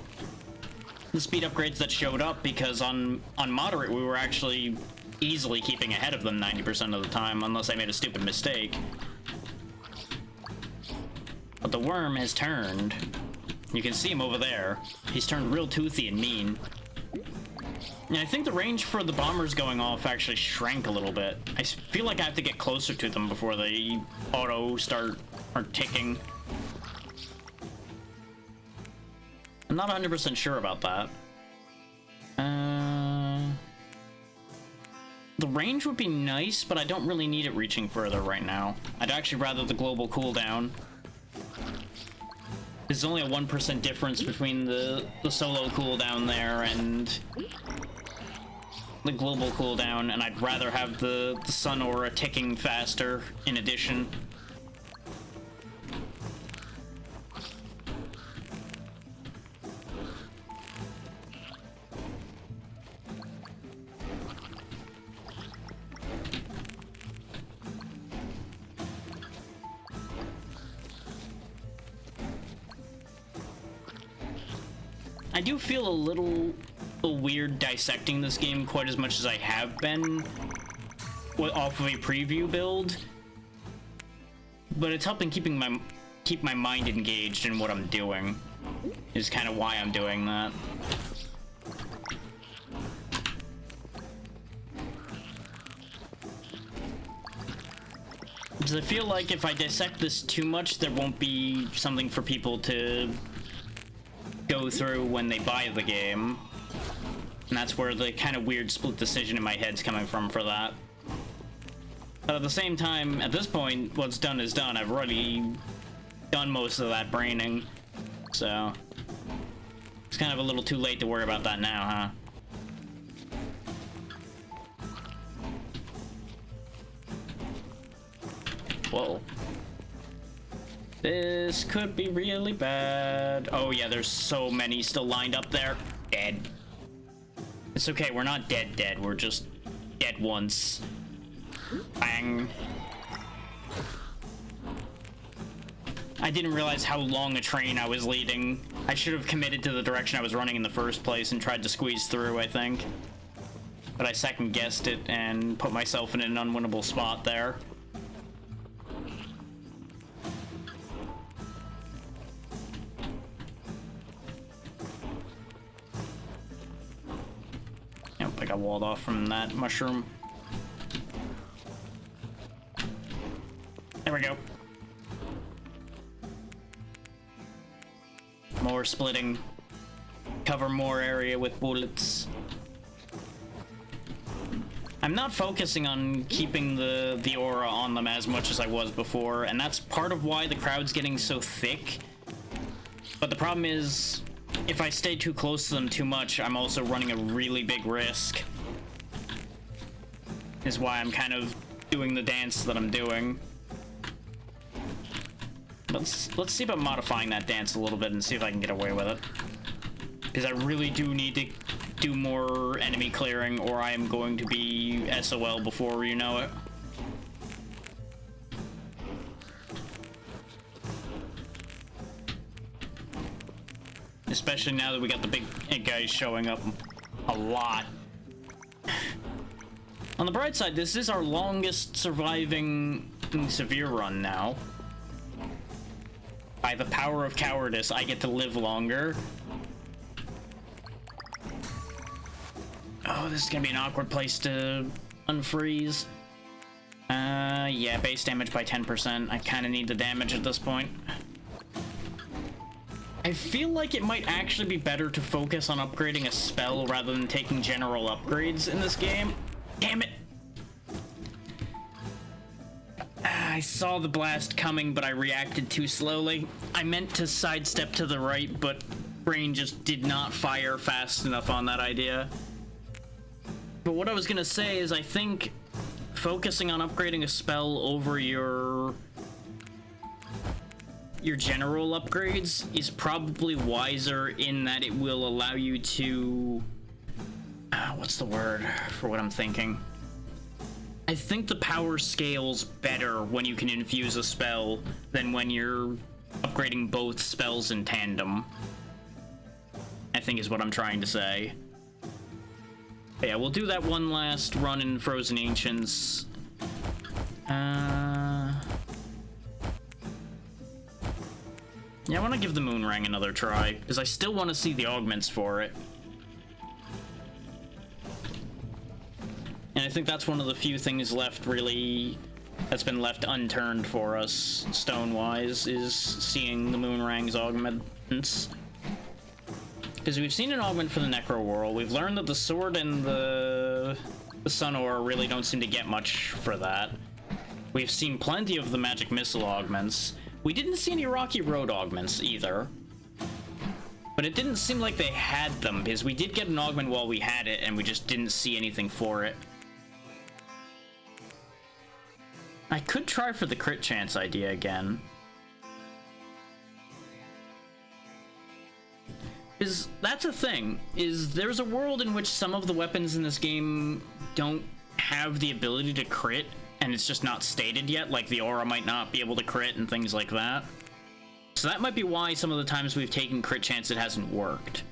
speed upgrades that showed up, because on moderate we were actually easily keeping ahead of them 90% of the time, unless I made a stupid mistake. But the worm has turned. You can see him over there. He's turned real toothy and mean. And I think the range for the bombers going off actually shrank a little bit. I feel like I have to get closer to them before they auto start or ticking. I'm not 100% sure about that. The range would be nice, but I don't really need it reaching further right now. I'd actually rather the global cooldown. There's only a 1% difference between the solo cooldown there and the global cooldown, and I'd rather have the sun aura ticking faster in addition. I do feel a little weird dissecting this game quite as much as I have been off of a preview build, but it's helping keep my mind engaged in what I'm doing, is kind of why I'm doing that. Because I feel like if I dissect this too much, there won't be something for people to go through when they buy the game. And that's where the kind of weird split decision in my head's coming from for that. But at the same time, at this point, what's done is done. I've already done most of that braining. So it's kind of a little too late to worry about that now, huh? Whoa. This could be really bad. Oh yeah, there's so many still lined up there. Dead. It's okay, we're not dead, we're just dead once. Bang. I didn't realize how long a train I was leading. I should have committed to the direction I was running in the first place and tried to squeeze through, I think. But I second guessed it and put myself in an unwinnable spot there. I got walled off from that mushroom. There we go. More splitting. Cover more area with bullets. I'm not focusing on keeping the aura on them as much as I was before, and that's part of why the crowd's getting so thick. But the problem is, if I stay too close to them too much, I'm also running a really big risk. Is why I'm kind of doing the dance that I'm doing. Let's see about modifying that dance a little bit and see if I can get away with it. Because I really do need to do more enemy clearing, or I am going to be SOL before you know it. especially now that we got the big guys showing up a lot. On the bright side, this is our longest surviving severe run now. By the power of cowardice, I get to live longer. Oh, this is gonna be an awkward place to unfreeze. Yeah, base damage by 10%. I kind of need the damage at this point. I feel like it might actually be better to focus on upgrading a spell rather than taking general upgrades in this game. Damn it! I saw the blast coming, but I reacted too slowly. I meant to sidestep to the right, but brain just did not fire fast enough on that idea. But what I was gonna say is I think focusing on upgrading a spell over your general upgrades is probably wiser in that it will allow you to... what's the word for what I'm thinking? I think the power scales better when you can infuse a spell than when you're upgrading both spells in tandem, I think is what I'm trying to say. But yeah, we'll do that one last run in Frozen Ancients. Yeah, I want to give the Moon Ring another try, because I still want to see the augments for it. And I think that's one of the few things left, really, that's been left unturned for us, stone-wise, is seeing the Moon Rang's augments. Because we've seen an augment for the Necro Whirl. We've learned that the Sword and the Sun Ore really don't seem to get much for that. We've seen plenty of the Magic Missile augments. We didn't see any Rocky Road augments either. But it didn't seem like they had them, because we did get an augment while we had it, and we just didn't see anything for it. I could try for the crit chance idea again. That's a thing, is there's a world in which some of the weapons in this game don't have the ability to crit, and it's just not stated yet, like the aura might not be able to crit and things like that. So that might be why some of the times we've taken crit chance it hasn't worked.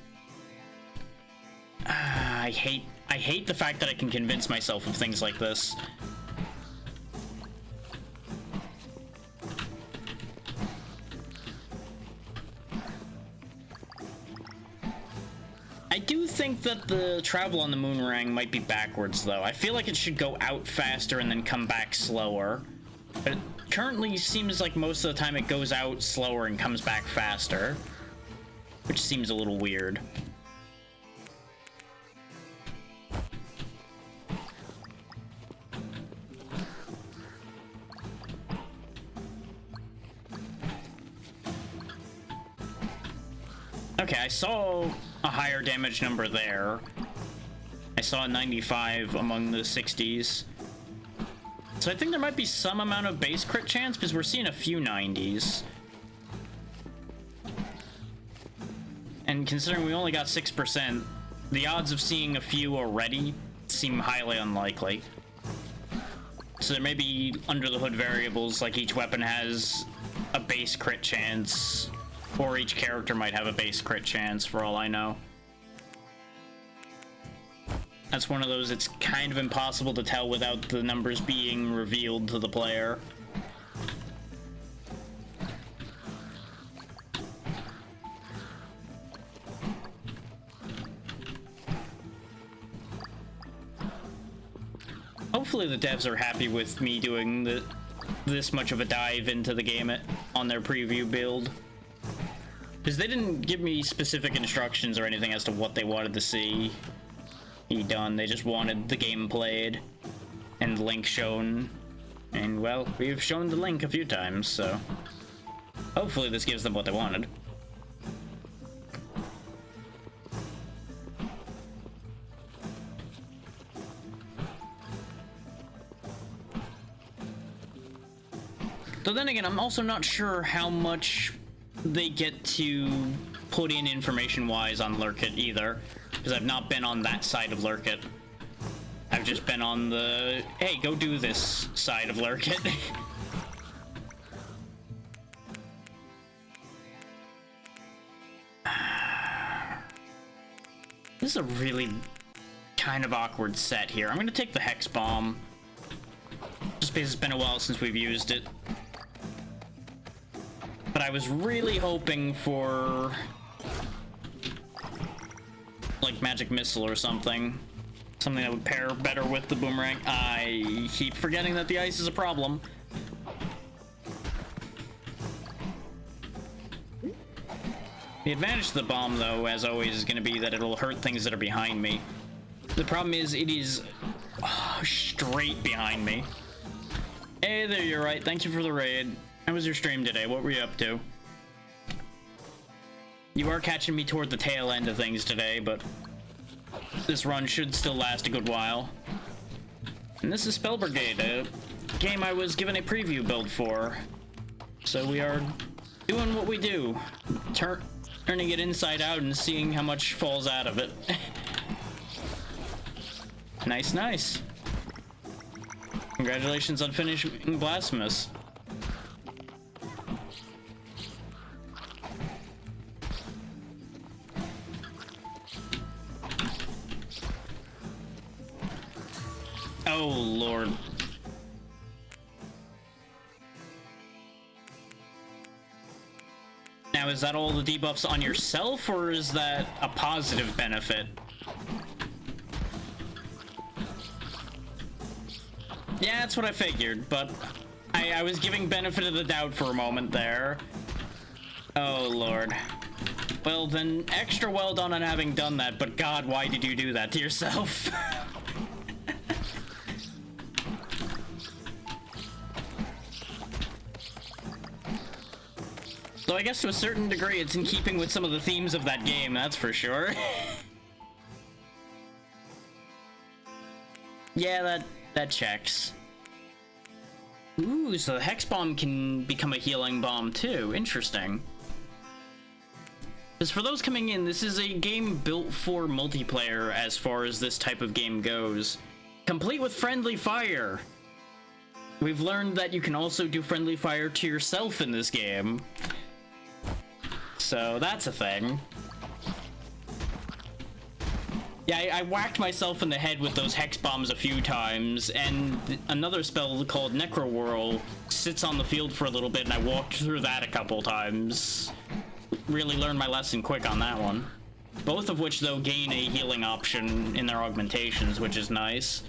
I hate the fact that I can convince myself of things like this. I do think that the travel on the Moonrang might be backwards, though. I feel like it should go out faster and then come back slower. But it currently seems like most of the time it goes out slower and comes back faster, which seems a little weird. Okay, I saw a higher damage number there. I saw a 95 among the 60s. So I think there might be some amount of base crit chance, because we're seeing a few 90s. And considering we only got 6%, the odds of seeing a few already seem highly unlikely. So there may be under-the-hood variables, like each weapon has a base crit chance, or each character might have a base crit chance, for all I know. That's one of those it's kind of impossible to tell without the numbers being revealed to the player. Hopefully the devs are happy with me doing this much of a dive into the game on their preview build. Because they didn't give me specific instructions or anything as to what they wanted to see be done. They just wanted the game played and Link shown. And, well, we've shown the Link a few times, so hopefully this gives them what they wanted. Though then again, I'm also not sure how much they get to put in information-wise on Lurkit either, because I've not been on that side of Lurkit. I've just been on the, hey, go do this side of Lurkit. This is a really kind of awkward set here. I'm gonna take the Hex Bomb. Just because it's been a while since we've used it. But I was really hoping for... like Magic Missile or something. Something that would pair better with the Boomerang. I keep forgetting that the ice is a problem. The advantage to the bomb, though, as always, is going to be that it'll hurt things that are behind me. The problem is, it is straight behind me. Hey there, you're right. Thank you for the raid. How was your stream today? What were you up to? You are catching me toward the tail end of things today, but this run should still last a good while. And this is Spell Brigade, a game I was given a preview build for. So we are doing what we do. Turning it inside out and seeing how much falls out of it. Nice, nice. Congratulations on finishing Blasphemous. Oh, Lord. Now, is that all the debuffs on yourself, or is that a positive benefit? Yeah, that's what I figured, but I was giving benefit of the doubt for a moment there. Oh, Lord. Well, then, extra well done on having done that, but God, why did you do that to yourself? So I guess to a certain degree, it's in keeping with some of the themes of that game, that's for sure. Yeah, that checks. Ooh, so the Hex Bomb can become a healing bomb too. Interesting. Because for those coming in, this is a game built for multiplayer as far as this type of game goes. Complete with friendly fire. We've learned that you can also do friendly fire to yourself in this game. So that's a thing. Yeah, I whacked myself in the head with those Hex Bombs a few times, and another spell called Necro Whirl sits on the field for a little bit, and I walked through that a couple times. Really learned my lesson quick on that one. Both of which, though, gain a healing option in their augmentations, which is nice.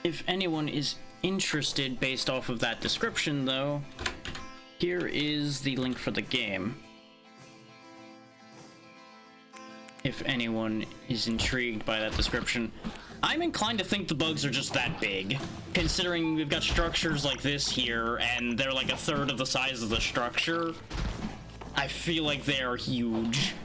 If anyone is interested based off of that description, though, here is the link for the game. If anyone is intrigued by that description. I'm inclined to think the bugs are just that big, considering we've got structures like this here, and they're like a third of the size of the structure. I feel like they are huge.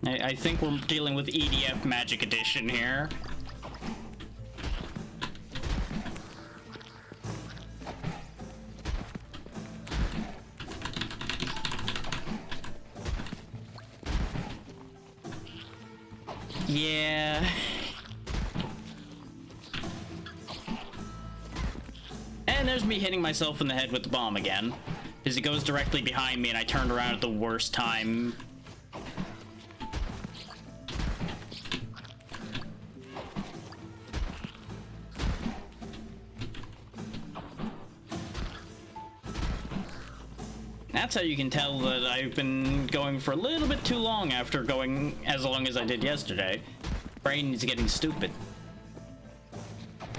I think we're dealing with EDF Magic Edition here. Yeah. And there's me hitting myself in the head with the bomb again. Because it goes directly behind me and I turned around at the worst time. That's how you can tell that I've been going for a little bit too long after going as long as I did yesterday. Brain is getting stupid.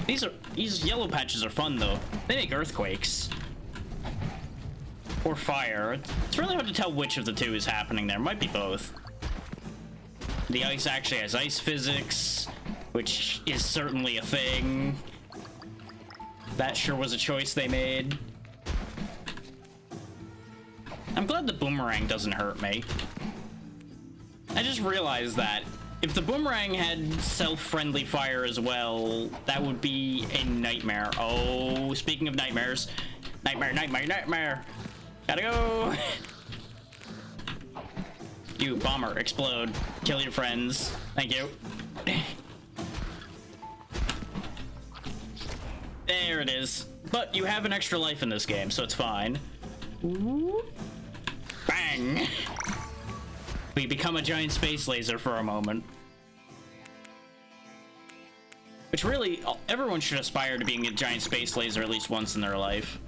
These yellow patches are fun though. They make earthquakes. Or fire. It's really hard to tell which of the two is happening there. Might be both. The ice actually has ice physics, which is certainly a thing. That sure was a choice they made. I'm glad the boomerang doesn't hurt me. I just realized that If the boomerang had self-friendly fire as well, that would be a nightmare. Oh, speaking of nightmares. Nightmare, nightmare, nightmare. Gotta go. You, bomber, explode. Kill your friends. Thank you. There it is. But you have an extra life in this game, so it's fine. Bang! We become a giant space laser for a moment. Which really, everyone should aspire to being a giant space laser at least once in their life.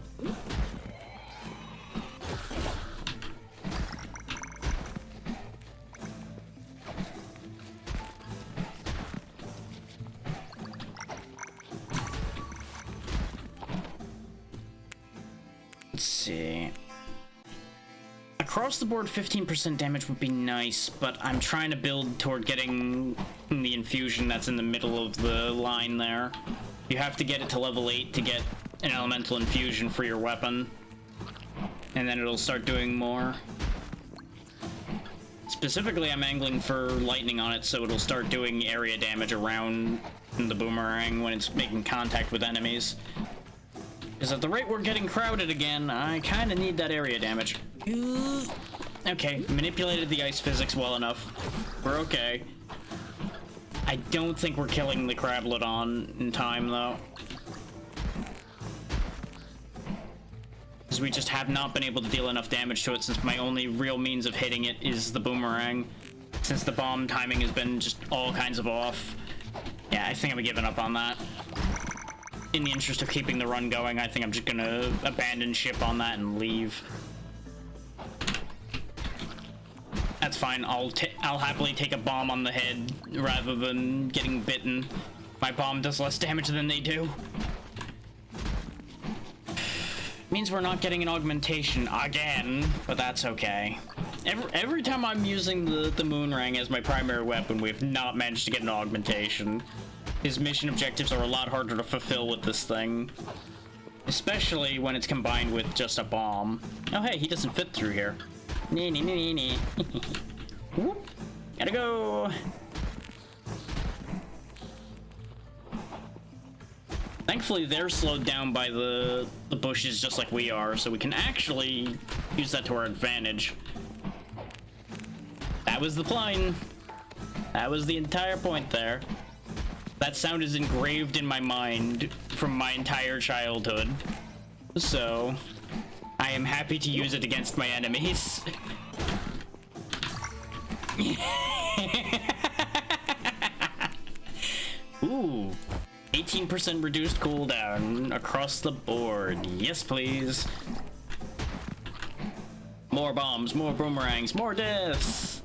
Let's see. Across the board, 15% damage would be nice, but I'm trying to build toward getting the infusion that's in the middle of the line there. You have to get it to level 8 to get an elemental infusion for your weapon, and then it'll start doing more. Specifically, I'm angling for lightning on it, so it'll start doing area damage around the boomerang when it's making contact with enemies. Because at the rate we're getting crowded again, I kind of need that area damage. Okay, manipulated the ice physics well enough. We're okay. I don't think we're killing the Crablodon in time, though. Because we just have not been able to deal enough damage to it since my only real means of hitting it is the boomerang. Since the bomb timing has been just all kinds of off. Yeah, I think I'm giving up on that. In the interest of keeping the run going, I think I'm just gonna abandon ship on that and leave. That's fine. I'll happily take a bomb on the head rather than getting bitten. My bomb does less damage than they do. Means we're not getting an augmentation again, but that's okay. Every time I'm using the Moonrang as my primary weapon, we've not managed to get an augmentation. His mission objectives are a lot harder to fulfill with this thing. Especially when it's combined with just a bomb. Oh hey, he doesn't fit through here. Nee, nee, nee, nee. Whoop. Gotta go! Thankfully, they're slowed down by the bushes just like we are, so we can actually use that to our advantage. That was the plan. That was the entire point there. That sound is engraved in my mind from my entire childhood. So, I am happy to use it against my enemies. Ooh. 18% reduced cooldown across the board. Yes, please. More bombs, more boomerangs, more deaths.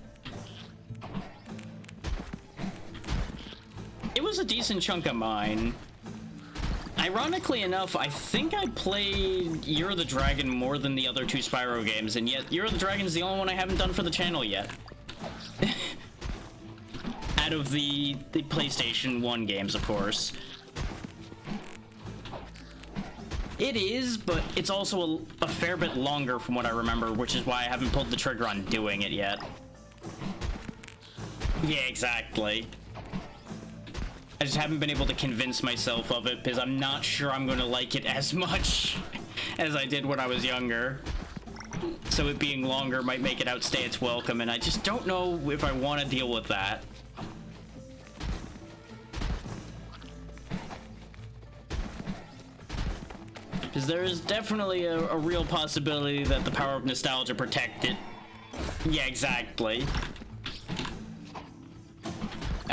It was a decent chunk of mine. Ironically enough, I think I played Year of the Dragon more than the other two Spyro games, and yet Year of the Dragon is the only one I haven't done for the channel yet. Out of the PlayStation 1 games, of course. It is, but it's also a fair bit longer from what I remember, which is why I haven't pulled the trigger on doing it yet. Yeah, exactly. I just haven't been able to convince myself of it because I'm not sure I'm going to like it as much as I did when I was younger. So it being longer might make it outstay its welcome, and I just don't know if I want to deal with that. Because there is definitely a real possibility that the power of nostalgia protect it. Yeah, exactly.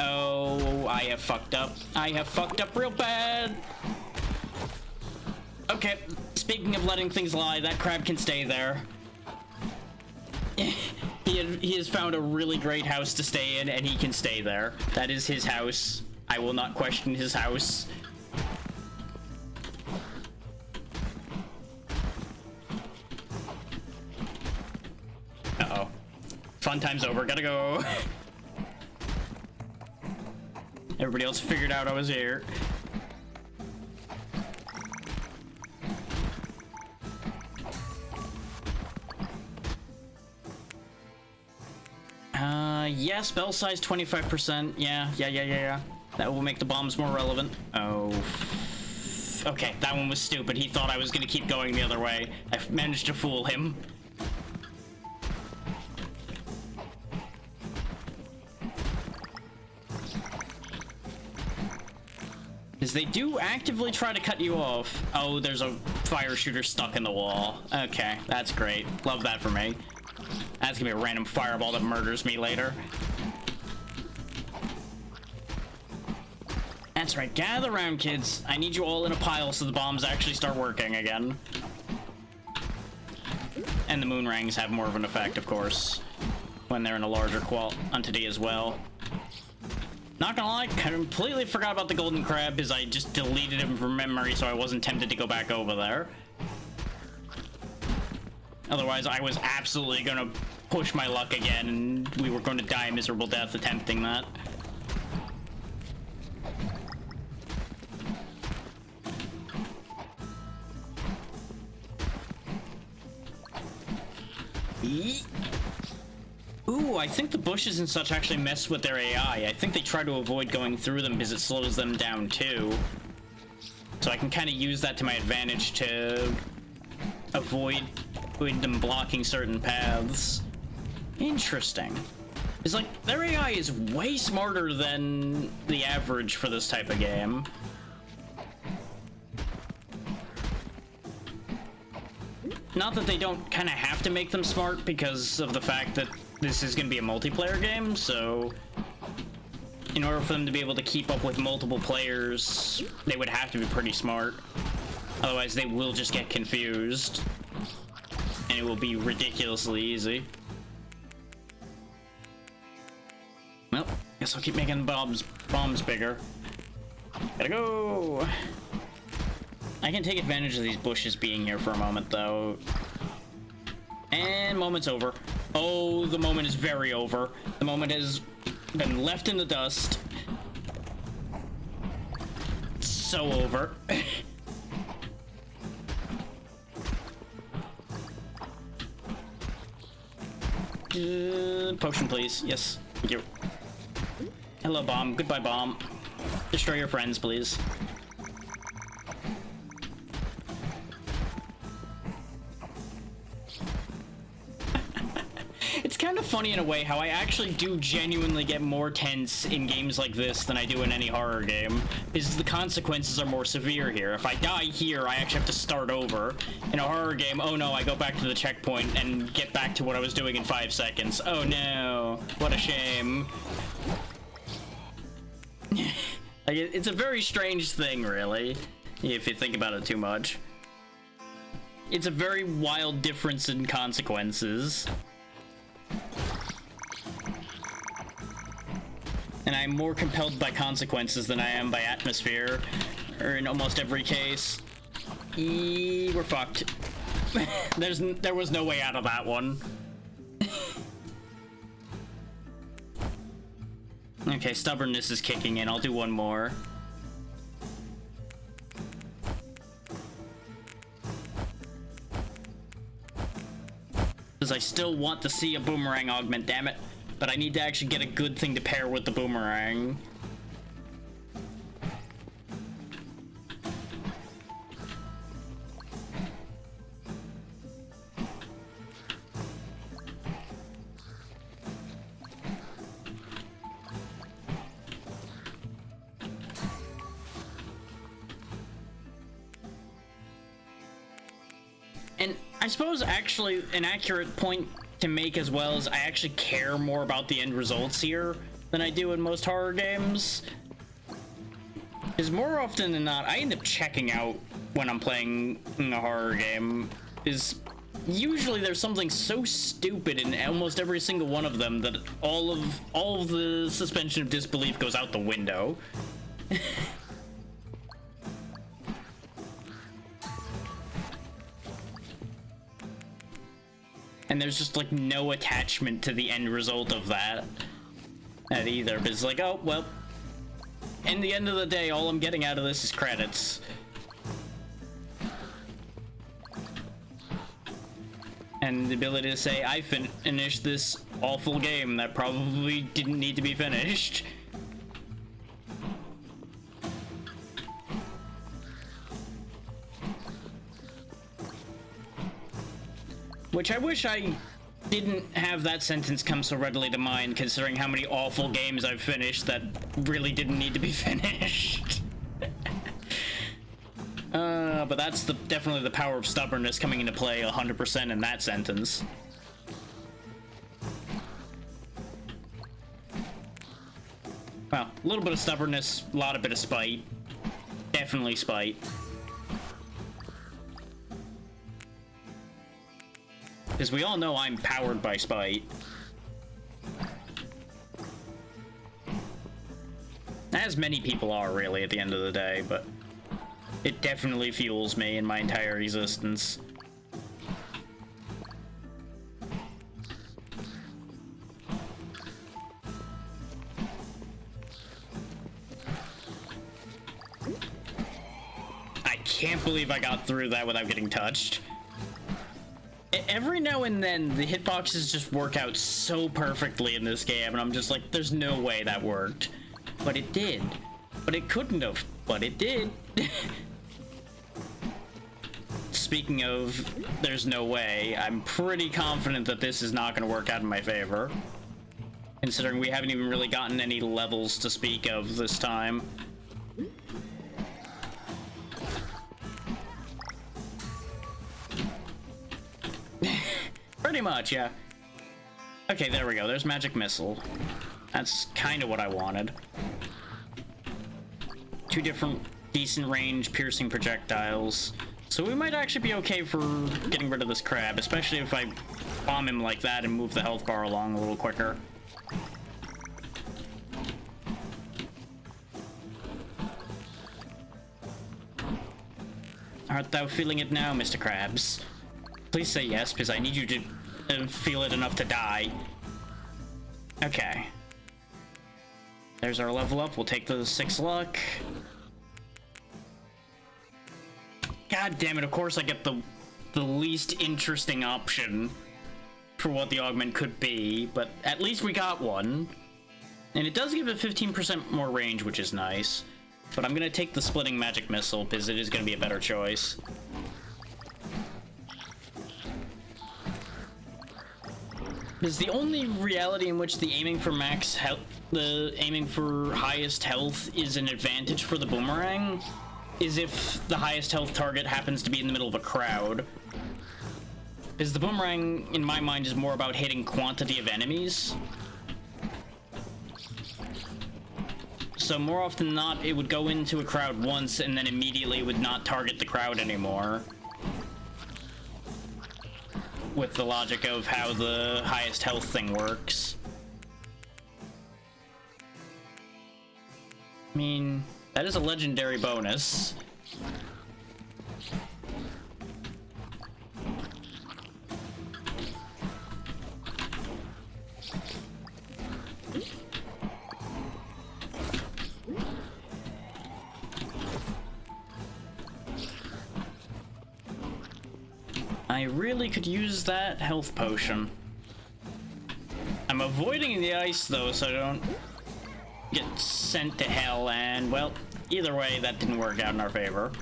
Oh, I have fucked up. I have fucked up real bad. Okay, speaking of letting things lie, that crab can stay there. He has found a really great house to stay in, and he can stay there. That is his house. I will not question his house. Uh-oh. Fun time's over. Gotta go. Everybody else figured out I was here. Yeah, spell size 25%. Yeah. That will make the bombs more relevant. Oh. Okay, that one was stupid. He thought I was gonna keep going the other way. I managed to fool him. Because they do actively try to cut you off. Oh, there's a fire shooter stuck in the wall. Okay, that's great. Love that for me. That's gonna be a random fireball that murders me later. That's right, gather around, kids. I need you all in a pile so the bombs actually start working again. And the moon rings have more of an effect, of course, when they're in a larger quantity as well. Not gonna lie, completely forgot about the golden crab because I just deleted him from memory so I wasn't tempted to go back over there. Otherwise, I was absolutely gonna push my luck again and we were going to die a miserable death attempting that. Ooh, I think the bushes and such actually mess with their AI. I think they try to avoid going through them because it slows them down too. So I can kind of use that to my advantage to avoid them blocking certain paths. Interesting. It's like, their AI is way smarter than the average for this type of game. Not that they don't kind of have to make them smart because of the fact that this is going to be a multiplayer game, so in order for them to be able to keep up with multiple players, they would have to be pretty smart. Otherwise, they will just get confused, and it will be ridiculously easy. Well, guess I'll keep making bombs bigger. Gotta go! I can take advantage of these bushes being here for a moment, though. And moment's over. Oh, the moment is very over. The moment has been left in the dust. It's so over. Potion, please. Yes, thank you. Hello, bomb. Goodbye, bomb. Destroy your friends, please. It's kind of funny in a way how I actually do genuinely get more tense in games like this than I do in any horror game, because the consequences are more severe here. If I die here, I actually have to start over. In a horror game, oh no, I go back to the checkpoint and get back to what I was doing in 5 seconds. Oh no, what a shame. Like, it's a very strange thing, really, if you think about it too much. It's a very wild difference in consequences. And I'm more compelled by consequences than I am by atmosphere, or in almost every case. We're fucked. There was no way out of that one. Okay, stubbornness is kicking in. I'll do one more. Because I still want to see a boomerang augment, damn it. But I need to actually get a good thing to pair with the boomerang. And I suppose actually an accurate point to make as well is I actually care more about the end results here than I do in most horror games. Because more often than not, I end up checking out when I'm playing a horror game. Is usually there's something so stupid in almost every single one of them that all of the suspension of disbelief goes out the window. And there's just like no attachment to the end result of that either. But it's like, oh, well, in the end of the day, all I'm getting out of this is credits. And the ability to say, I finished this awful game that probably didn't need to be finished. Which I wish I didn't have that sentence come so readily to mind, considering how many awful games I've finished that really didn't need to be finished. But that's definitely the power of stubbornness coming into play 100% in that sentence. Well, a little bit of stubbornness, a lot of bit of spite. Definitely spite. Because we all know I'm powered by spite. As many people are, really, at the end of the day, but it definitely fuels me in my entire existence. I can't believe I got through that without getting touched. Every now and then, the hitboxes just work out so perfectly in this game, and I'm just like, there's no way that worked. But it did. But it couldn't have. But it did. Speaking of, there's no way, I'm pretty confident that this is not going to work out in my favor. Considering we haven't even really gotten any levels to speak of this time. Pretty much, yeah. Okay, there we go. There's Magic Missile. That's kind of what I wanted. 2 different decent range piercing projectiles. So we might actually be okay for getting rid of this crab, especially if I bomb him like that and move the health bar along a little quicker. Art thou feeling it now, Mr. Krabs? Please say yes, because I need you to feel it enough to die. Okay. There's our level up. We'll take the 6 luck. God damn it, of course I get the least interesting option for what the augment could be, but at least we got one. And it does give it 15% more range, which is nice. But I'm gonna take the splitting magic missile, because it is gonna be a better choice. Because the only reality in which the aiming for max health, the aiming for highest health is an advantage for the boomerang is if the highest health target happens to be in the middle of a crowd. Because the boomerang, in my mind, is more about hitting quantity of enemies. So more often than not, it would go into a crowd once and then immediately would not target the crowd anymore. With the logic of how the highest health thing works. I mean, that is a legendary bonus. I really could use that health potion. I'm avoiding the ice though, so I don't get sent to hell, and well, either way, that didn't work out in our favor.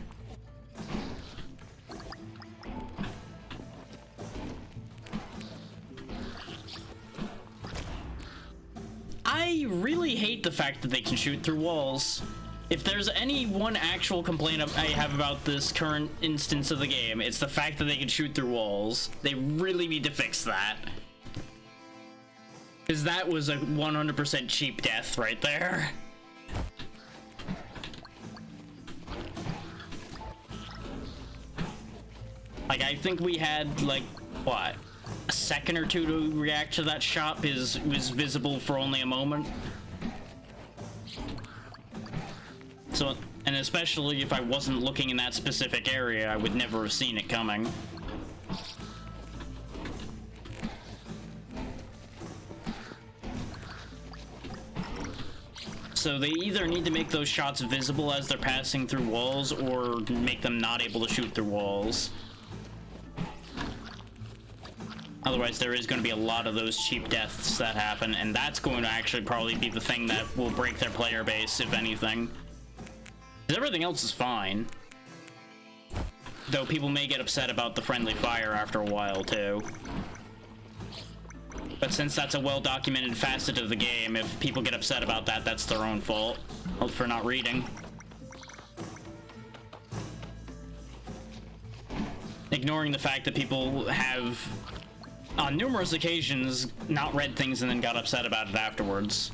I really hate the fact that they can shoot through walls. If there's any one actual complaint I have about this current instance of the game, it's the fact that they can shoot through walls. They really need to fix that. Because that was a 100% cheap death right there. Like, I think we had, like, what? A second or two to react to that shot because it was visible for only a moment. So, and especially if I wasn't looking in that specific area, I would never have seen it coming. So they either need to make those shots visible as they're passing through walls, or make them not able to shoot through walls. Otherwise, there is going to be a lot of those cheap deaths that happen, and that's going to actually probably be the thing that will break their player base, if anything. 'Cause everything else is fine. Though people may get upset about the friendly fire after a while, too. But since that's a well-documented facet of the game, if people get upset about that, that's their own fault for not reading. Ignoring the fact that people have, on numerous occasions, not read things and then got upset about it afterwards.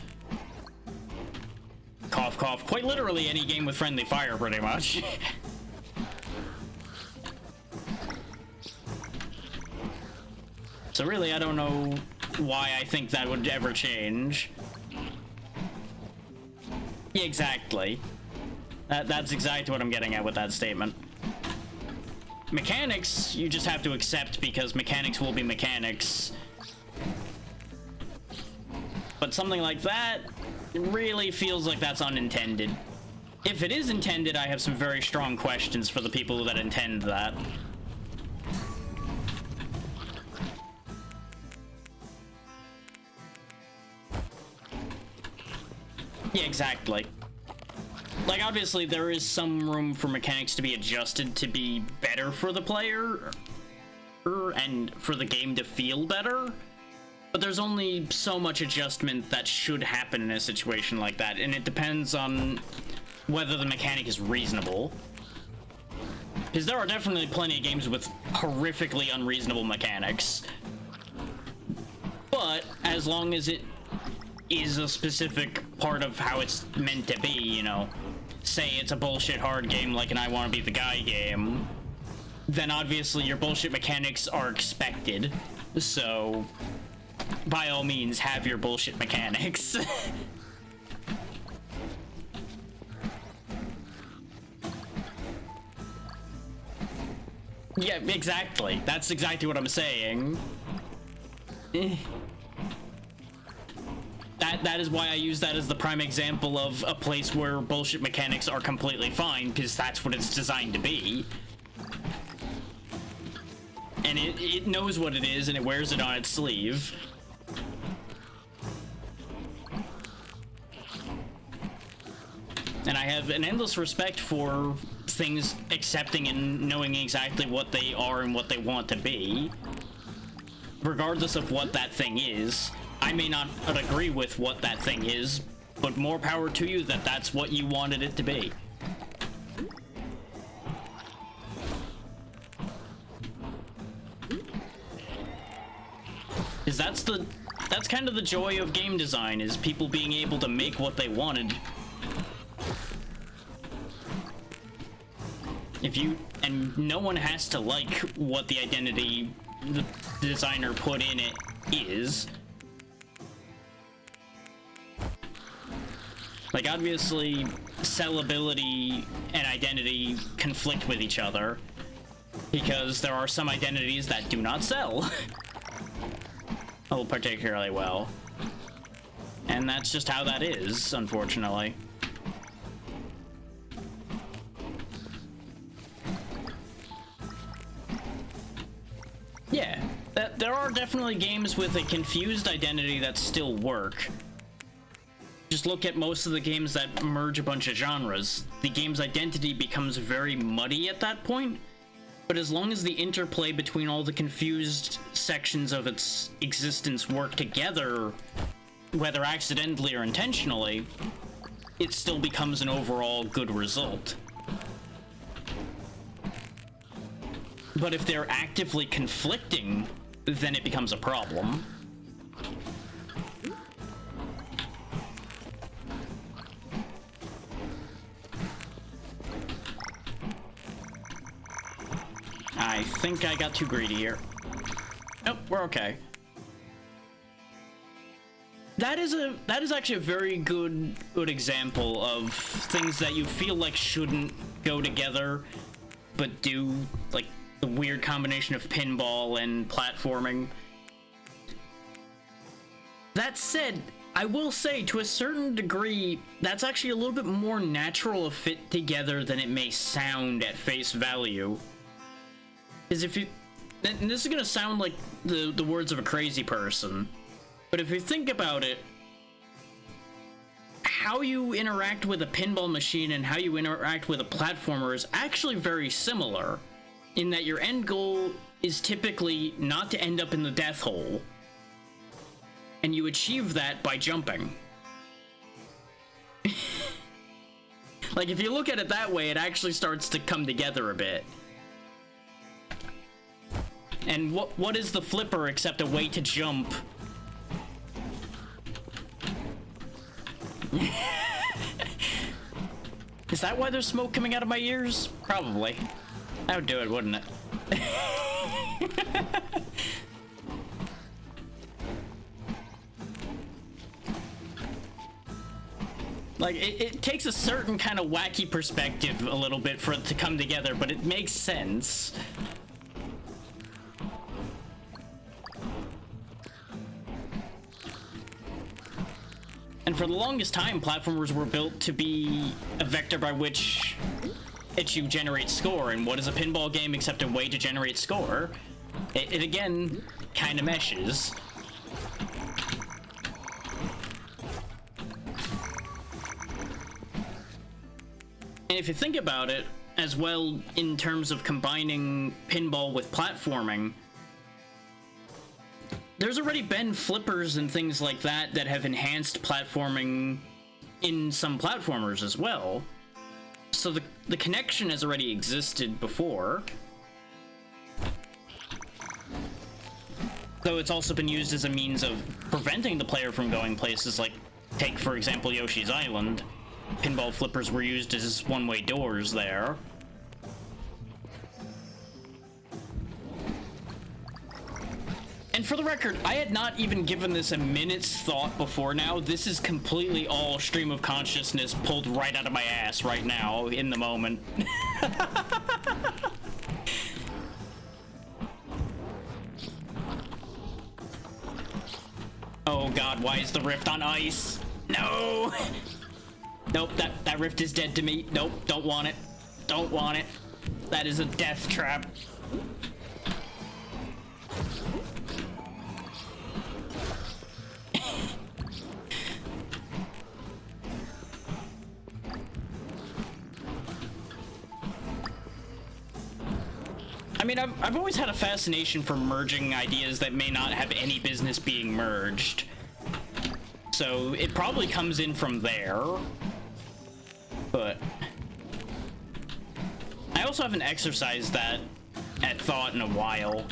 Cough, cough. Quite literally any game with friendly fire, pretty much. So really, I don't know why I think that would ever change. Yeah, exactly. That's exactly what I'm getting at with that statement. Mechanics, you just have to accept because mechanics will be mechanics. But something like that, it really feels like that's unintended. If it is intended, I have some very strong questions for the people that intend that. Yeah, exactly. Like, obviously, there is some room for mechanics to be adjusted to be better for the player, and for the game to feel better, but there's only so much adjustment that should happen in a situation like that, and it depends on whether the mechanic is reasonable. Because there are definitely plenty of games with horrifically unreasonable mechanics, but as long as it is a specific part of how it's meant to be, you know, say it's a bullshit hard game like an I Wanna Be the Guy game, then obviously your bullshit mechanics are expected, so by all means have your bullshit mechanics. Yeah, exactly. That's exactly what I'm saying. That is why I use that as the prime example of a place where bullshit mechanics are completely fine, because that's what it's designed to be. And it knows what it is, and it wears it on its sleeve. And I have an endless respect for things accepting and knowing exactly what they are and what they want to be, regardless of what that thing is. I may not agree with what that thing is, but more power to you that that's what you wanted it to be. Because that's kind of the joy of game design, is people being able to make what they wanted. And no one has to like what the identity the designer put in it is. Like, obviously, sellability and identity conflict with each other, because there are some identities that do not sell. Oh, particularly well. And that's just how that is, unfortunately. Yeah, there are definitely games with a confused identity that still work. Just look at most of the games that merge a bunch of genres. The game's identity becomes very muddy at that point, but as long as the interplay between all the confused sections of its existence work together, whether accidentally or intentionally, it still becomes an overall good result. But if they're actively conflicting, then it becomes a problem. I think I got too greedy here. Nope, we're okay. That is actually a very good example of things that you feel like shouldn't go together, but do, like the weird combination of pinball and platforming. That said, I will say, to a certain degree, that's actually a little bit more natural a fit together than it may sound at face value. Because and this is gonna sound like the words of a crazy person, but if you think about it, how you interact with a pinball machine and how you interact with a platformer is actually very similar, in that your end goal is typically not to end up in the death hole, and you achieve that by jumping. Like, if you look at it that way, it actually starts to come together a bit. And what is the flipper except a way to jump? Is that why there's smoke coming out of my ears? Probably. That would do it, wouldn't it? Like, it takes a certain kind of wacky perspective a little bit for it to come together, but it makes sense. And for the longest time, platformers were built to be a vector by which you generate score. And what is a pinball game except a way to generate score? It again kind of meshes. And if you think about it, as well, in terms of combining pinball with platforming, there's already been flippers and things like that that have enhanced platforming in some platformers as well. So the connection has already existed before. Though it's also been used as a means of preventing the player from going places like, take for example Yoshi's Island. Pinball flippers were used as one-way doors there. And for the record, I had not even given this a minute's thought before now. This is completely all stream of consciousness pulled right out of my ass right now, in the moment. Oh god, why is the rift on ice? No! Nope, that rift is dead to me. Nope, don't want it. Don't want it. That is a death trap. I mean, I've always had a fascination for merging ideas that may not have any business being merged. So it probably comes in from there. But I also haven't exercised that thought in a while,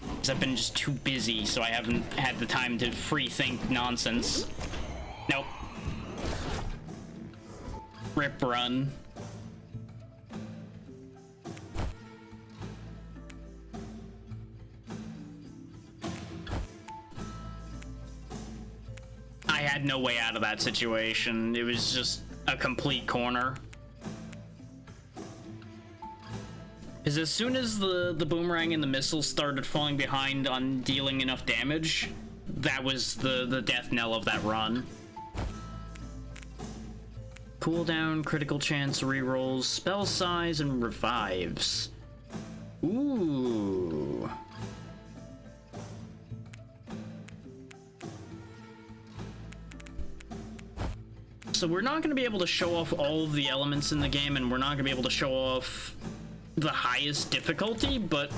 because I've been just too busy, so I haven't had the time to free think nonsense. Nope. Rip run. I had no way out of that situation. It was just a complete corner. Because as soon as the boomerang and the missiles started falling behind on dealing enough damage, that was the death knell of that run. Cooldown, critical chance, rerolls, spell size, and revives. Ooh. So we're not going to be able to show off all of the elements in the game, and we're not going to be able to show off the highest difficulty, but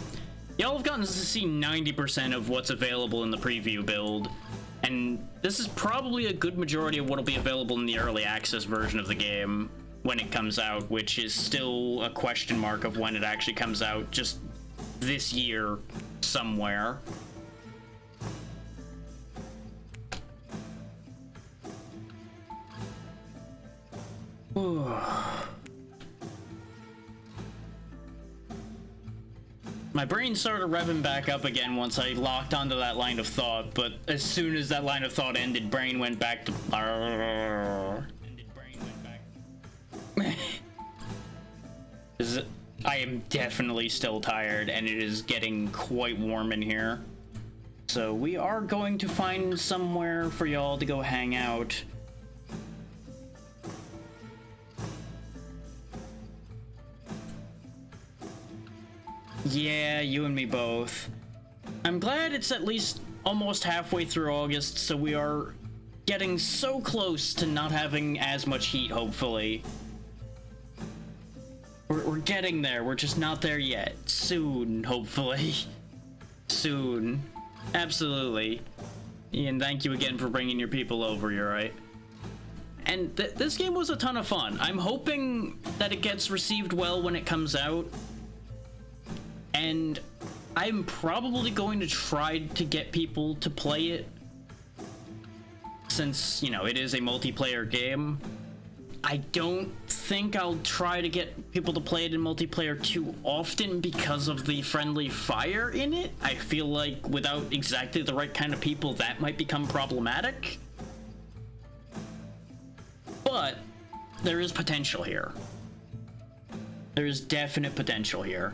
y'all have gotten to see 90% of what's available in the preview build, and this is probably a good majority of what will be available in the early access version of the game when it comes out, which is still a question mark of when it actually comes out, just this year somewhere. My brain started revving back up again once I locked onto that line of thought, but as soon as that line of thought ended, brain went back to... I am definitely still tired, and it is getting quite warm in here. So we are going to find somewhere for y'all to go hang out. Yeah, you and me both. I'm glad it's at least almost halfway through August, so we are getting so close to not having as much heat, hopefully. We're getting there, we're just not there yet. Soon, hopefully. Soon. Absolutely. Ian, thank you again for bringing your people over, you're right. And this game was a ton of fun. I'm hoping that it gets received well when it comes out. And I'm probably going to try to get people to play it. Since, you know, it is a multiplayer game. I don't think I'll try to get people to play it in multiplayer too often because of the friendly fire in it. I feel like without exactly the right kind of people, that might become problematic. But there is potential here. There is definite potential here.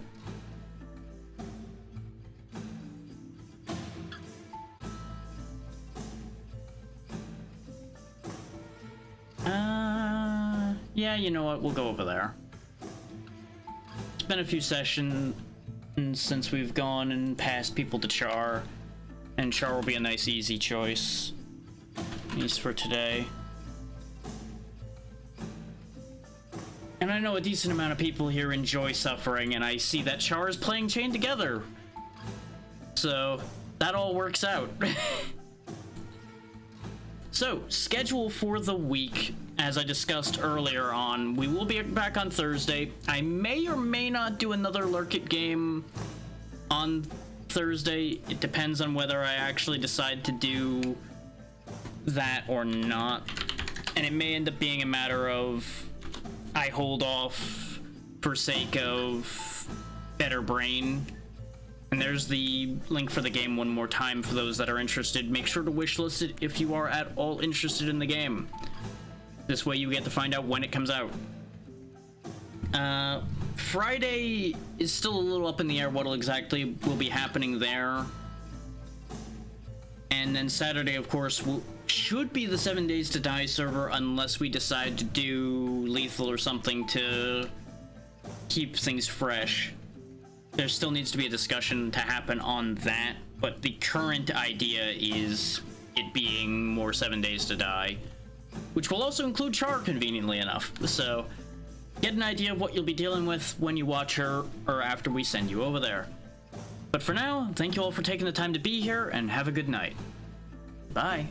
Yeah, you know what? We'll go over there. It's been a few sessions since we've gone and passed people to Char. And Char will be a nice, easy choice. At least for today. And I know a decent amount of people here enjoy suffering, and I see that Char is playing Chained Together. So, that all works out. So, schedule for the week, as I discussed earlier on, we will be back on Thursday. I may or may not do another Lurkit game on Thursday. It depends on whether I actually decide to do that or not. And it may end up being a matter of I hold off for sake of better brain. And there's the link for the game one more time for those that are interested. Make sure to wishlist it if you are at all interested in the game. This way you get to find out when it comes out. Friday is still a little up in the air what exactly will be happening there. And then Saturday, of course, should be the 7 Days to Die server unless we decide to do Lethal or something to keep things fresh. There still needs to be a discussion to happen on that, but the current idea is it being more 7 Days to Die, which will also include Char, conveniently enough. So, get an idea of what you'll be dealing with when you watch her, or after we send you over there. But for now, thank you all for taking the time to be here, and have a good night. Bye.